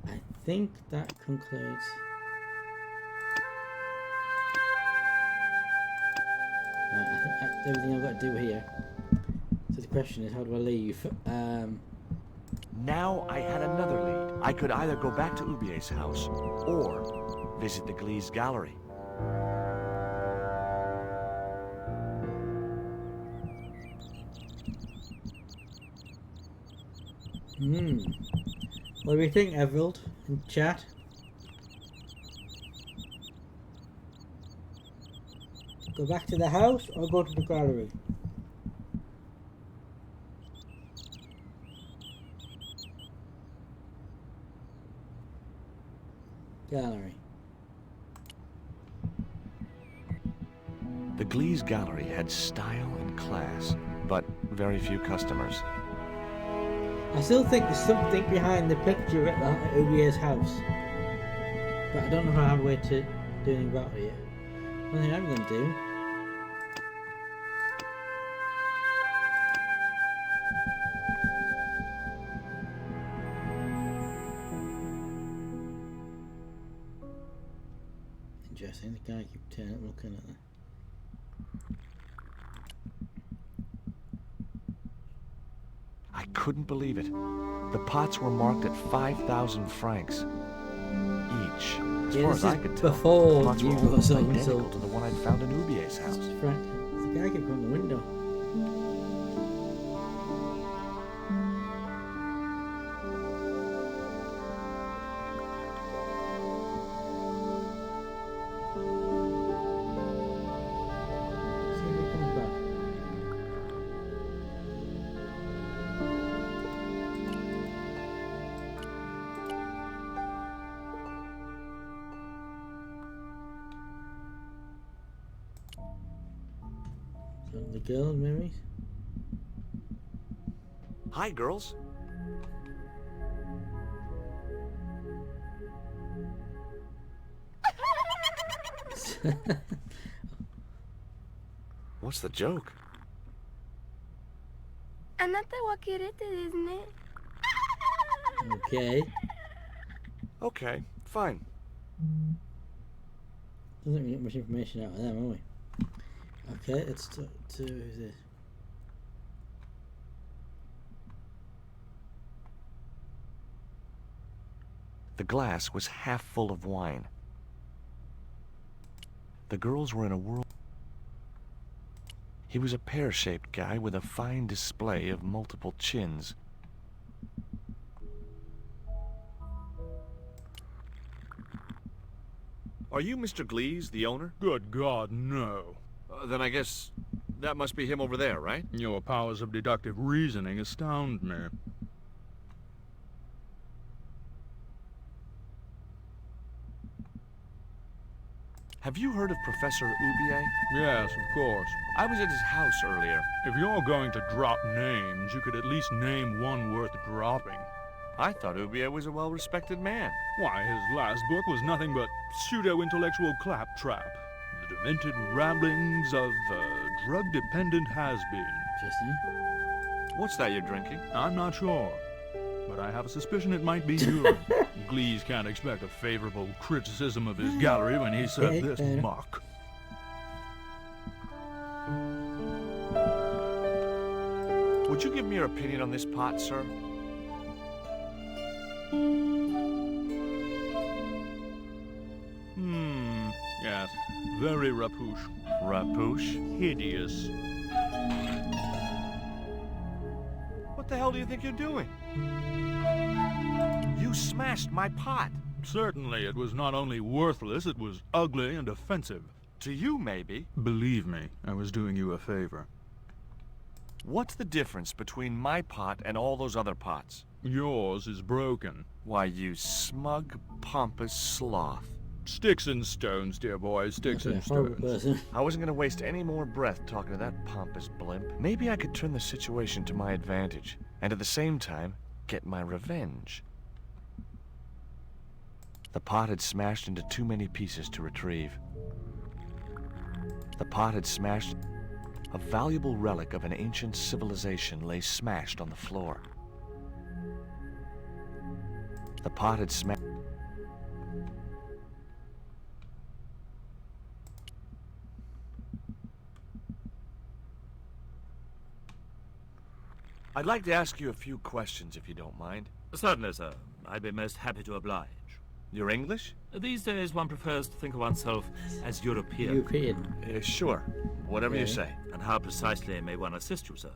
I think that concludes. I think that's everything I've got to do here. So the question is, how do I leave? Now I had another lead. I could either go back to Ubier's house or visit the Glee's gallery. What do you think, Everald, in chat? Go back to the house or go to the gallery? Gallery. The Glee's gallery had style and class, but very few customers. I still think there's something behind the picture at Ubier's house, but I don't know if I have a way to do anything about it yet. One thing I'm going to do. Interesting, the guy keeps turning up looking at that. I couldn't believe it. The pots were marked at 5,000 francs each. As far as I could tell, before the pots you were got almost sold. identical to the one I'd found in Ubier's house. Frank, the guy kept from the window. See if he comes back. So the girls, maybe? Hi, girls. What's the joke? あなたはキレてですね。 Okay. Okay, fine. Doesn't really get much information out of them, are we? Okay, let's talk to who's this? The glass was half full of wine. The girls were in a whirl. He was a pear-shaped guy with a fine display of multiple chins. Are you Mr. Glees, the owner? Good God, no. Then I guess that must be him over there, right? Your powers of deductive reasoning astound me. Have you heard of Professor Ubier? Yes, of course. I was at his house earlier. If you're going to drop names, you could at least name one worth dropping. I thought Ubier was a well-respected man. Why, his last book was nothing but pseudo-intellectual claptrap. The demented ramblings of a drug-dependent has-been. Interesting. What's that you're drinking? I'm not sure. but I have a suspicion it might be urine. Glees can't expect a favorable criticism of his gallery when he said this muck. Would you give me your opinion on this pot, sir? Yes. Very rapouche. Rapouche? Hideous. What the hell do you think you're doing? You smashed my pot. Certainly, it was not only worthless, it was ugly and offensive. To you, maybe. Believe me, I was doing you a favor. What's the difference between my pot and all those other pots? Yours is broken. Why, you smug, pompous sloth. Sticks and stones, dear boy, sticks and stones. I wasn't going to waste any more breath talking to that pompous blimp. Maybe I could turn the situation to my advantage, and at the same time, get my revenge. The pot had smashed into too many pieces to retrieve. The pot had smashed. A valuable relic of an ancient civilization lay smashed on the floor. The pot had smashed. I'd like to ask you a few questions, if you don't mind. Certainly, sir. I'd be most happy to oblige. You're English? These days, one prefers to think of oneself as European. European. Sure. Whatever you say. And how precisely may one assist you, sir?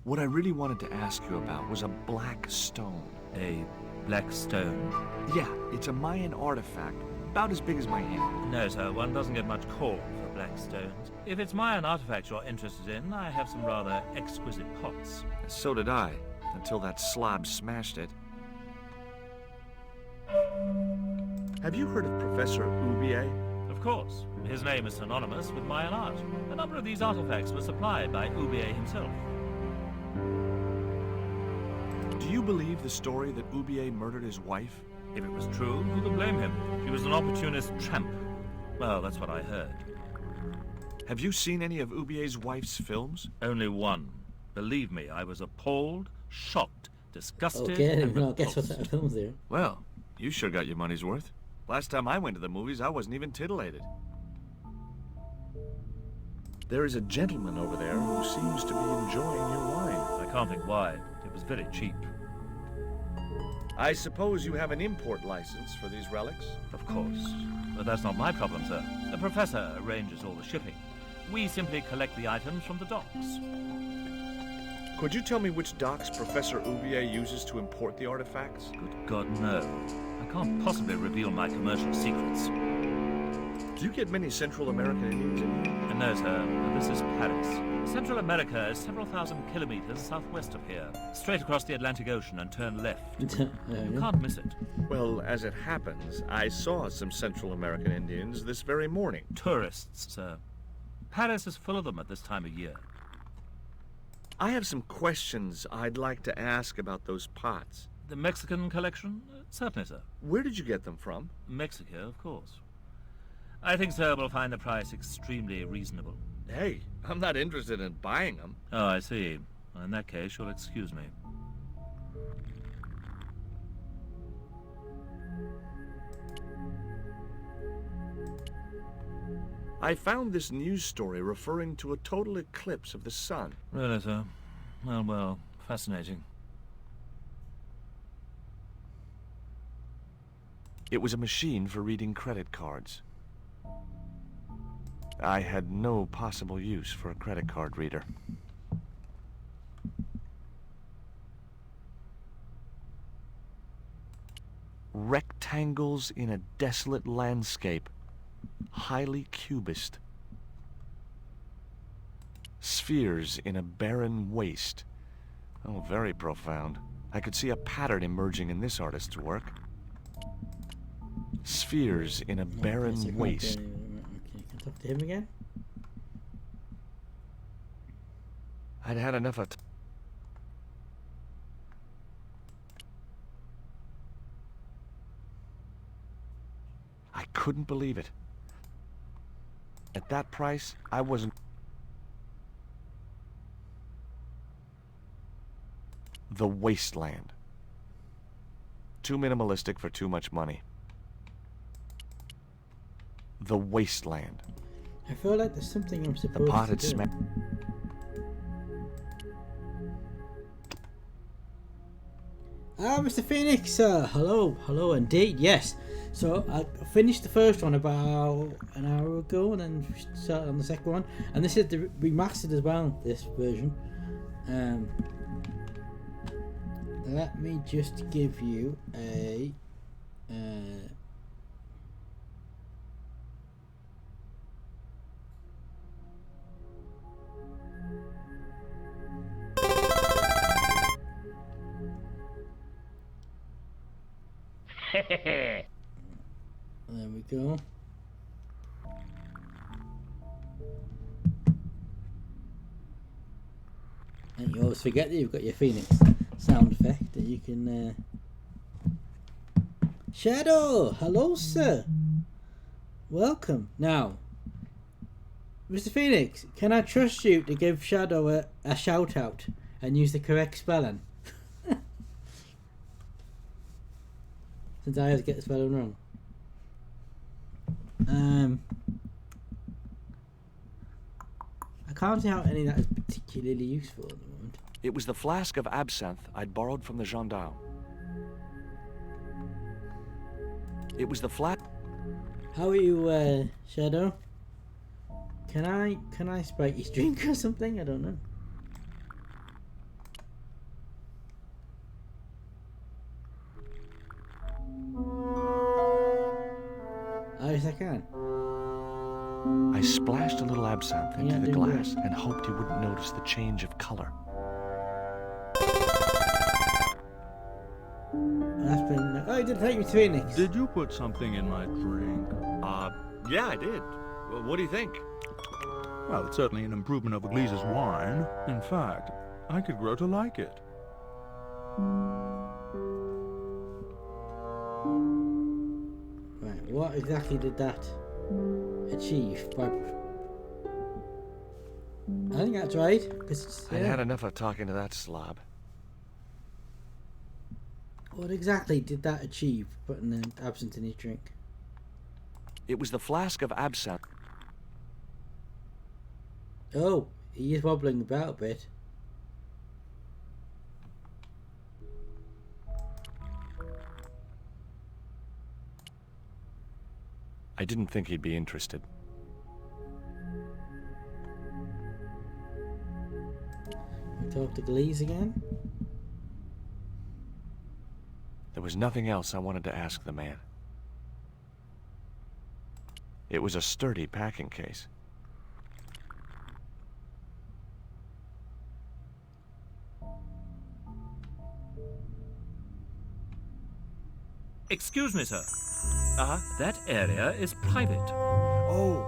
What I really wanted to ask you about was a black stone. A black stone? Yeah, it's a Mayan artifact, about as big as my hand. No, sir, one doesn't get much call for black stones. If it's Mayan artifacts you're interested in, I have some rather exquisite pots. So did I, until that slob smashed it. Have you heard of Professor Oubier? Of course. His name is synonymous with Mayan art. A number of these artifacts were supplied by Oubier himself. Do you believe the story that Oubier murdered his wife? If it was true, who could blame him? She was an opportunist tramp. Well, that's what I heard. Have you seen any of Oubier's wife's films? Only one. Believe me, I was appalled, shocked, disgusted, Okay, and well, guess what that film's there. Well, you sure got your money's worth. Last time I went to the movies, I wasn't even titillated. There is a gentleman over there who seems to be enjoying your wine. I can't think why. It was very cheap. I suppose you have an import license for these relics? Of course. But that's not my problem, sir. The professor arranges all the shipping. We simply collect the items from the docks. Could you tell me which docks Professor Oubier uses to import the artifacts? Good God, no. I can't possibly reveal my commercial secrets. Do you get many Central American Indians in here? No, sir. This is Paris. Central America is several thousand kilometers southwest of here. Straight across the Atlantic Ocean and turn left. You can't miss it. Well, as it happens, I saw some Central American Indians this very morning. Tourists, sir. Paris is full of them at this time of year. I have some questions I'd like to ask about those pots. The Mexican collection? Certainly, sir. Where did you get them from? Mexico, of course. I think, sir, we'll find the price extremely reasonable. Hey, I'm not interested in buying them. Oh, I see. Well, in that case, you'll excuse me. I found this news story referring to a total eclipse of the sun. Really, sir? Well, fascinating. It was a machine for reading credit cards. I had no possible use for a credit card reader. Rectangles in a desolate landscape. Highly cubist. Spheres in a barren waste. Oh, very profound. I could see a pattern emerging in this artist's work. Spheres in a barren waste. Okay, can I talk to him again? I'd had enough of... I couldn't believe it. At that price, I wasn't... The Wasteland. Too minimalistic for too much money. The Wasteland. I feel like there's something I'm The supposed pot to had do. smashed. Ah, Mr. Phoenix, hello, hello indeed, yes. So I finished the first one about an hour ago and then started on the second one. And this is the remastered as well, this version. Let me just give you a... There we go. And you always forget that you've got your Phoenix sound effect that you can... Shadow! Hello, sir! Welcome. Now, Mr. Phoenix, can I trust you to give Shadow a shout out and use the correct spelling? Since I always get the spelling wrong. I can't see how any of that is particularly useful at the moment. It was the flask of absinthe I'd borrowed from the gendarme. It was the flask. How are you, Shadow? Can I spike your drink or something? I don't know. Oh, yes, I can. I splashed a little absinthe into the glass and hoped he wouldn't notice the change of color. That's been... Oh, you did take me to Phoenix. Did you put something in my drink? Yeah, I did. Well, what do you think? Well, it's certainly an improvement over Gleese's wine. In fact, I could grow to like it. Right, what exactly did that achieve? I think that's right. I'd had enough of talking to that slob. What exactly did that achieve, putting the absinthe in his drink? It was the flask of absinthe. Oh, he is wobbling about a bit. I didn't think he'd be interested. We talk to Glees again? There was nothing else I wanted to ask the man. It was a sturdy packing case. Excuse me, sir. Uh-huh. That area is private. Oh,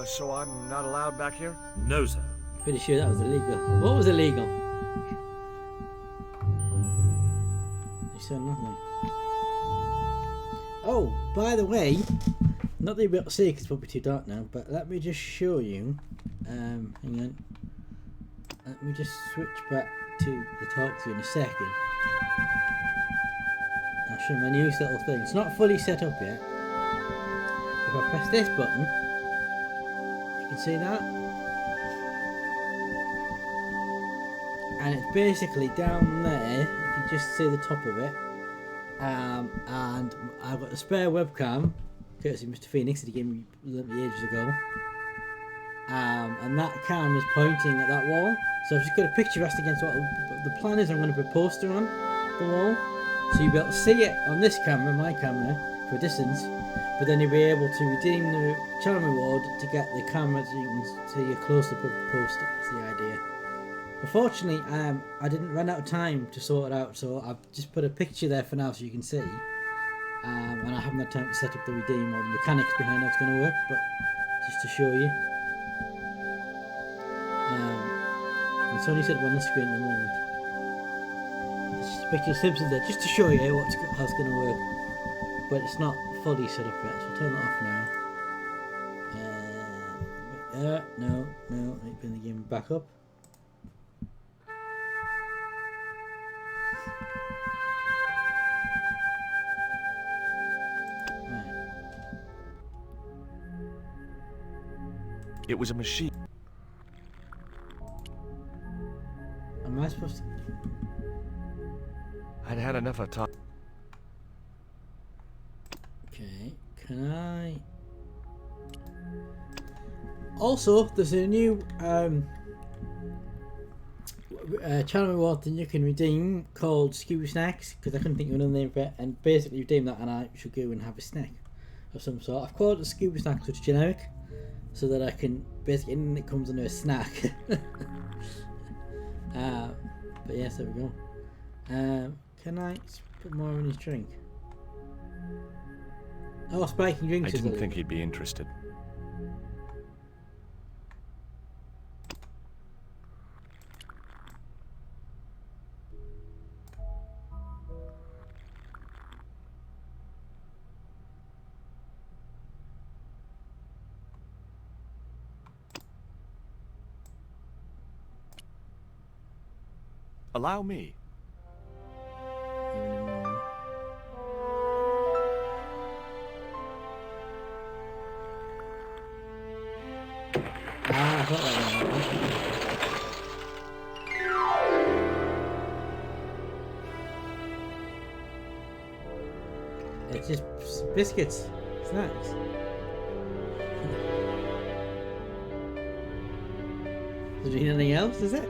so I'm not allowed back here? No, sir. Pretty sure that was illegal. What was illegal? You said nothing. Oh, by the way, not that you'll be able to see because it's probably too dark now, but let me just show you. Hang on. Let me just switch back to the talk to you in a second. I'll show you my new little thing. It's not fully set up yet. If I press this button, you can see that. And it's basically down there. You can just see the top of it. And I've got a spare webcam, courtesy of Mr. Phoenix that he gave me ages ago. And that cam is pointing at that wall. So I've just got a picture resting against what the plan is. I'm going to put a poster on the wall. So you'll be able to see it on this camera, my camera, for a distance. But then you'll be able to redeem the channel reward to get the camera so you can see a close-up of the poster. That's the idea. Unfortunately, I didn't run out of time to sort it out, so I've just put a picture there for now so you can see. And I haven't had time to set up the redeem or the mechanics behind how it's going to work, but just to show you. It's only set up on the screen at the moment. It's just a picture of Simpsons there, just to show you how it's going to work. But it's not fully set up yet, so I'll turn that off now. No, let me bring the game back up. It was a machine. Am I supposed to? I'd had enough of talk. Okay, can I? Also, there's a new channel reward that you can redeem called Scuba Snacks, because I couldn't think of another name for it, and basically redeem that and I should go and have a snack of some sort. I've called it Scuba Snacks, which is generic, so that I can basically anything that comes under a snack. But yes, there we go. Can I put more in his drink? Oh, spiking drinks. I didn't think he'd be interested. Allow me. I thought that was it's just biscuits, snacks. Is there anything else, is it?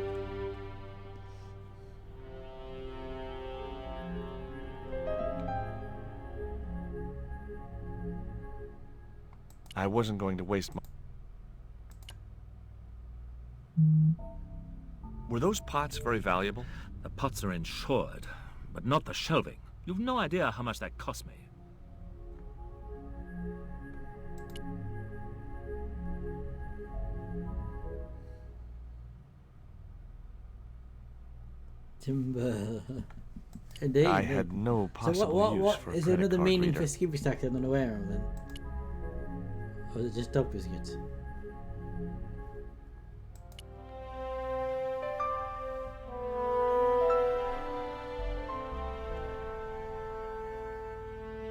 I wasn't going to waste my... Were those pots very valuable? The pots are insured, but not the shelving. You've no idea how much that cost me. Timber. Indeed. I had no possible use for a is there credit another card meaning reader. for Scuba Snacks I'm not aware of then? Or is it just dog biscuits?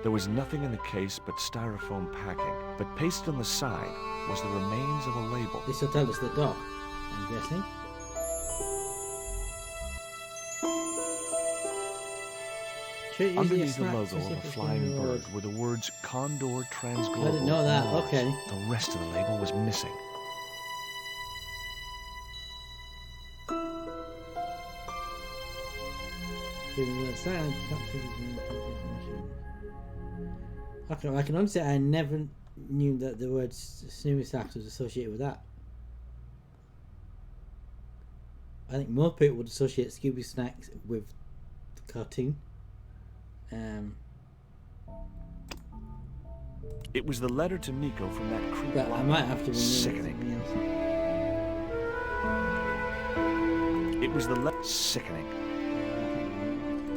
There was nothing in the case but styrofoam packing, but pasted on the side was the remains of a label. This will tell us the dog, I'm guessing. Underneath the logo of a flying bird were the words Condor Transglobal. I didn't know that, Awards. okay. The rest of the label was missing. Okay, I can honestly say I never knew that the word Scuba Snacks was associated with that. I think most people would associate Scuba Snacks with the cartoon. It was the letter to Nico from that creepy. But I might have to remember sickening. It was the sickening.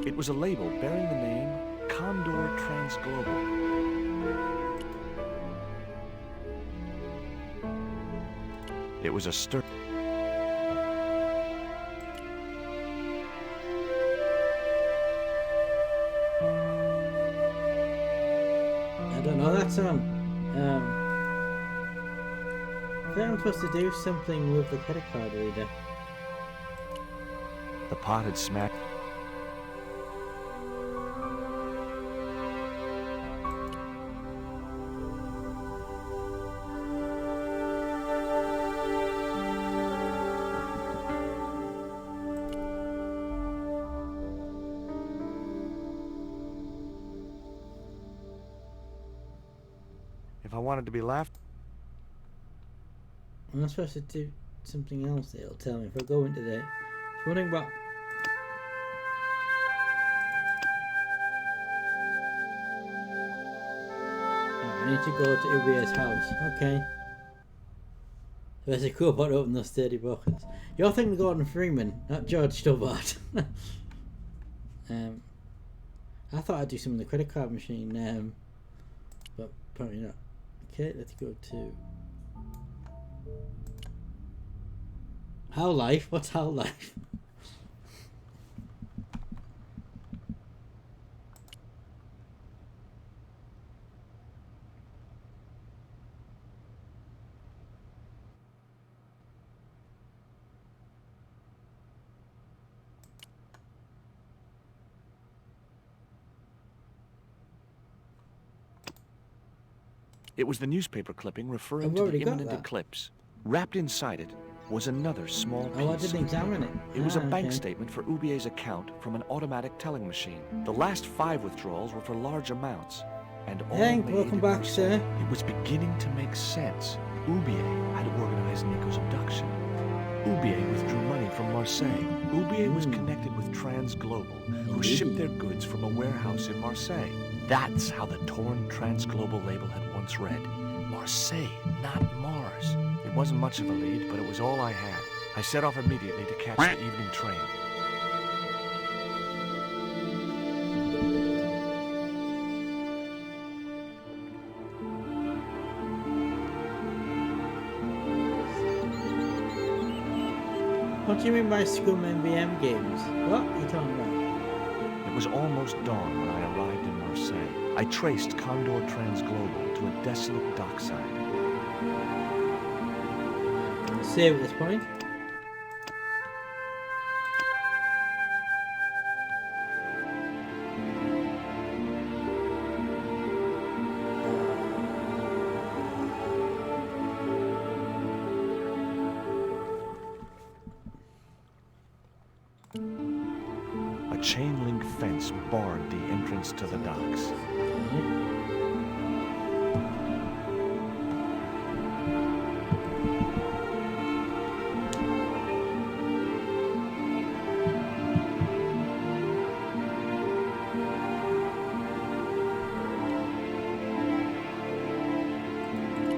It was a label bearing the name Condor Transglobal. It was a stir. I don't know that song. I think I'm supposed to do something with the credit card reader. The pot had smacked. If I wanted to be laughed, I'm not supposed to do something else that'll tell me if I go into there. It's wondering about. I need to go to Ubia's house. Okay. There's a cool bot open those 30 buckets. You're thinking Gordon Freeman, not George Stobbart. I thought I'd do some in the credit card machine, but apparently not. Okay, let's go to How Life. What's How Life? It was the newspaper clipping referring I've to the already got imminent that. eclipse. Wrapped inside it was another small piece. Oh, I didn't examine it. It was a bank okay. statement for Ubier's account from an automatic telling machine. The last 5 withdrawals were for large amounts, and all Hank, made welcome in back, Marseille. sir. It was beginning to make sense. Ubier had organized Nico's abduction. Ubier withdrew money from Marseille. Ubier was connected with Transglobal, who shipped their goods from a warehouse in Marseille. That's how the torn Transglobal label had once read. Marseille, not Mars. It wasn't much of a lead, but it was all I had. I set off immediately to catch the evening train. What do you mean by Scum MVM games? What are you talking about? It was almost dawn when I arrived in Marseille. I traced Condor Transglobal to a desolate dockside. Save at this point. A chain-link fence barred the entrance to the docks.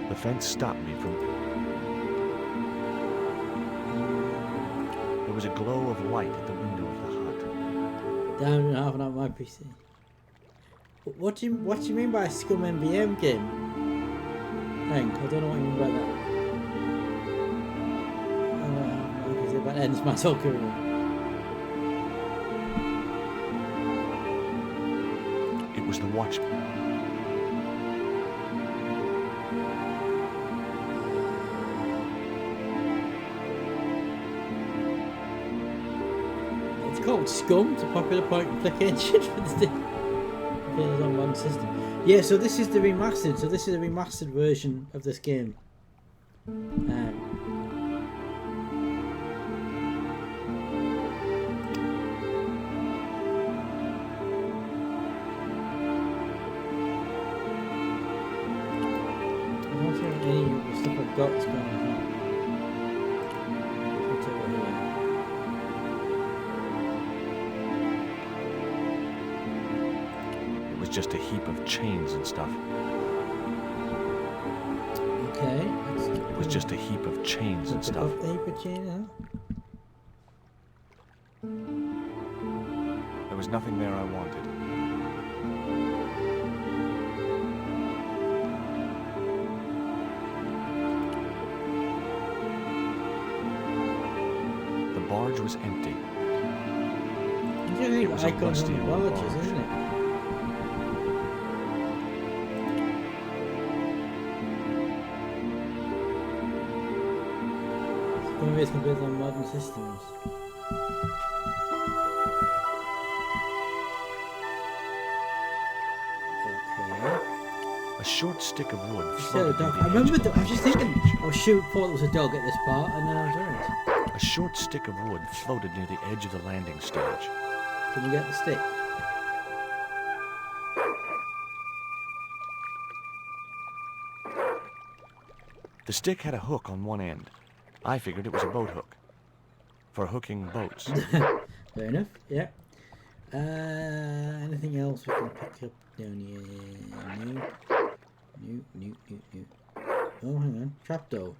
The fence stopped me from... There was a glow of light at the window of the hut. Down and half an hour my PC. What do you mean by a Scum MVM game? Hank, I don't know what you mean by that. Because that ends my talk career. It was the watchman. It's called Scum. It's a popular point-and-click engine for the on one system. Yeah, so this is the remastered. So this is a remastered version of this game. I don't think any of the stuff I've got is going on. What's over here? It was just a heap of chains and stuff. Okay. It was just a heap of chains and stuff. A heap of chain, huh? There was nothing there I wanted. The barge was empty. It was a icons on rusty the old barges, barge. isn't it? Maybe it's compared to modern systems. Okay. A short stick of wood You said a floated near dog. the I remember edge of that. the I was just landing thinking, stage. oh shoot, thought there was a dog at this part, and then I was right. A short stick of wood floated near the edge of the landing stage. Can you get the stick? The stick had a hook on one end. I figured it was a boat hook. For hooking boats. Fair enough, yeah. Anything else we can pick up down here? No. Oh, hang on. Trapdoor.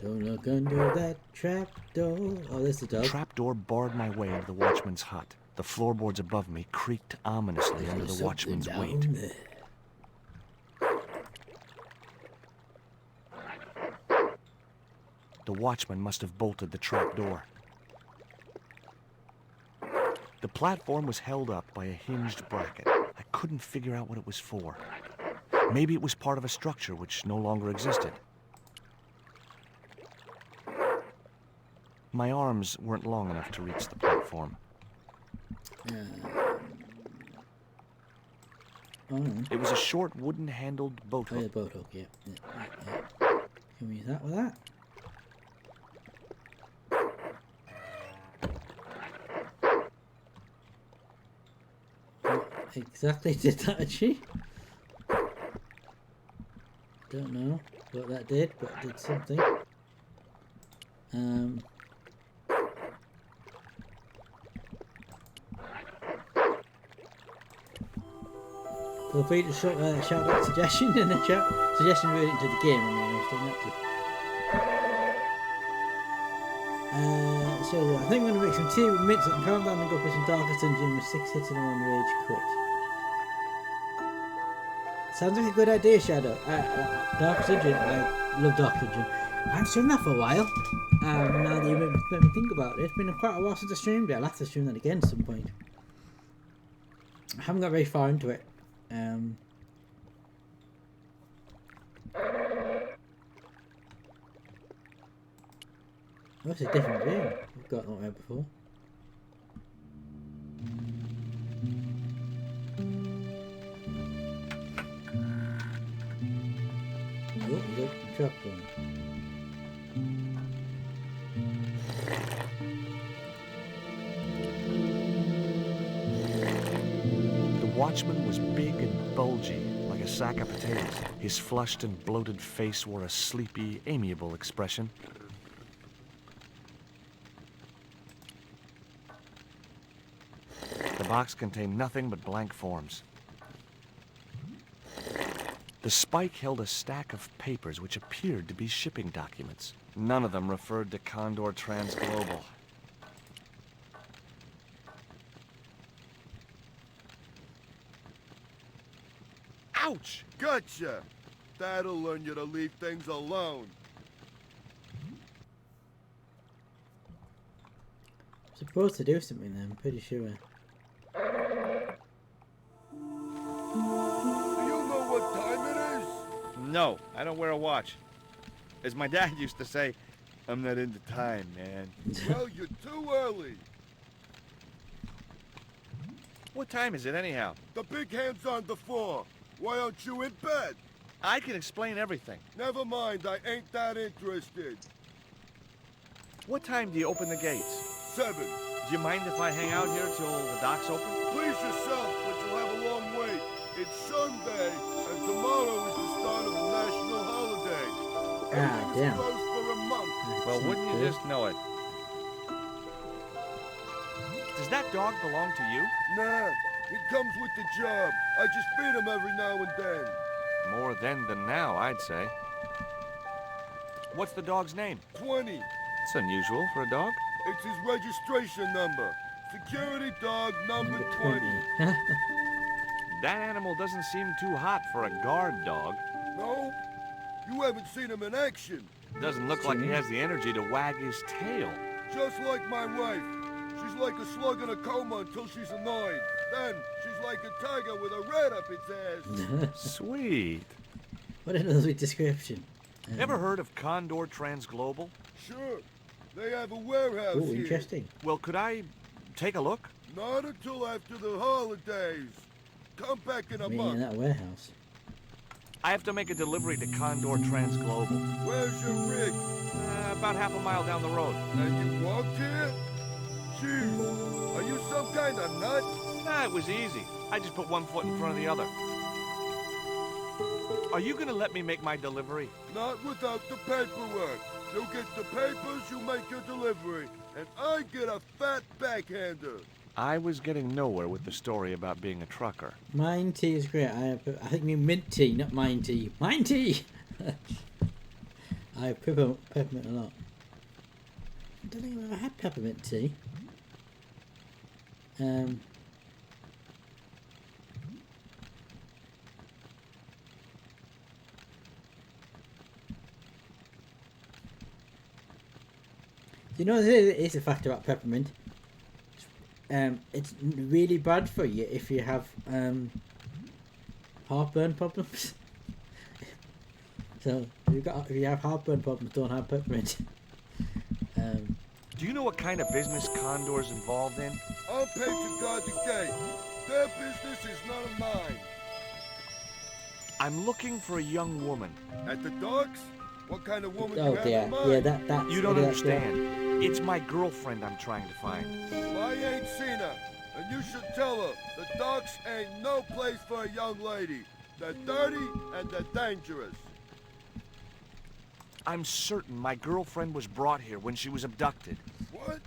Don't look under that trapdoor. Oh, there's the The dog. trapdoor barred my way into the watchman's hut. The floorboards above me creaked ominously under There's the watchman's something weight. down there. The watchman must have bolted the trapdoor. The platform was held up by a hinged bracket. I couldn't figure out what it was for. Maybe it was part of a structure which no longer existed. My arms weren't long enough to reach the platform. It was a short wooden-handled boat hook. Oh, yeah, boat hook, yeah. Can we use that with that? What exactly did that achieve? Don't know what that did, but it did something. Feel free to shout out suggestion in the chat. Suggestion relating to the game, I mean, I was doing that too. So I think I'm going to make some tea with mints and calm down and go play some Darkest Dungeon with 6 hits and 1 rage quit. Sounds like a good idea, Shadow. Darkest Dungeon, I love Darkest Dungeon. I've streamed that for a while. Now that you made me think about it, it's been quite a while since I streamed it. I'll have to stream that again at some point. I haven't got very far into it. Oh, it's a different view. We've got that right before. Oh, there's a trap going. The watchman was big and bulgy, like a sack of potatoes. His flushed and bloated face wore a sleepy, amiable expression. The box contained nothing but blank forms. The spike held a stack of papers which appeared to be shipping documents. None of them referred to Condor Transglobal. Ouch! Gotcha! That'll learn you to leave things alone. Supposed to do something then, I'm pretty sure. Do you know what time it is? No, I don't wear a watch. As my dad used to say, I'm not into time, man. Well, you're too early. What time is it anyhow? The big hand's on the floor. Why aren't you in bed? I can explain everything. Never mind, I ain't that interested. What time do you open the gates? 7. Do you mind if I hang out here till the docks open? Please yourself, but you'll have a long wait. It's Sunday, and tomorrow is the start of the national holiday. Everything's damn. closed for a month. Well, wouldn't you just know it? Does that dog belong to you? Nah, he comes with the job. I just feed him every now and then. More then than now, I'd say. What's the dog's name? 20. It's unusual for a dog. It's his registration number. Security dog number 20. That animal doesn't seem too hot for a guard dog. No? You haven't seen him in action. Doesn't look like he has the energy to wag his tail. Just like my wife. She's like a slug in a coma until she's annoyed. Then she's like a tiger with a rat up its ass. Sweet. What another sweet description. Ever heard of Condor Transglobal? Sure. They have a warehouse Oh, here. interesting. Well, could I take a look? Not until after the holidays. Come back in a Me month. in that warehouse. I have to make a delivery to Condor Transglobal. Where's your rig? About half a mile down the road. And you walked here? Jeez, are you some kind of nut? Nah, it was easy. I just put one foot in front of the other. Are you gonna let me make my delivery? Not without the paperwork. You get the papers, you make your delivery. And I get a fat backhander. I was getting nowhere with the story about being a trucker. Mine tea is great. I think you mean mint tea, not mine tea. Mine tea! I prefer peppermint a lot. I don't think I've ever had peppermint tea. You know, there is a fact about peppermint. It's really bad for you if you have heartburn problems. So if you have heartburn problems, don't have peppermint. Do you know what kind of business Condor's involved in? I'm paid to guard the gate. Their business is none of mine. I'm looking for a young woman. At the docks? What kind of woman Oh you have dear. in mind? Yeah, that's... You don't maybe understand. It's my girlfriend I'm trying to find. Well, I ain't seen her, and you should tell her the docks ain't no place for a young lady. They're dirty and they're dangerous. I'm certain my girlfriend was brought here when she was abducted. What?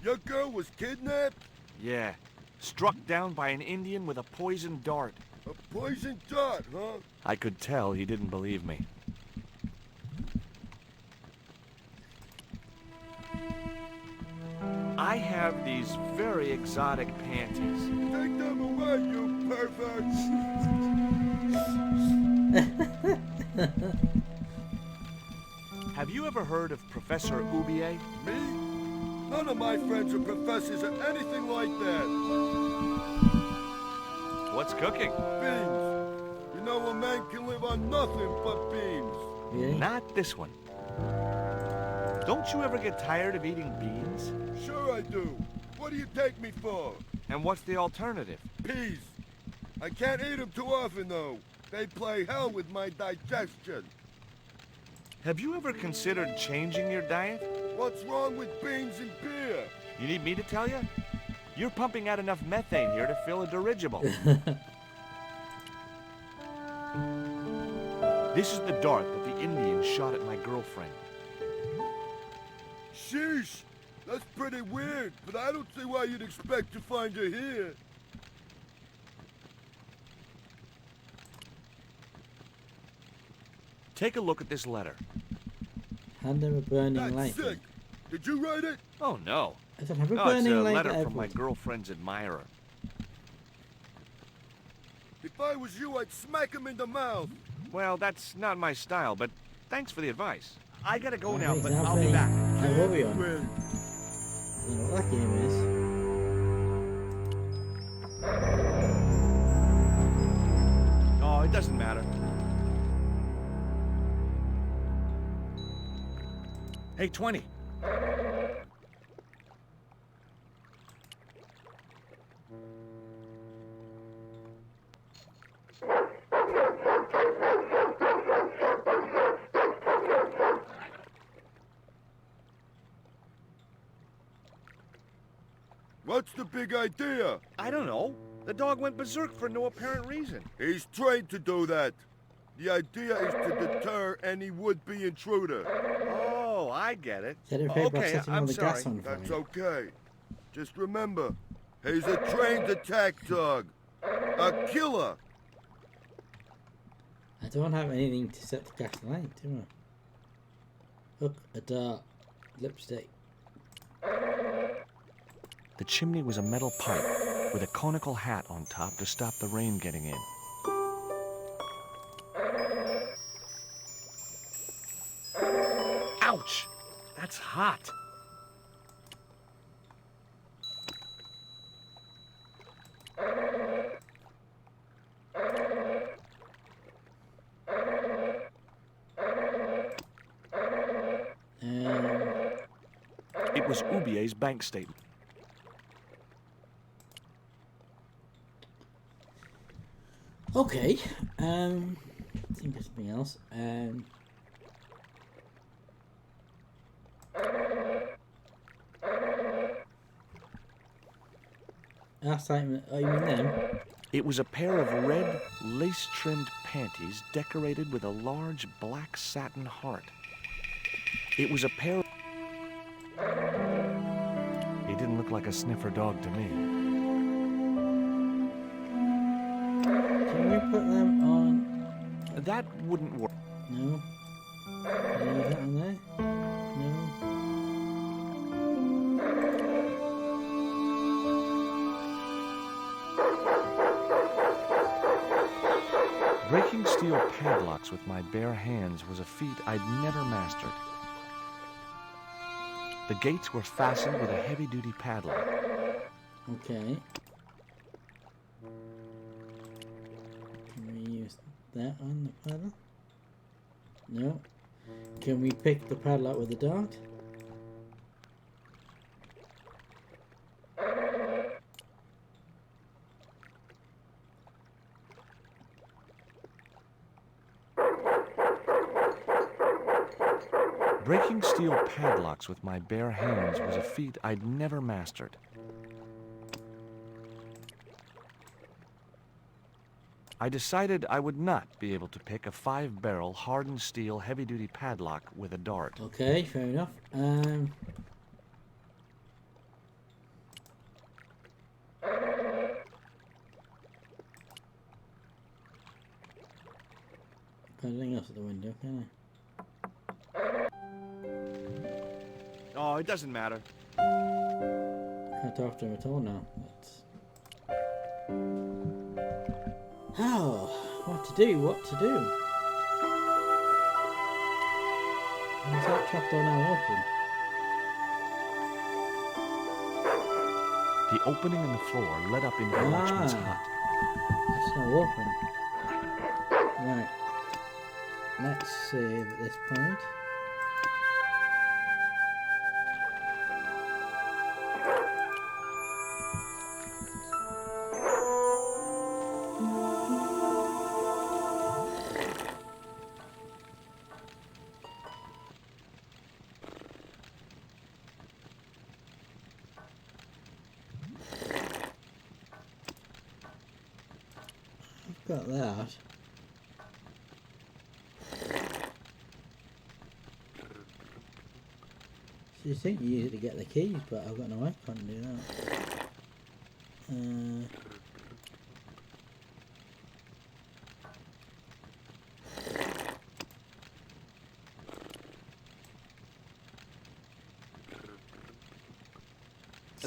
Your girl was kidnapped? Yeah. Struck down by an Indian with a poisoned dart. A poison dart, huh? I could tell he didn't believe me. I have these very exotic panties. Take them away, you pervert! Have you ever heard of Professor Oubier? Me? None of my friends are professors or anything like that. What's cooking? Beans. You know a man can live on nothing but beans. Yeah. Not this one. Don't you ever get tired of eating beans? Sure I do. What do you take me for? And what's the alternative? Peas. I can't eat them too often, though. They play hell with my digestion. Have you ever considered changing your diet? What's wrong with beans and beer? You need me to tell you? You're pumping out enough methane here to fill a dirigible. This is the dart that the Indian shot at my girlfriend. Sheesh. That's pretty weird, but I don't see why you'd expect to find her here. Take a look at this letter. Hand her a burning That's light. sick. Did you write it? Oh, no. I said, have a No, it's burning a light. letter at from my everyone. girlfriend's admirer. If I was you, I'd smack him in the mouth. Well, that's not my style, but thanks for the advice. I gotta go now, Right, but now I'll be playing back. Aurorion. Win. I don't know what that game is. Oh, it doesn't matter. Hey, 20. What's the big idea? I don't know. The dog went berserk for no apparent reason. He's trained to do that. The idea is to deter any would-be intruder. Oh, I get it. Said it paid by Okay, setting all I'm the sorry. gas on fire. That's okay. Just remember, he's a trained attack dog. A killer. I don't have anything to set the gas light, do I? Hook, a dart, lipstick. The chimney was a metal pipe with a conical hat on top to stop the rain getting in. Ouch! That's hot. It was Oubier's bank statement. Okay, think of something else. Last time, oh, you mean them? It was a pair of red, lace-trimmed panties decorated with a large black satin heart. It was a pair... He didn't look like a sniffer dog to me. Can we put them on? That wouldn't work. No. Can we leave that on there? No. Breaking steel padlocks with my bare hands was a feat I'd never mastered. The gates were fastened with a heavy-duty padlock. Okay. Can we use that on the padlock? No. Can we pick the padlock with the dart? Making steel padlocks with my bare hands was a feat I'd never mastered. I decided I would not be able to pick a 5-barrel hardened steel heavy-duty padlock with a dart. Okay, fair enough. Anything else at the window, can I? Oh, it doesn't matter. Can't talk to him at all now. Oh, what to do? What to do? Is that trapdoor now open? The opening in the floor led up into the watchman's hut. It's now open. Right. Let's save at this point. I've got that. So you think you use it to get the keys, but I've got no icon to do that.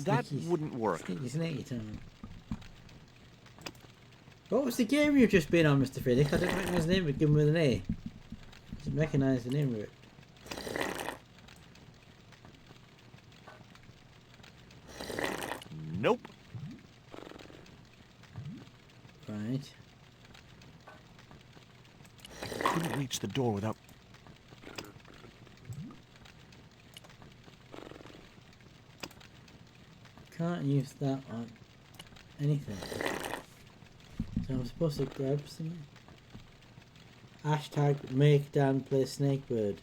That wouldn't work. Sneaky time. What was the game you've just been on, Mr. Fiddick? I didn't recognise the name, but give him with an A. I didn't recognise the name of it. Nope. Right. I couldn't reach the door without... Can't use that on anything. So I'm supposed to grab something. Hashtag make Dan play Snakebird.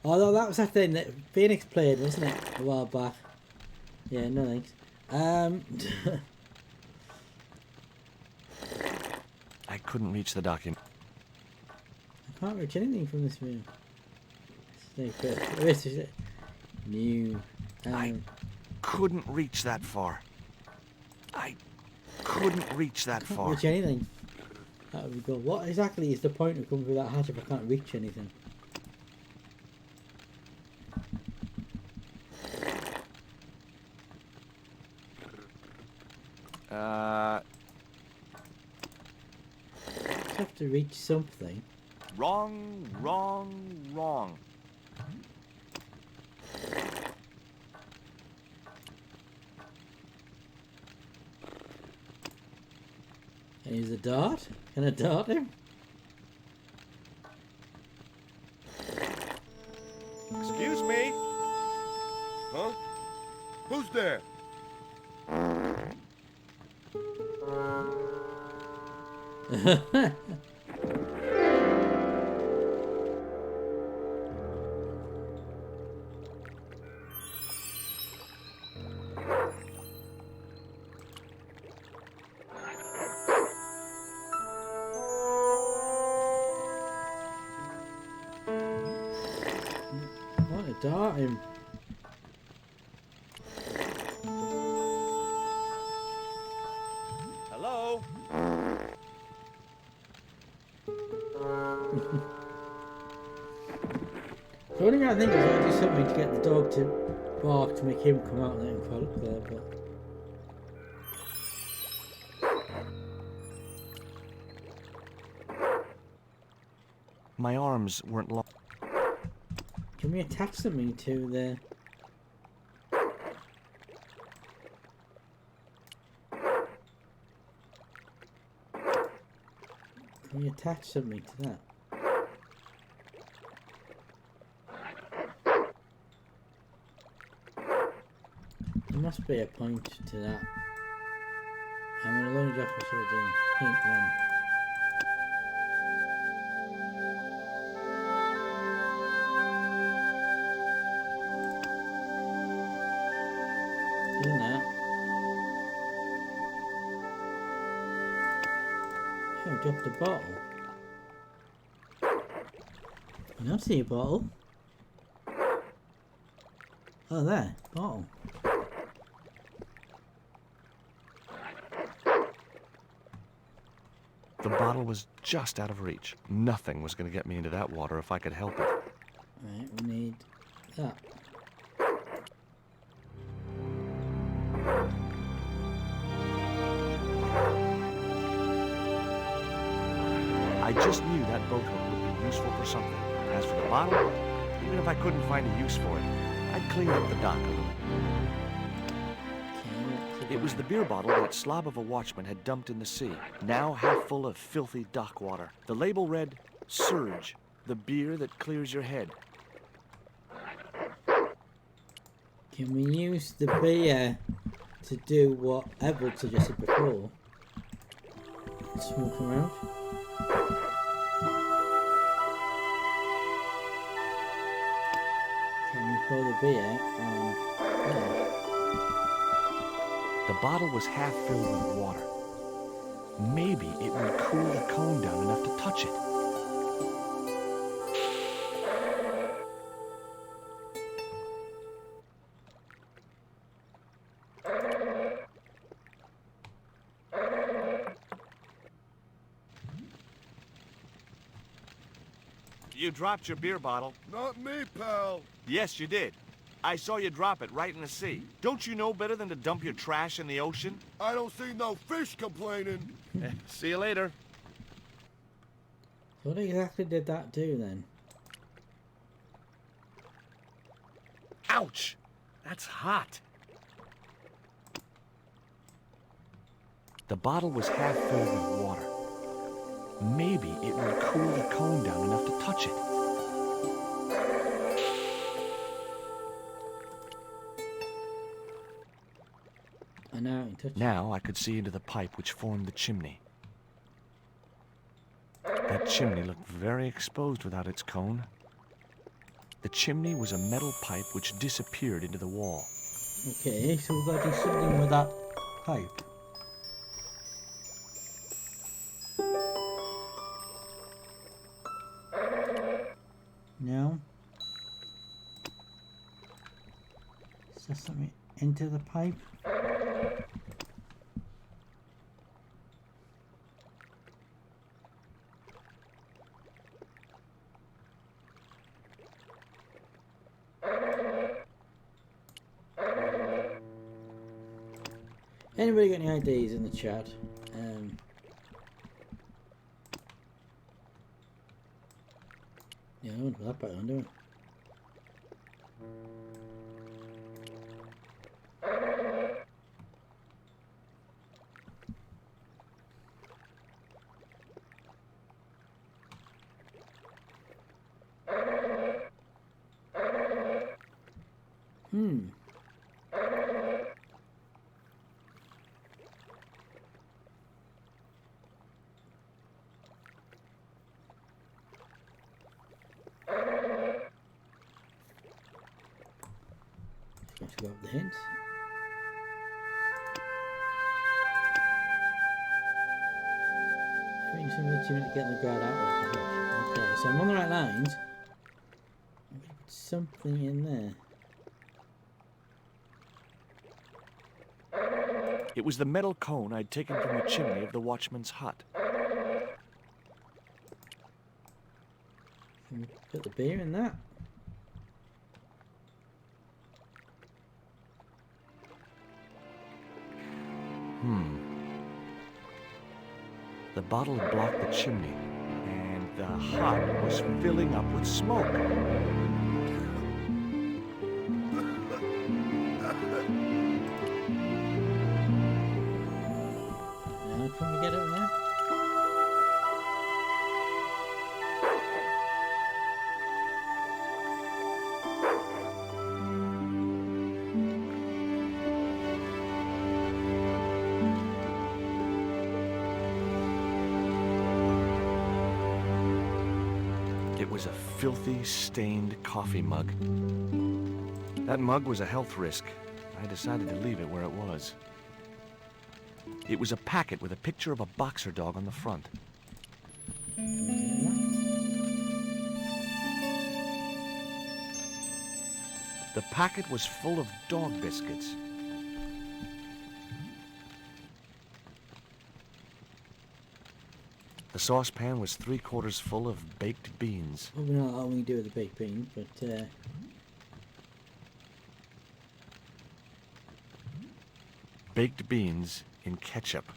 Although that was that thing that Phoenix played, wasn't it? A while back. Yeah, no thanks. I couldn't reach the document. I can't reach anything from this room. Snakebird. New. I couldn't reach that far. I couldn't reach that far. Reach anything. That would be good. What exactly is the point of coming through that hatch if I can't reach anything? Just have to reach something. Wrong, wrong, wrong. Can I use a dart? Can I dart him? Excuse me? Huh? Who's there? I want to dart him. Hello? The only thing I think is I do something to get the dog to bark to make him come out and then crawl up there, but... My arms weren't long. Can we attach something to the... Can we attach something to that? There must be a point to that. I'm going to load it off what should I do? Pink one. dropped a bottle. I don't see a bottle. Oh, there, bottle. The bottle was just out of reach. Nothing was going to get me into that water if I could help it. Right, we need that. I just knew that boat hook would be useful for something. As for the bottle, even if I couldn't find a use for it, I'd clean up the dock a little. It was the beer bottle that slob of a watchman had dumped in the sea, now half full of filthy dock water. The label read, "Surge, the beer that clears your head." Can we use the beer to do what Edward suggested before? Just walk around. Can we pour the beer on there? The bottle was half filled with water. Maybe it would cool the cone down enough to touch it. You dropped your beer bottle. Not me, pal. Yes, you did. I saw you drop it right in the sea. Don't you know better than to dump your trash in the ocean? I don't see no fish complaining. See you later. What exactly did that do then? Ouch! That's hot. The bottle was half filled with water. Maybe it would cool the cone down enough to touch it. Now I could see into the pipe which formed the chimney. That chimney looked very exposed without its cone. The chimney was a metal pipe which disappeared into the wall. Okay, so we've got to do something with that pipe. No. Is there something into the pipe? Anybody got any ideas in the chat? Yeah, I don't put that back on, do I? Let's go up the hints. Bring some of the to get the guard out of the hook. Okay, so I'm on the right lines. I'm gonna put something in there. It was the metal cone I'd taken from the chimney of the watchman's hut. Can we put the beer in that? The bottle had blocked the chimney, and the hut was filling up with smoke. Now can we get it in there? It was a filthy, stained coffee mug. That mug was a health risk. I decided to leave it where it was. It was a packet with a picture of a boxer dog on the front. The packet was full of dog biscuits. The saucepan was 3/4 full of baked beans. Probably not all we do with the baked beans, but Baked beans in ketchup.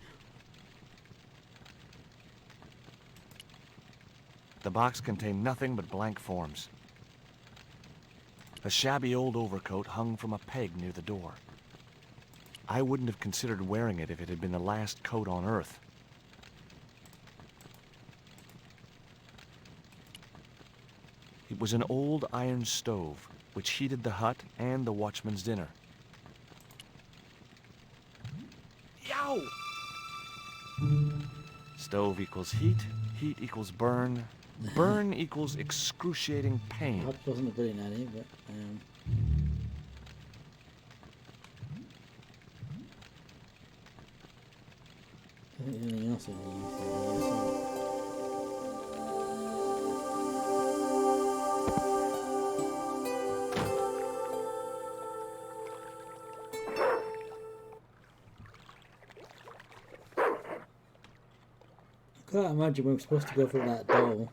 The box contained nothing but blank forms. A shabby old overcoat hung from a peg near the door. I wouldn't have considered wearing it if it had been the last coat on Earth. It was an old iron stove, which heated the hut and the watchman's dinner. Yow! Stove equals heat, heat equals burn, burn equals excruciating pain. perhaps wasn't a brilliant idea, but I think anything else I can't imagine we were supposed to go through that door.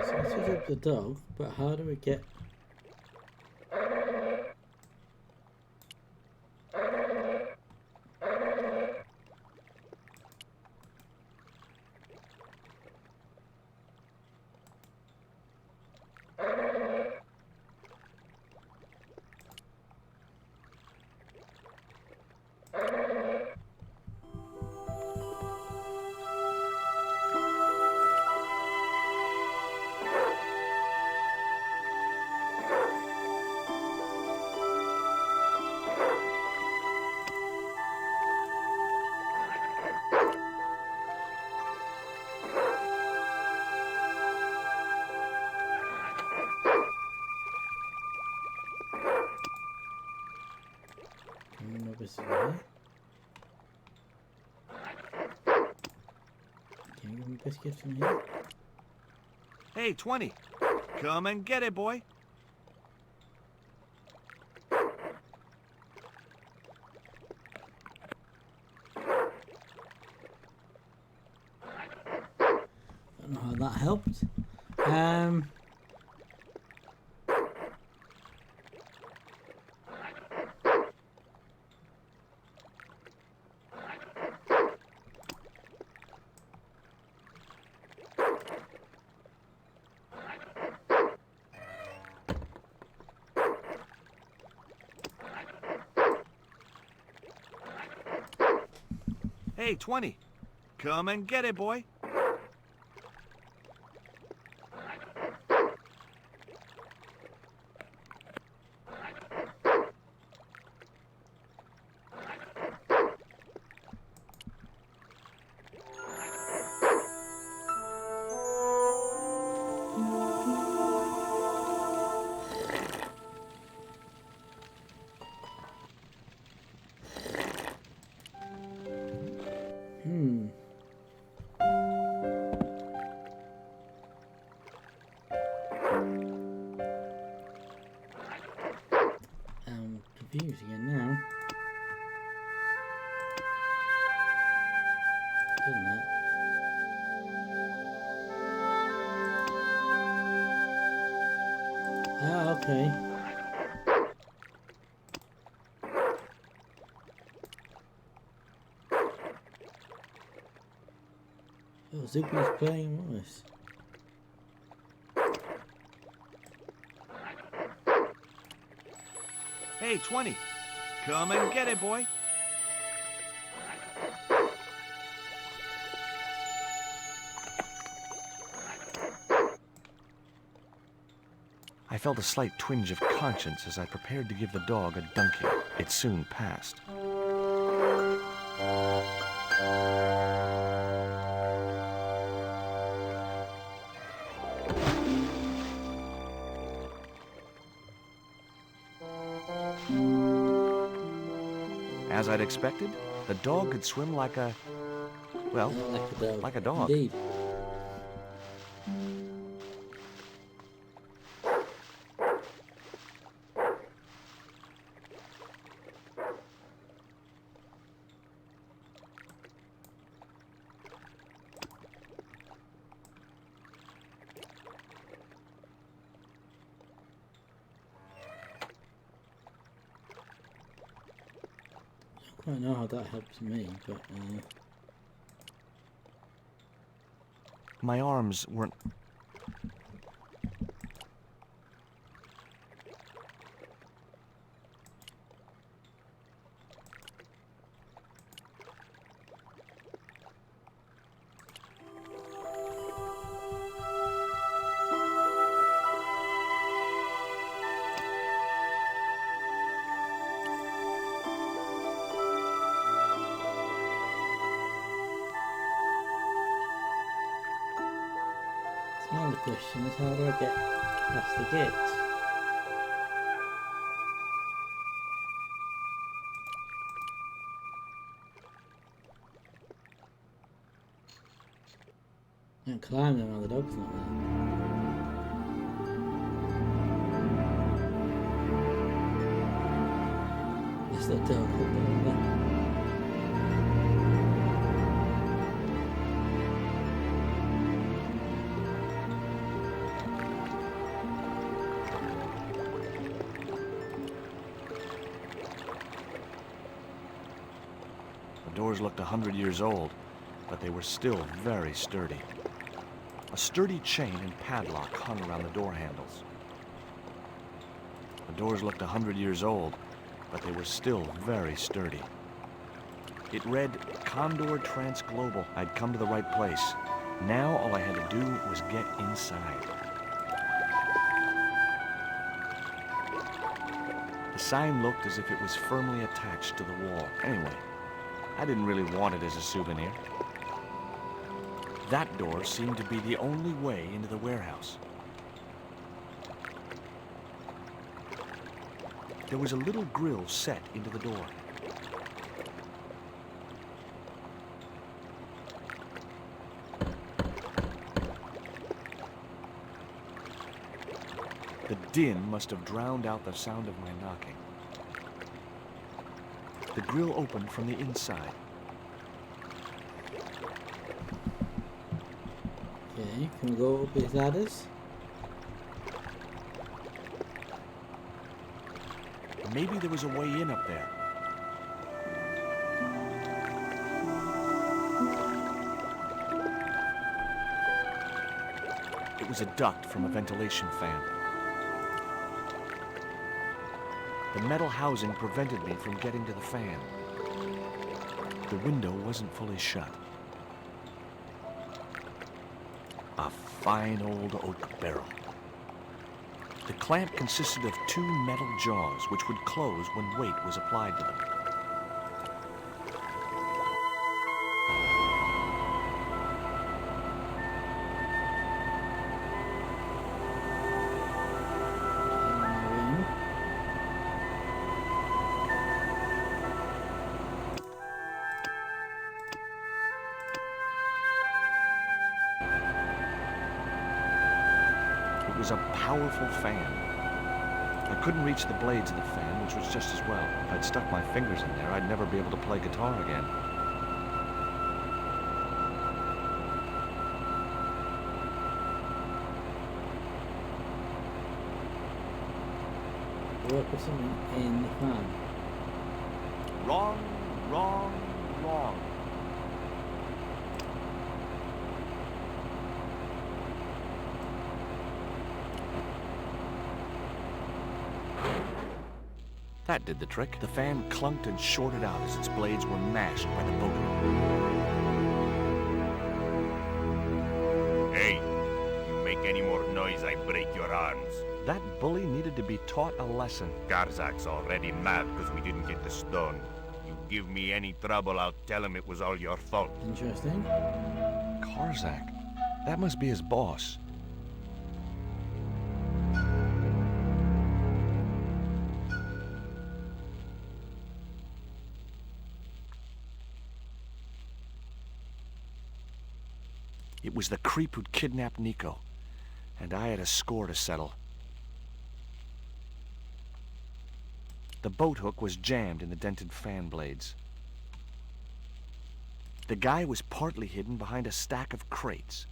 So this is up the dog, but how do we get... Can you give me biscuits from here? Hey, 20. Come and get it, boy. I don't know how that helped. Hey, 20. Come and get it, boy. I'm confused again now. Doesn't it? Ah, okay. Oh, Zippy's playing Wallace. Hey, 20. Come and get it, boy. I felt a slight twinge of conscience as I prepared to give the dog a dunking. It soon passed. As I'd expected, the dog could swim like a... well, like a dog. Indeed. I don't know how that helps me, but My arms weren't... now the question is, how do I get past the gates? I can climb them while the dog's not there. It's the dog up there. The doors looked 100 years old, but they were still very sturdy. A sturdy chain and padlock hung around the door handles. The doors looked 100 years old, but they were still very sturdy. It read Condor Transglobal. I'd come to the right place. Now all I had to do was get inside. The sign looked as if it was firmly attached to the wall. Anyway, I didn't really want it as a souvenir. That door seemed to be the only way into the warehouse. There was a little grill set into the door. The din must have drowned out the sound of my knocking. The grill opened from the inside. Okay, can we go up these ladders? Maybe there was a way in up there. It was a duct from a ventilation fan. The metal housing prevented me from getting to the fan. The window wasn't fully shut. A fine old oak barrel. The clamp consisted of 2 metal jaws which would close when weight was applied to them. It was a powerful fan. I couldn't reach the blades of the fan, which was just as well. If I'd stuck my fingers in there, I'd never be able to play guitar again. Or put something in the fan. Wrong, wrong, wrong. That did the trick. The fan clunked and shorted out as its blades were mashed by the boat hook. Hey, you make any more noise, I break your arms. That bully needed to be taught a lesson. Garzak's already mad because we didn't get the stone. You give me any trouble, I'll tell him it was all your fault. Interesting. Karzak? That must be his boss. It was the creep who'd kidnapped Nico, and I had a score to settle. The boat hook was jammed in the dented fan blades. The guy was partly hidden behind a stack of crates.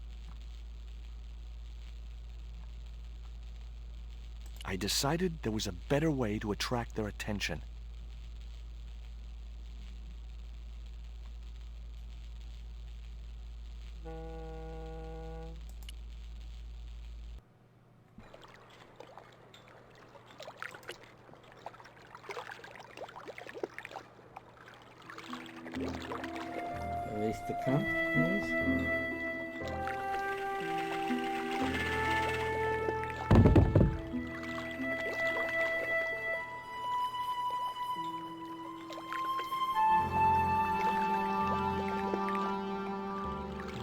I decided there was a better way to attract their attention. Release the camp, please.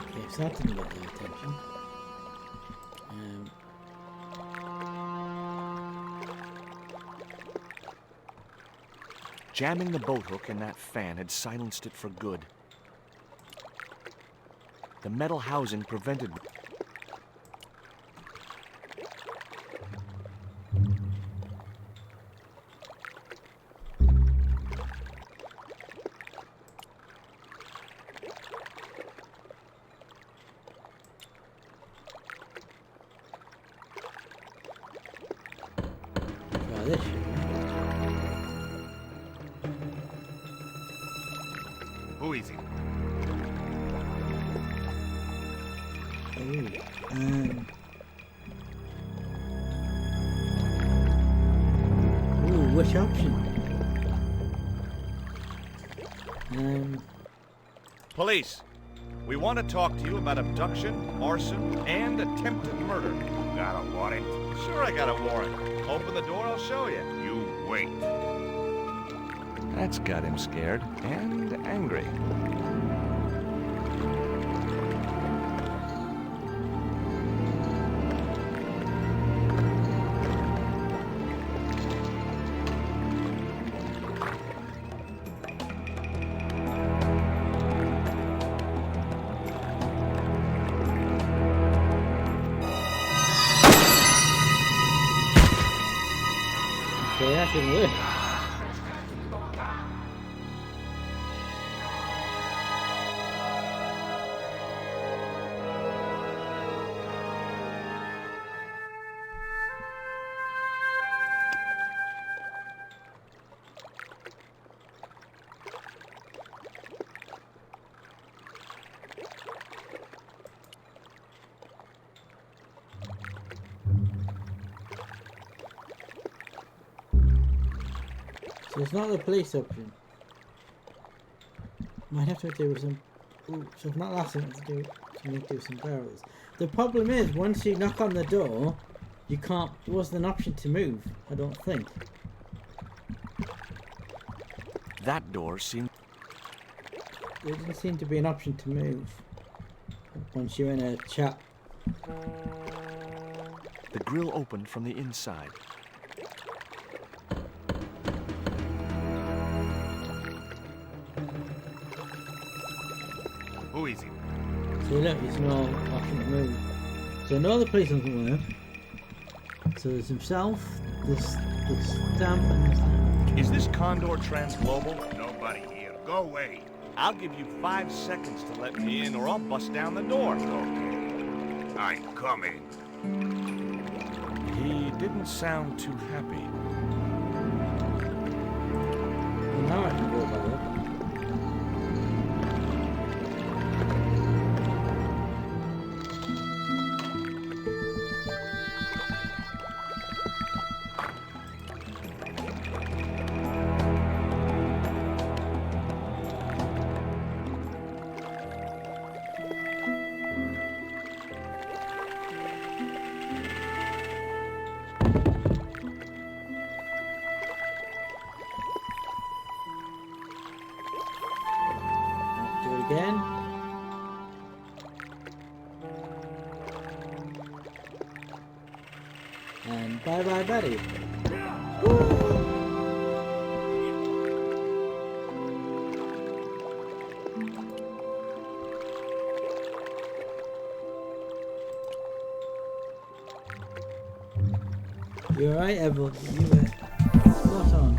Okay, so that didn't get their attention. Jamming the boat hook in that fan had silenced it for good. The metal housing prevented... Try this. Who is it? Which option? Police, we want to talk to you about abduction, arson, and attempted murder. Got a warrant? Sure I got a warrant. Open the door, I'll show you. You wait. That's got him scared and angry. Okay, that didn't work. So it's not the police option. Might have to do with some... Ooh, so it's not that something to do with some barrels. The problem is, once you knock on the door, you can't... It wasn't an option to move, I don't think. That door seemed... There didn't seem to be an option to move. Once you're in a chat. The grill opened from the inside. Who is it? So look, there's no option to move. So no, the police doesn't work. So there's himself, this stamp, and this stamp. Is this Condor Transglobal? Nobody here. Go away. I'll give you 5 seconds to let me in or I'll bust down the door. Okay. I'm coming. He didn't sound too happy. Well, now I can go by that. again. And bye bye Betty. You're right, Evelyn. You were spot on.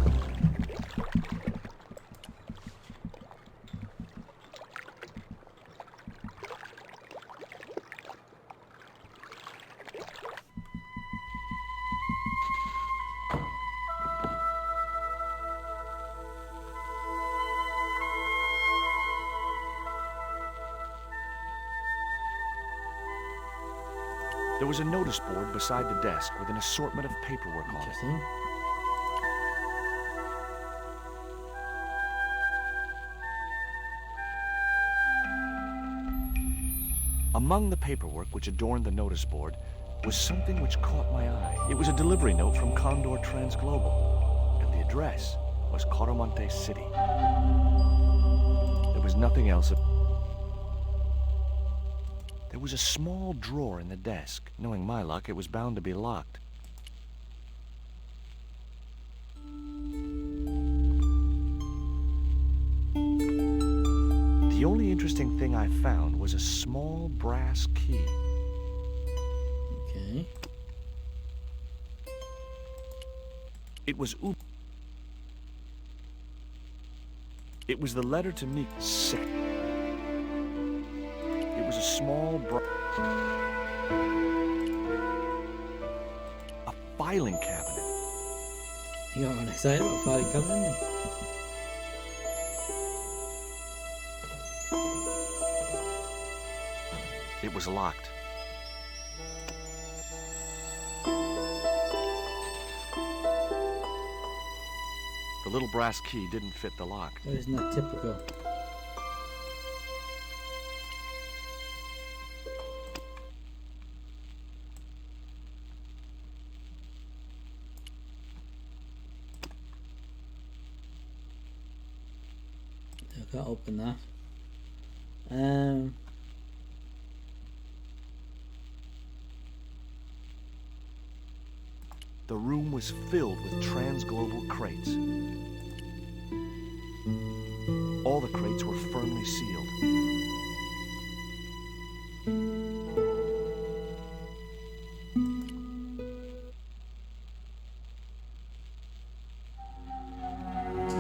There was a notice board beside the desk with an assortment of paperwork on it. Interesting. Among the paperwork which adorned the notice board was something which caught my eye. It was a delivery note from Condor Transglobal, and the address was Coromante City. There was nothing else. There was a small drawer in the desk. Knowing my luck, it was bound to be locked. The only interesting thing I found was a small brass key. Okay. It was the letter to Nick. Sick. It was a small a filing cabinet. You got excited about filing cabinet? It was locked. The little brass key didn't fit the lock. Oh, isn't that typical? I can't open that. The room was filled with transglobal crates. All the crates were firmly sealed.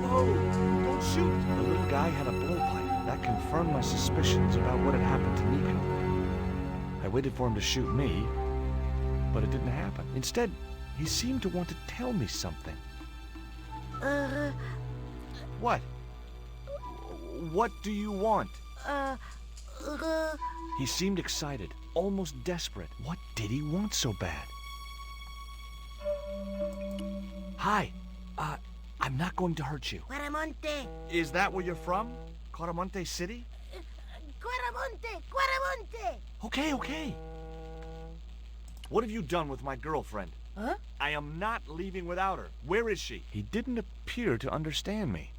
Whoa! Don't shoot! The little guy had a blowpipe. That confirmed my suspicions about what had happened to Nico. I waited for him to shoot me, but it didn't happen. Instead, he seemed to want to tell me something. What? What do you want? He seemed excited, almost desperate. What did he want so bad? Hi. I'm not going to hurt you. Quaramonte. Is that where you're from? Coromante City? Quaramonte. Okay. What have you done with my girlfriend? Huh? I am not leaving without her. Where is she? He didn't appear to understand me.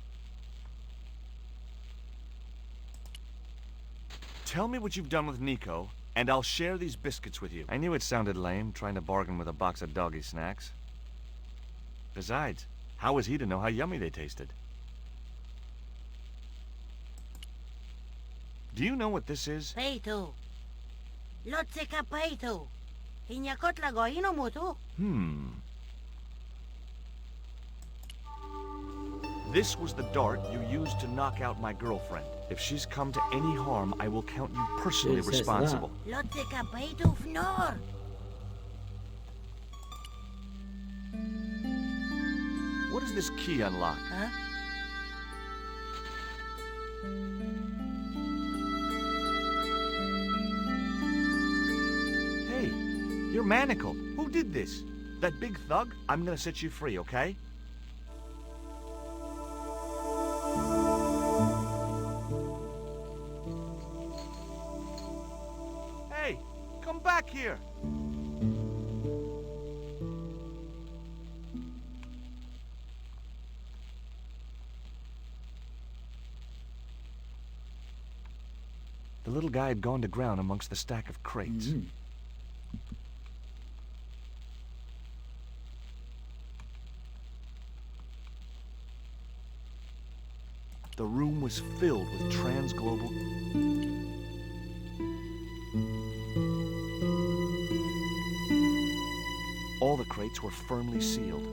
Tell me what you've done with Nico, and I'll share these biscuits with you. I knew it sounded lame, trying to bargain with a box of doggy snacks. Besides, how was he to know how yummy they tasted? Do you know what this is? Peito. Lotseka peito. Inyakotla goino moto. This was the dart you used to knock out my girlfriend. If she's come to any harm, I will count you personally responsible. Lotseka peito fnor. What does this key unlock? Huh? Hey, you're manacled. Who did this? That big thug? I'm gonna set you free, okay? Hey, come back here. The little guy had gone to ground amongst the stack of crates. Mm-hmm. The room was filled with transglobal... All the crates were firmly sealed.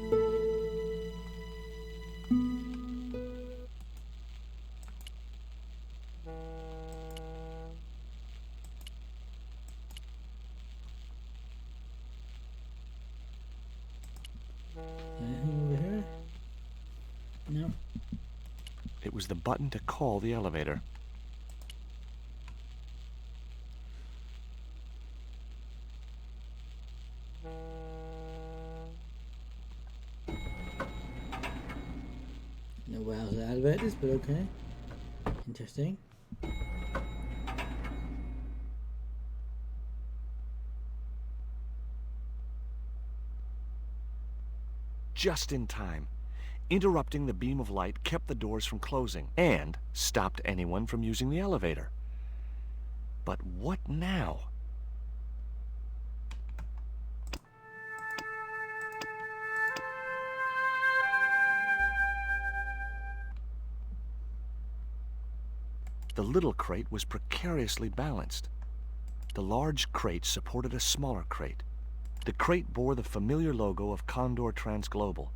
Anything over here? No. It was the button to call the elevator. No wires or elevators, but okay. Interesting. Just in time. Interrupting the beam of light kept the doors from closing and stopped anyone from using the elevator. But what now? The little crate was precariously balanced. The large crate supported a smaller crate. The crate bore the familiar logo of Condor Transglobal,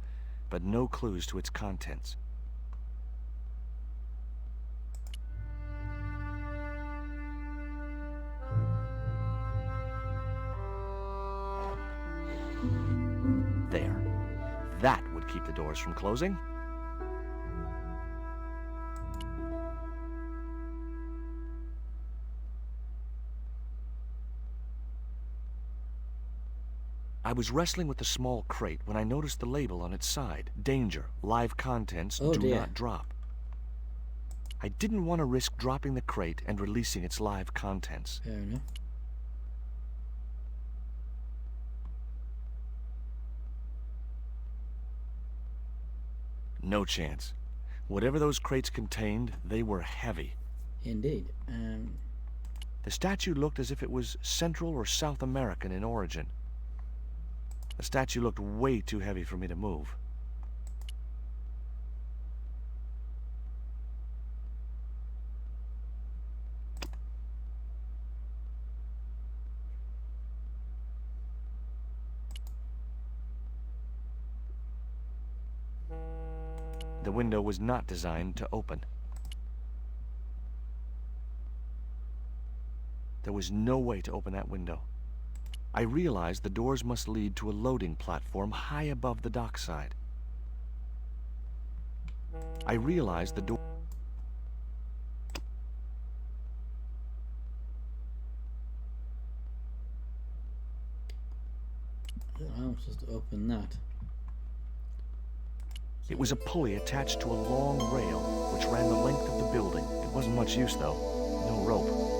but no clues to its contents. There. That would keep the doors from closing. I was wrestling with the small crate when I noticed the label on its side. Danger. Live contents do not drop. I didn't want to risk dropping the crate and releasing its live contents. Fair enough. No chance. Whatever those crates contained, they were heavy. Indeed. The statue looked as if it was Central or South American in origin. The statue looked way too heavy for me to move. The window was not designed to open. There was no way to open that window. I realized the doors must lead to a loading platform high above the dockside. I realized the door... I'm supposed to open that. It was a pulley attached to a long rail which ran the length of the building. It wasn't much use, though. No rope.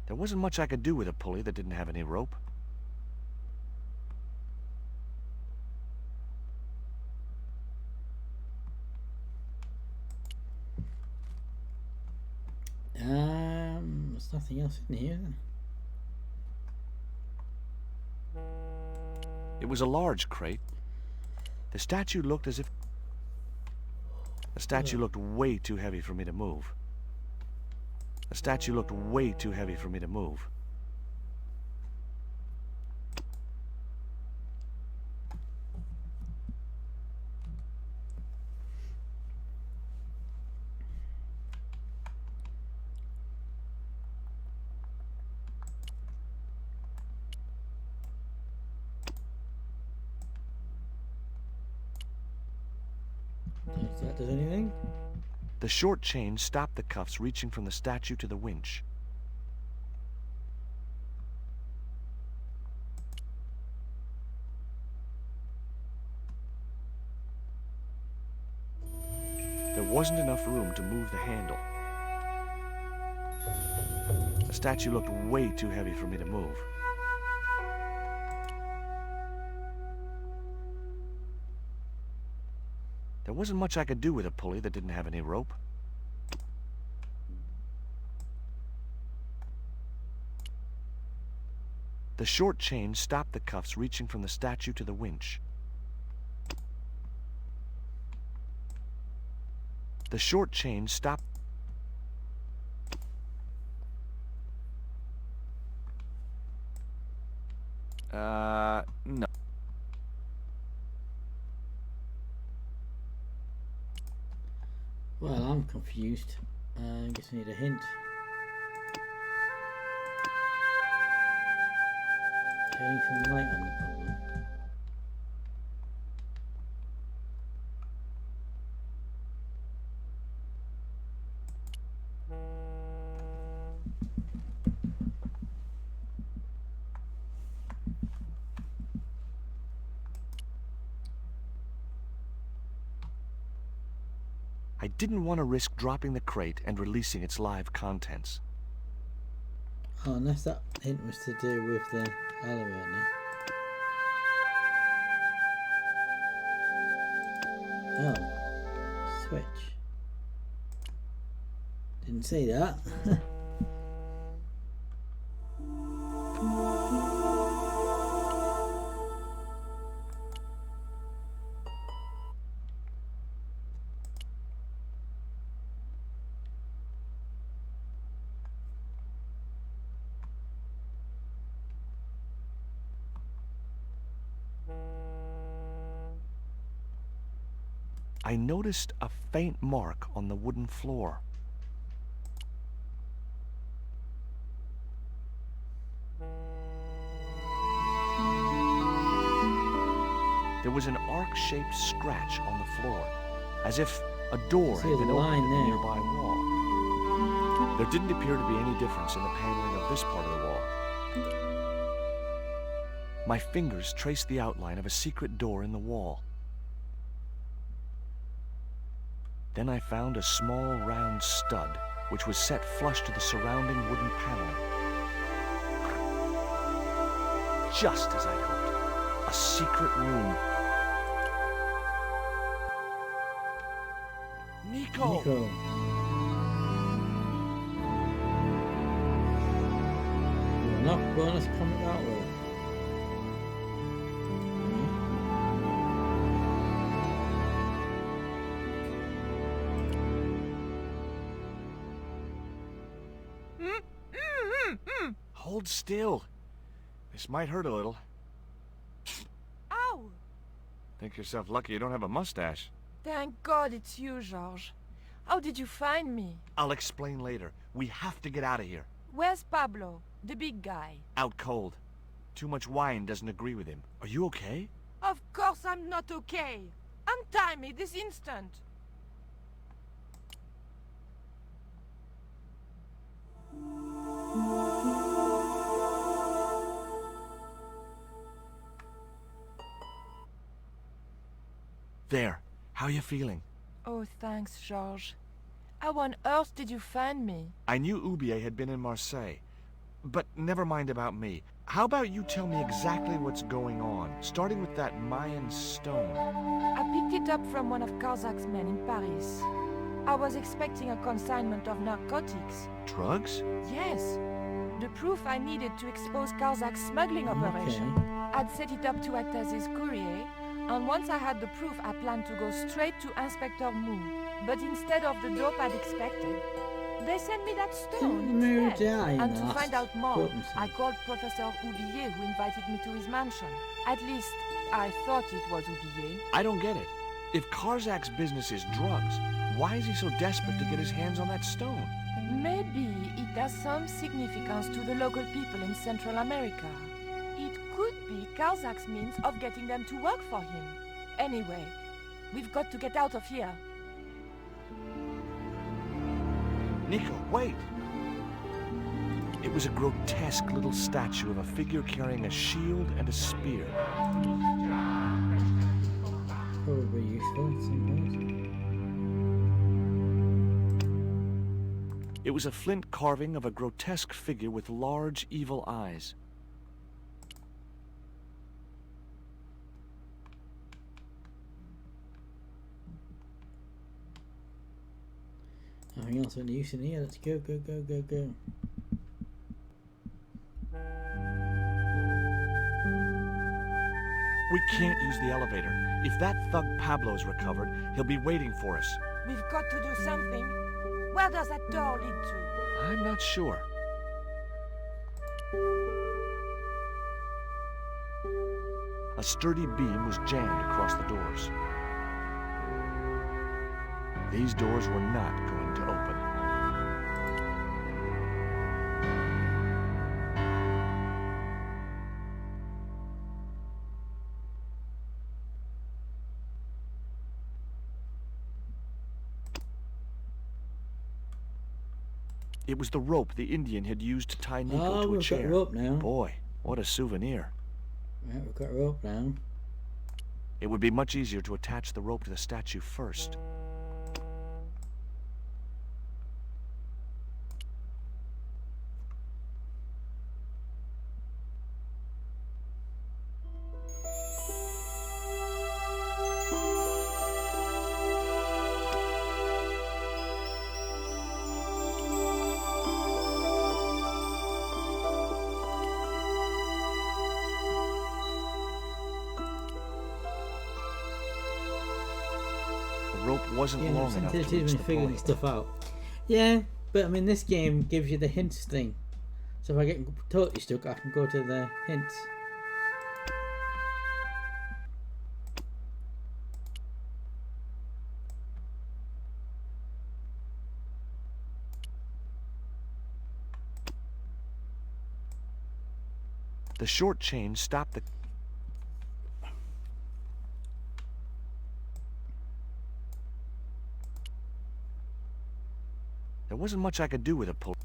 There wasn't much I could do with a pulley that didn't have any rope. There's nothing else in here. It was a large crate. The statue looked as if... The statue looked way too heavy for me to move. The statue looked way too heavy for me to move. Does that do anything? The short chain stopped the cuffs reaching from the statue to the winch. There there wasn't enough room to move the handle. The statue looked way too heavy for me to move. There wasn't much I could do with a pulley that didn't have any rope. The short chain stopped the cuffs reaching from the statue to the winch. The short chain stopped... no. Well, I'm confused. I guess I need a hint. Getting some light on the problem. I didn't want to risk dropping the crate and releasing its live contents. Oh, unless that hint was to do with the elevator. Oh. Switch. Didn't see that. I noticed a faint mark on the wooden floor. There was an arc-shaped scratch on the floor, as if a door had been opened in the nearby wall. There didn't appear to be any difference in the paneling of this part of the wall. My fingers traced the outline of a secret door in the wall. Then I found a small round stud, which was set flush to the surrounding wooden paneling. Just as I'd hoped, a secret room. Nico! Nico. Not bonus comic artwork. Hold still. This might hurt a little. Ow! Think yourself lucky you don't have a mustache. Thank God it's you, Georges. How did you find me? I'll explain later. We have to get out of here. Where's Pablo, the big guy? Out cold. Too much wine doesn't agree with him. Are you okay? Of course I'm not okay. Untie me this instant. There. How are you feeling? Oh, thanks, Georges. How on earth did you find me? I knew Oubier had been in Marseille. But never mind about me. How about you tell me exactly what's going on, starting with that Mayan stone? I picked it up from one of Carzak's men in Paris. I was expecting a consignment of narcotics. Drugs? Yes. The proof I needed to expose Carzak's smuggling operation. I'd set it up to act as his courier, and once I had the proof, I planned to go straight to Inspector Mou. But instead of the dope I'd expected, they sent me that stone instead. And to find out more, I called Professor Oubier, who invited me to his mansion. At least, I thought it was Oubier. I don't get it. If Carzak's business is drugs, why is he so desperate to get his hands on that stone? Maybe it has some significance to the local people in Central America. It could be Carzak's means of getting them to work for him. Anyway, we've got to get out of here. Nico, wait! It was a grotesque little statue of a figure carrying a shield and a spear. Probably useful in some ways. It was a flint carving of a grotesque figure with large, evil eyes. Nothing else of use in here. Let's go, go, go, go, go. We can't use the elevator. If that thug Pablo's recovered, he'll be waiting for us. We've got to do something. Where does that door lead to? I'm not sure. A sturdy beam was jammed across the doors. These doors were not going to open. It was the rope the Indian had used to tie Nico to a chair. We've got rope now. Boy, what a souvenir. Right, we've got rope now. It would be much easier to attach the rope to the statue first. Wasn't long enough to reach the figuring point. stuff out. Yeah, but I mean, this game gives you the hints thing. So if I get totally stuck, I can go to the hints. The short chain stopped the... There wasn't much I could do with a pull.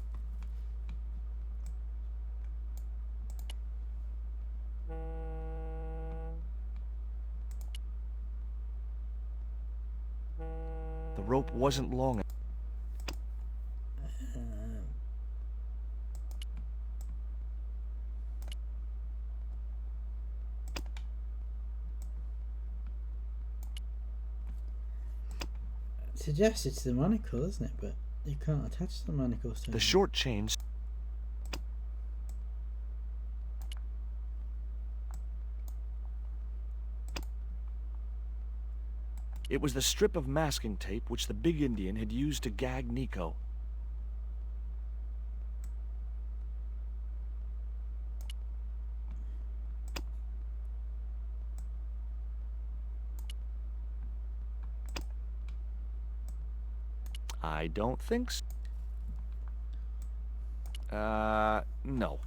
The rope wasn't long enough. It suggests it's the monocle, isn't it? But you can't attach the manacles to The it. short chains. It was the strip of masking tape which the big Indian had used to gag Nico. I don't think so. No.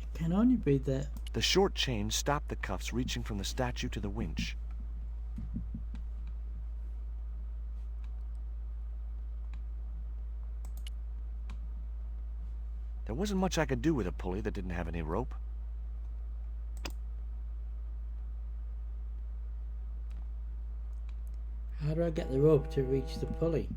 It can only be that. The short chain stopped the cuffs reaching from the statue to the winch. There wasn't much I could do with a pulley that didn't have any rope. How do I get the rope to reach the pulley?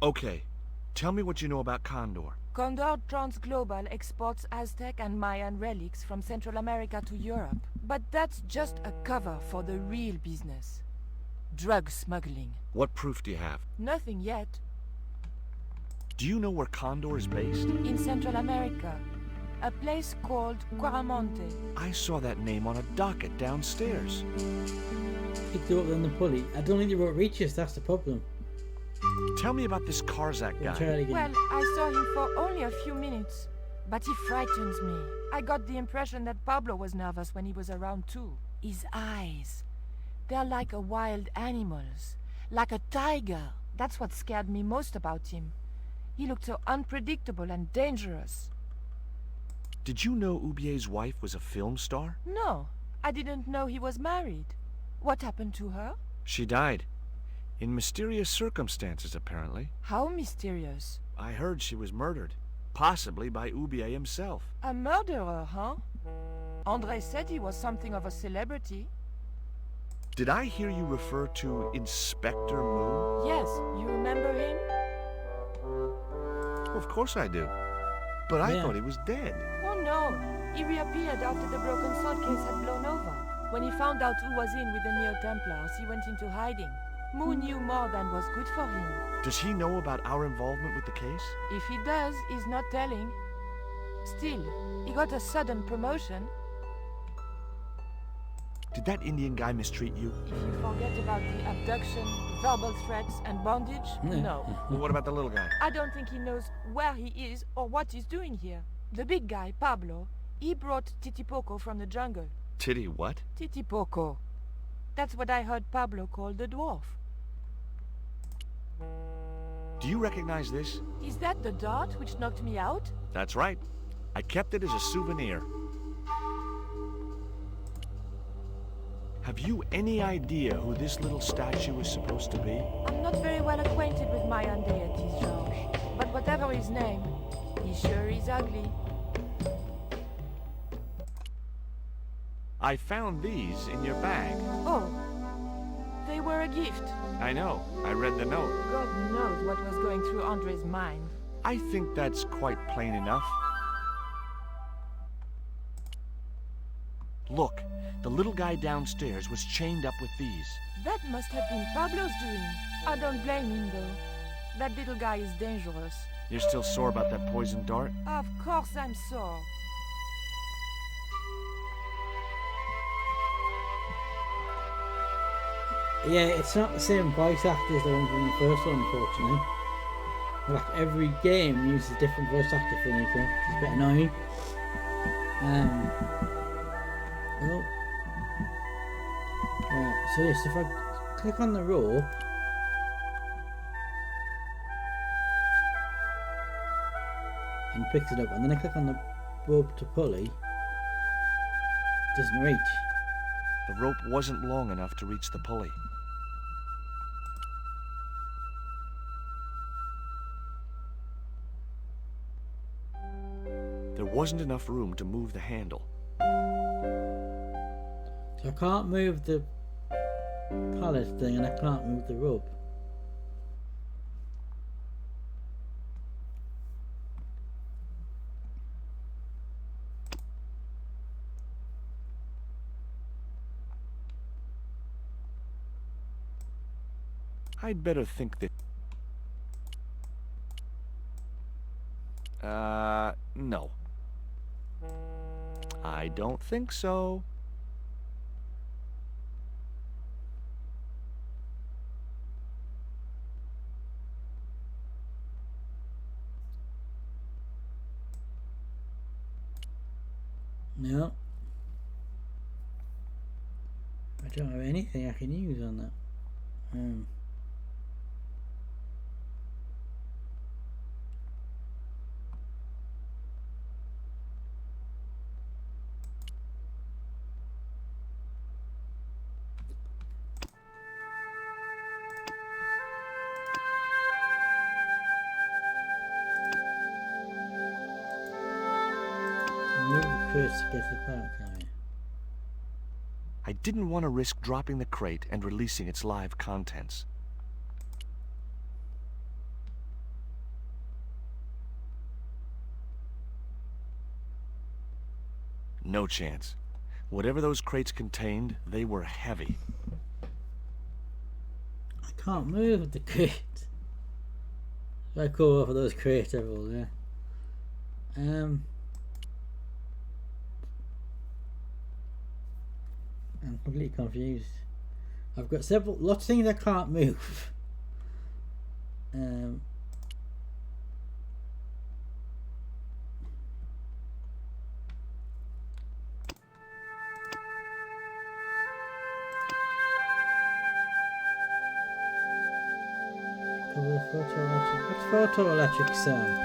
Okay, tell me what you know about Condor. Condor Transglobal exports Aztec and Mayan relics from Central America to Europe. But that's just a cover for the real business. Drug smuggling. What proof do you have? Nothing yet. Do you know where Condor is based? In Central America. A place called Quaramonte. I saw that name on a docket downstairs. Picked it up on the pulley. I don't think the rope reaches, that's the problem. Tell me about this Karzak guy. Try it again. Well, I saw him for only a few minutes, but he frightens me. I got the impression that Pablo was nervous when he was around too. His eyes. They're like a wild animals. Like a tiger. That's what scared me most about him. He looked so unpredictable and dangerous. Did you know Ubier's wife was a film star? No, I didn't know he was married. What happened to her? She died. In mysterious circumstances, apparently. How mysterious? I heard she was murdered. Possibly by Ubier himself. A murderer, huh? André said he was something of a celebrity. Did I hear you refer to Inspector Moon? Yes, you remember him? Of course I do. But I thought he was dead. Oh no, he reappeared after the broken sword case had blown over. When he found out who was in with the Neo-Templars, he went into hiding. Moon knew more than was good for him. Does he know about our involvement with the case? If he does, he's not telling. Still, he got a sudden promotion. Did that Indian guy mistreat you? If you forget about the abduction, verbal threats, and bondage, no. Well, what about the little guy? I don't think he knows where he is or what he's doing here. The big guy, Pablo, he brought Titipoco from the jungle. Titty what? Titipoco. That's what I heard Pablo call the dwarf. Do you recognize this? Is that the dart which knocked me out? That's right. I kept it as a souvenir. Have you any idea who this little statue is supposed to be? I'm not very well acquainted with Mayan deities, George. But whatever his name, he sure is ugly. I found these in your bag. Oh, they were a gift. I know. I read the note. God knows what was going through Andre's mind. I think that's quite plain enough. Look, the little guy downstairs was chained up with these. That must have been Pablo's doing. I don't blame him, though. That little guy is dangerous. You're still sore about that poison dart? Of course I'm sore. Yeah, it's not the same voice actor as the one from the first one, unfortunately. Like every game uses a different voice actor for Nico. It's a bit annoying. Well, right, so yes, if I click on the rope, and picks it up, and then I click on the rope to pulley, it doesn't reach. The rope wasn't long enough to reach the pulley. There wasn't enough room to move the handle. So I can't move the pallet thing and I can't move the rope. I'd better think that... no. I don't think so. No. I don't have anything I can use on that. To get the power carrier. I didn't want to risk dropping the crate and releasing its live contents. No chance. Whatever those crates contained, they were heavy. I can't move the crate. I go over those crates everywhere. I'm completely confused. I've got lots of things I can't move. Discover the photoelectric. What's photoelectric cell?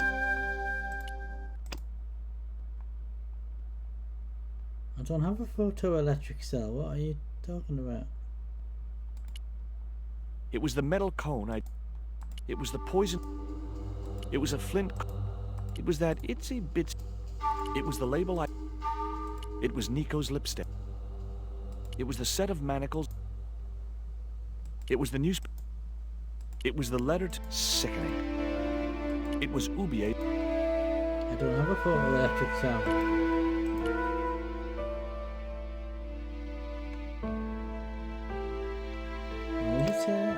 I don't have a photoelectric cell. What are you talking about? It was the metal cone It was the poison. It was a flint. It was that itsy bitsy. It was the label It was Nico's lipstick. It was the set of manacles. It was the newspaper. It was the letter to... Sickening. It was Ubier. I don't have a photoelectric cell. What did it say?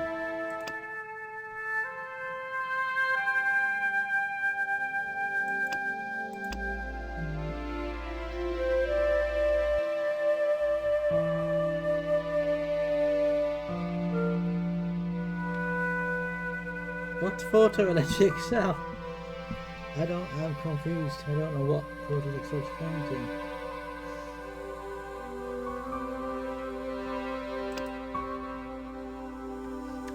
What's photoelectric cell? I'm confused. I don't know what photoelectric cell's referring to.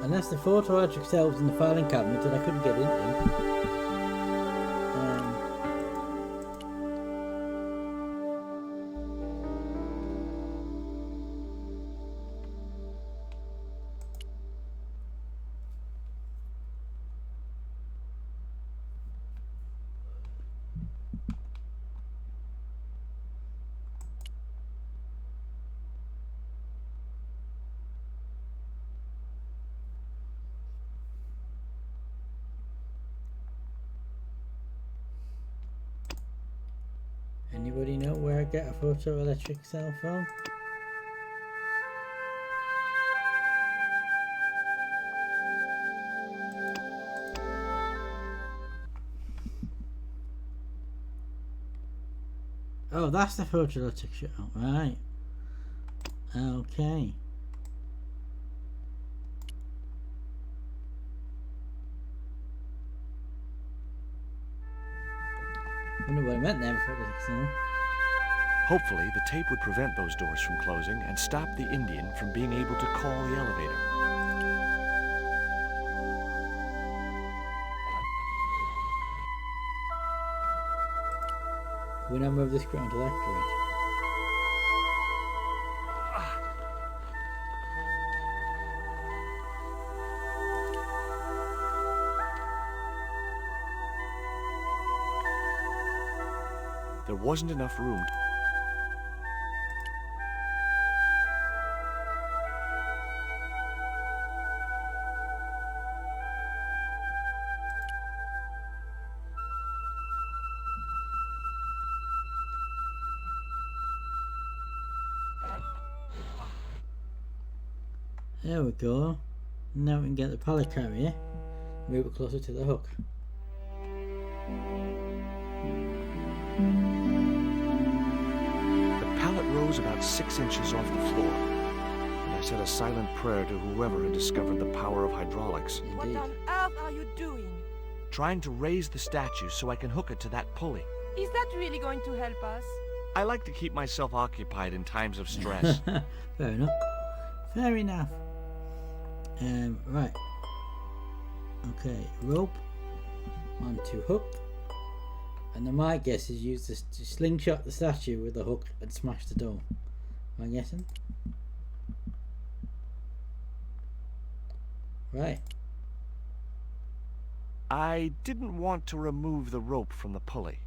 Unless the photoelectric cell was in the filing cabinet that I couldn't get into. Anybody know where I get a photoelectric cell from? Oh, that's the photoelectric cell, right? Okay. I wonder what I meant there before the cell. Hopefully, the tape would prevent those doors from closing and stop the Indian from being able to call the elevator. When I move this ground to that grid. There wasn't enough room. There we go. Now we can get the pallet carrier, move it closer to the hook. The pallet rose about 6 inches off the floor, and I said a silent prayer to whoever had discovered the power of hydraulics. What on earth are you doing? Trying to raise the statue so I can hook it to that pulley. Is that really going to help us? I like to keep myself occupied in times of stress. Fair enough. Fair enough. Right. Okay, rope onto hook. And then my guess is use this to slingshot the statue with the hook and smash the door. Am I guessing? Right. I didn't want to remove the rope from the pulley.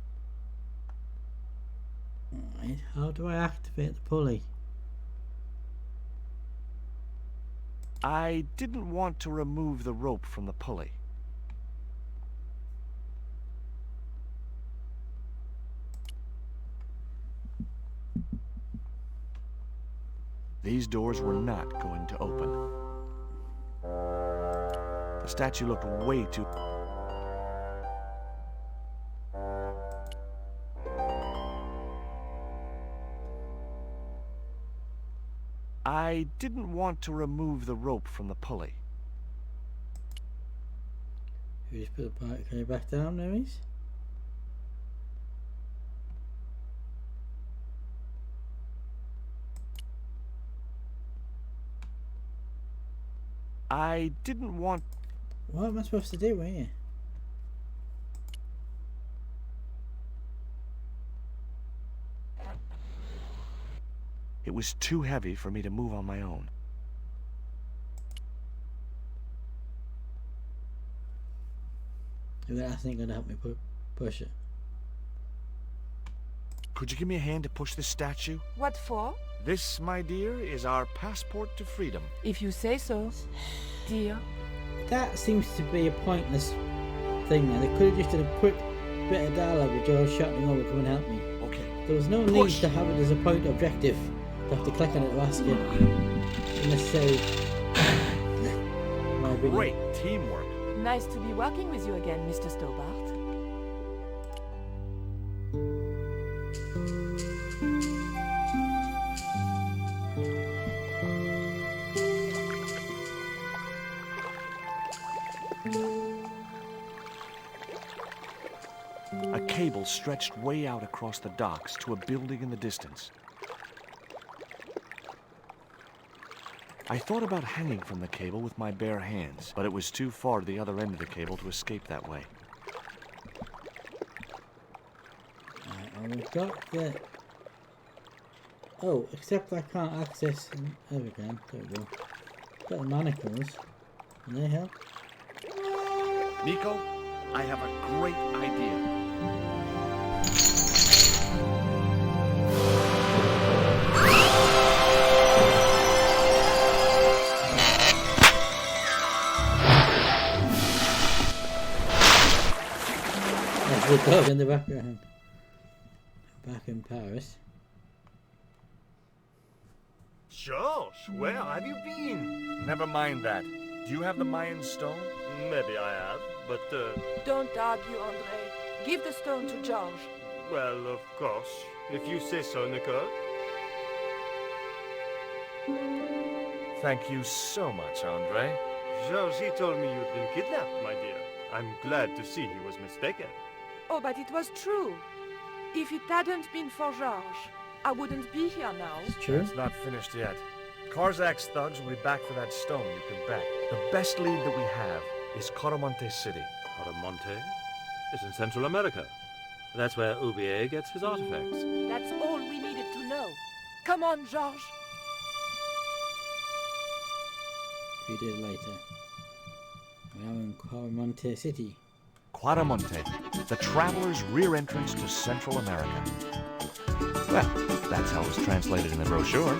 Alright, how do I activate the pulley? I didn't want to remove the rope from the pulley. These doors were not going to open. The statue looked way too... I didn't want to remove the rope from the pulley. You just put the pallet carrier back down, Louise? I didn't want... What am I supposed to do here? It was too heavy for me to move on my own. I think gonna help me push it. Could you give me a hand to push this statue? What for? This, my dear, is our passport to freedom. If you say so, dear. That seems to be a pointless thing now. They could have just done a quick bit of dialogue with George shouting over, come and help me. Okay. There was no need to have it as a point objective. To have to click on it to ask it. Unnecessary. Great teamwork. Nice to be working with you again, Mr. Stobbart. A cable stretched way out across the docks to a building in the distance. I thought about hanging from the cable with my bare hands, but it was too far to the other end of the cable to escape that way. And we've got the... Oh, except I can't access... There we go, there we go. Got the manacles. Can they help? Nico, I have a great idea. The dog in the background. Back in Paris. George, where have you been? Never mind that. Do you have the Mayan stone? Maybe I have, but Don't argue, Andre. Give the stone to George. well, of course. If you say so, Nicole. Thank you so much, Andre. George, he told me you'd been kidnapped, my dear. I'm glad to see he was mistaken. Oh, but it was true. If it hadn't been for George, I wouldn't be here now. It's true. It's not finished yet. Karzak's thugs will be back for that stone, you can bet. The best lead that we have is Caramonte City. Caramonte is in Central America. That's where Ubier gets his artifacts. That's all we needed to know. Come on, George. A few days later. We are in Caramonte City. Quaramonte, the traveler's rear entrance to Central America. Well, that's how it was translated in the brochure.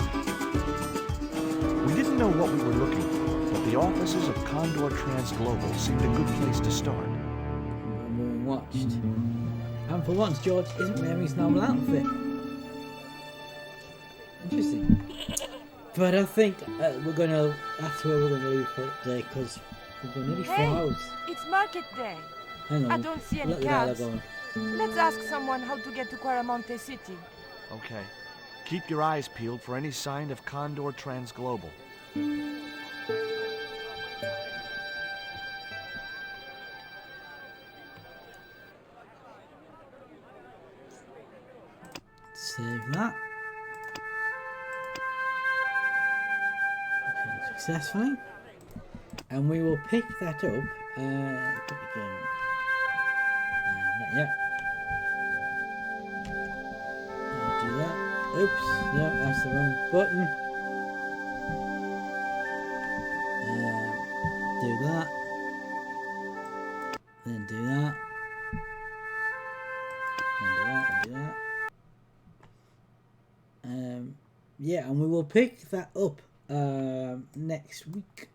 We didn't know what we were looking for, but the offices of Condor Transglobal seemed a good place to start. And we're being watched. And for once, George isn't wearing his normal outfit. Interesting. But I think that's where we're going to leave for today, because we've got nearly 4 hours. It's market day. Hang on. I don't see any Let the dialogue cabs. go on. Let's ask someone how to get to Quaramonte City. Okay. Keep your eyes peeled for any sign of Condor Transglobal. Save that. Okay, successfully. And we will pick that up. Put it down. Not yet. Do that. Oops. No, that's the wrong button. Do that. Then do that. Then do that. And do that. Yeah, and we will pick that up next week.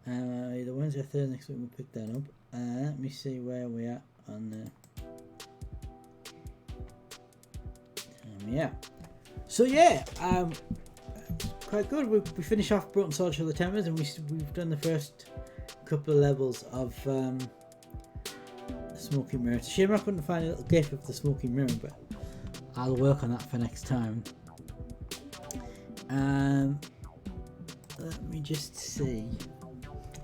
Either Wednesday or Thursday next week we'll pick that up. Let me see where we're at on the... yeah. So yeah, quite good. We finished off Broughton Soldier of the Tempest, and we've done the first couple of levels of the Smoky Mirror. It's a shame I couldn't find a little gif of the Smoky Mirror, but I'll work on that for next time. Let me just see.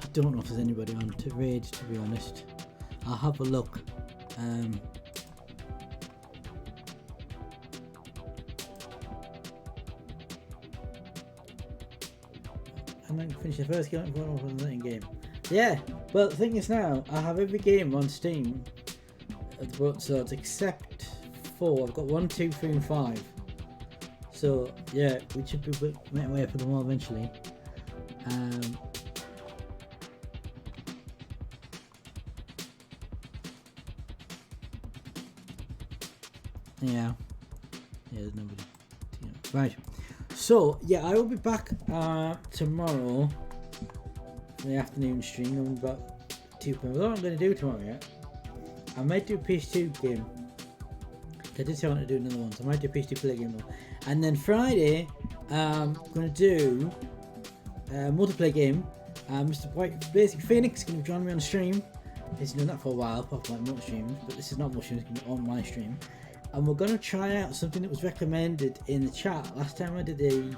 I don't know if there's anybody on to raid, to be honest. I'll have a look. I'm going to finish the first game for the game. Yeah, well, the thing is now, I have every game on Steam at the Broken Swords except 4. I've got 1, 2, 3 and 5. So, yeah, we should be making way for them all eventually. Yeah, there's nobody. Right. So, yeah, I will be back tomorrow for the afternoon stream. I'm about 2 p.m. What I'm going to do tomorrow yet? I might do a PS2 game. I did say I want to do another one, so I might do a PS2 play game though. And then Friday, I'm going to do a multiplayer game. Mr. White, Basic Phoenix, is going to join me on stream. He's done that for a while, apart from like more streams, but this is not more streams, it's going to be on my stream. And we're going to try out something that was recommended in the chat. Last time I did a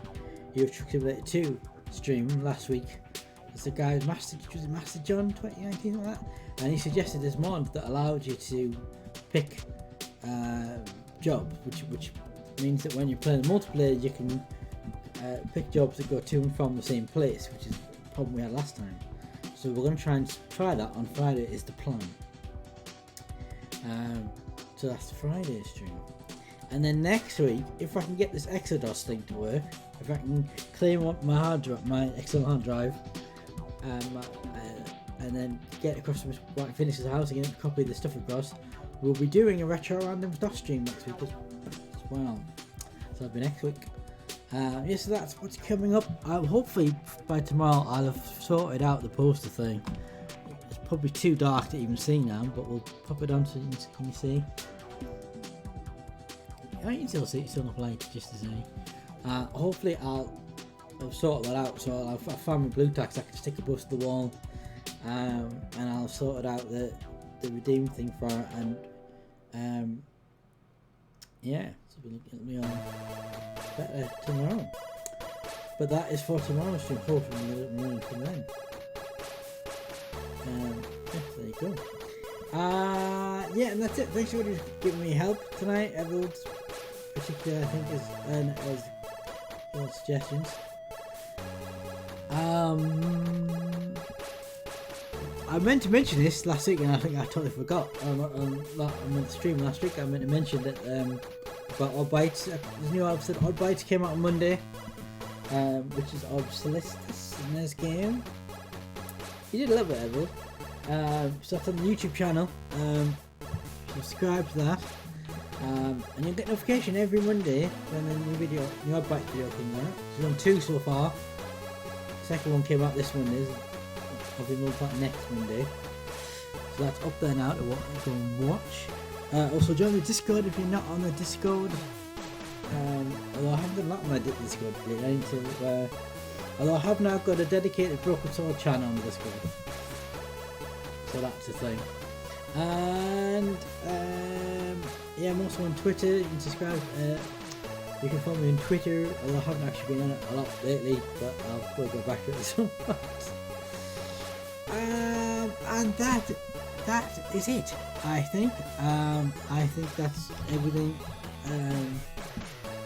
Euro Truck Simulator 2 stream last week. It's the guy, Master John 2019 or that? And he suggested this mod that allowed you to pick jobs, which means that when you're playing multiplayer, you can pick jobs that go to and from the same place, which is the problem we had last time. So we're going to try that on Friday is the plan. So that's the Friday stream. And then next week, if I can get this Exodus thing to work, if I can claim my hard drive, my external hard drive, and then get across to White Phoenix's house and get a copy of the stuff across, we'll be doing a retro random stuff stream next week as well. So that'll be next week. Yes, so that's what's coming up. Hopefully by tomorrow I'll have sorted out the poster thing. It's probably too dark to even see now, but we'll pop it on so you can see. I can still see it's still enough light just to see. Hopefully I'll sort that out. So I'll find my blue tacks I can stick a poster to the wall, and I'll sort it out the redeem thing for it, and yeah, so it'll be on better tomorrow. But that is for tomorrow's stream. Hopefully we'll morning from then. Yeah, there you go. Yeah, and that's it. Thanks for giving me help tonight. Everyone's particular, I think, as your suggestions. I meant to mention this last week, and I think I totally forgot. On the stream last week, I meant to mention that about Odd Bites. There's a new episode of Odd Bites came out on Monday, which is Obsolescence in this game. You did a little bit, Edward. So that's on the YouTube channel. Subscribe to that, and you'll get notification every Monday when the new Odd Bites video comes out. So we've done 2 so far. The second one came out this Monday. I'll be more about next Monday. So that's up there now to go and watch. Also join the Discord if you're not on the Discord. Although I haven't done a lot on my Discord lately. I need to, although I have now got a dedicated Broken Sword channel on the Discord. So that's the thing. And yeah, I'm also on Twitter. You can subscribe. You can follow me on Twitter, although I haven't actually been on it a lot lately, but I'll probably go back to it at some point. And that is it, I think. I think that's everything.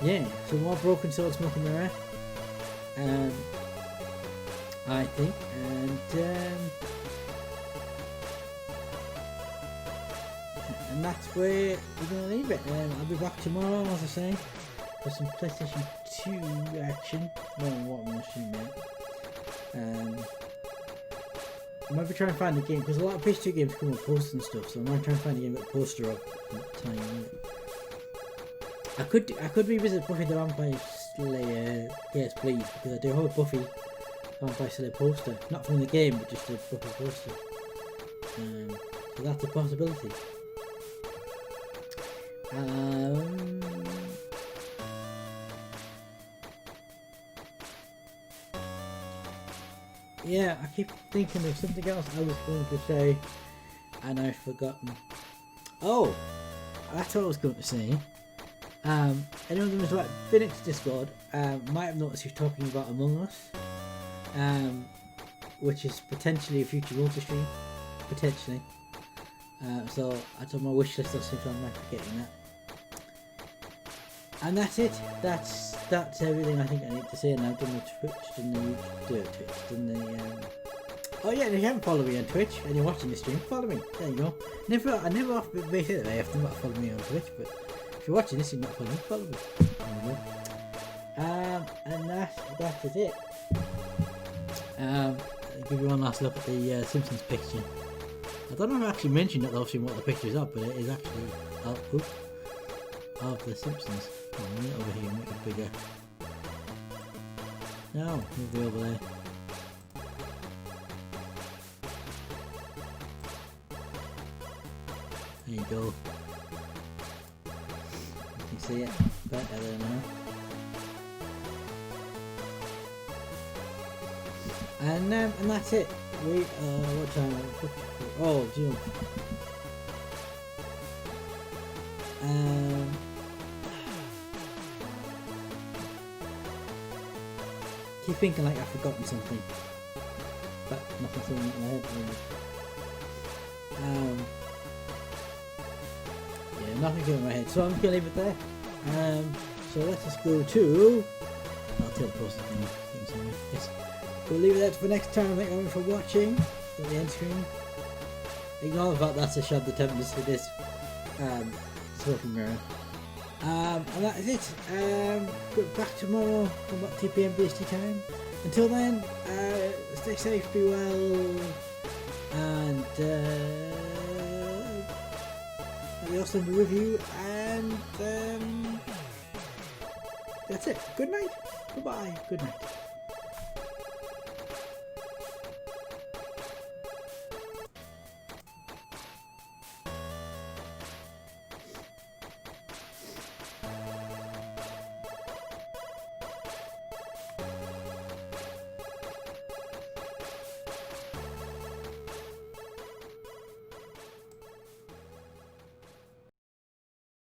Yeah, so more Broken Sword Smoking Mirror. I think, and that's where we're going to leave it. I'll be back tomorrow, as I say, for some PlayStation 2 action. No, what I'm watching yet. I might be trying to find a game, because a lot of PS2 games come with posters and stuff, so I might try and find a game with a poster of time. I could revisit Buffy the Vampire Slayer, yes please, because I do have a Buffy Vampire Slayer poster, not from the game, but just a Buffy poster. So that's a possibility. Yeah, I keep thinking of something else I was going to say, and I've forgotten. Oh, that's what I was going to say. Anyone who was like Phoenix Discord might have noticed he's talking about Among Us, which is potentially a future multi-stream, potentially. So that's on my wish list. I'll see if I'm forgetting that. And that's it. That's everything I think I need to say. And I've done the Twitch, done the Oh yeah, and if you haven't followed me on Twitch and you're watching the stream, follow me. There you go. I never often say that I have to not follow me on Twitch, but if you're watching this and you're not following me, follow me. There you go. And that is it. I'll give you one last look at the Simpsons picture. I don't know if I actually mentioned it obviously what the picture is of, but it is actually of the Simpsons. Oh, I'll move it over here, make it bigger. No, move it over there. There you go. You can see it better there now. And that's it. We what time? Oh, June. Keep thinking like I've forgotten something, but nothing's in my head really. Yeah, nothing's in my head, so I'm just gonna leave it there. So let's just go to. I'll tell the process things. Yes. We'll leave it there for next time. Thank you for watching. At the end screen. Ignore the fact that's a shot attempt to this talking mirror. And that is it. We're back tomorrow from about 2 PM BST time. Until then, stay safe, be well, and adios and review, and that's it. Good night. Goodbye. Good night.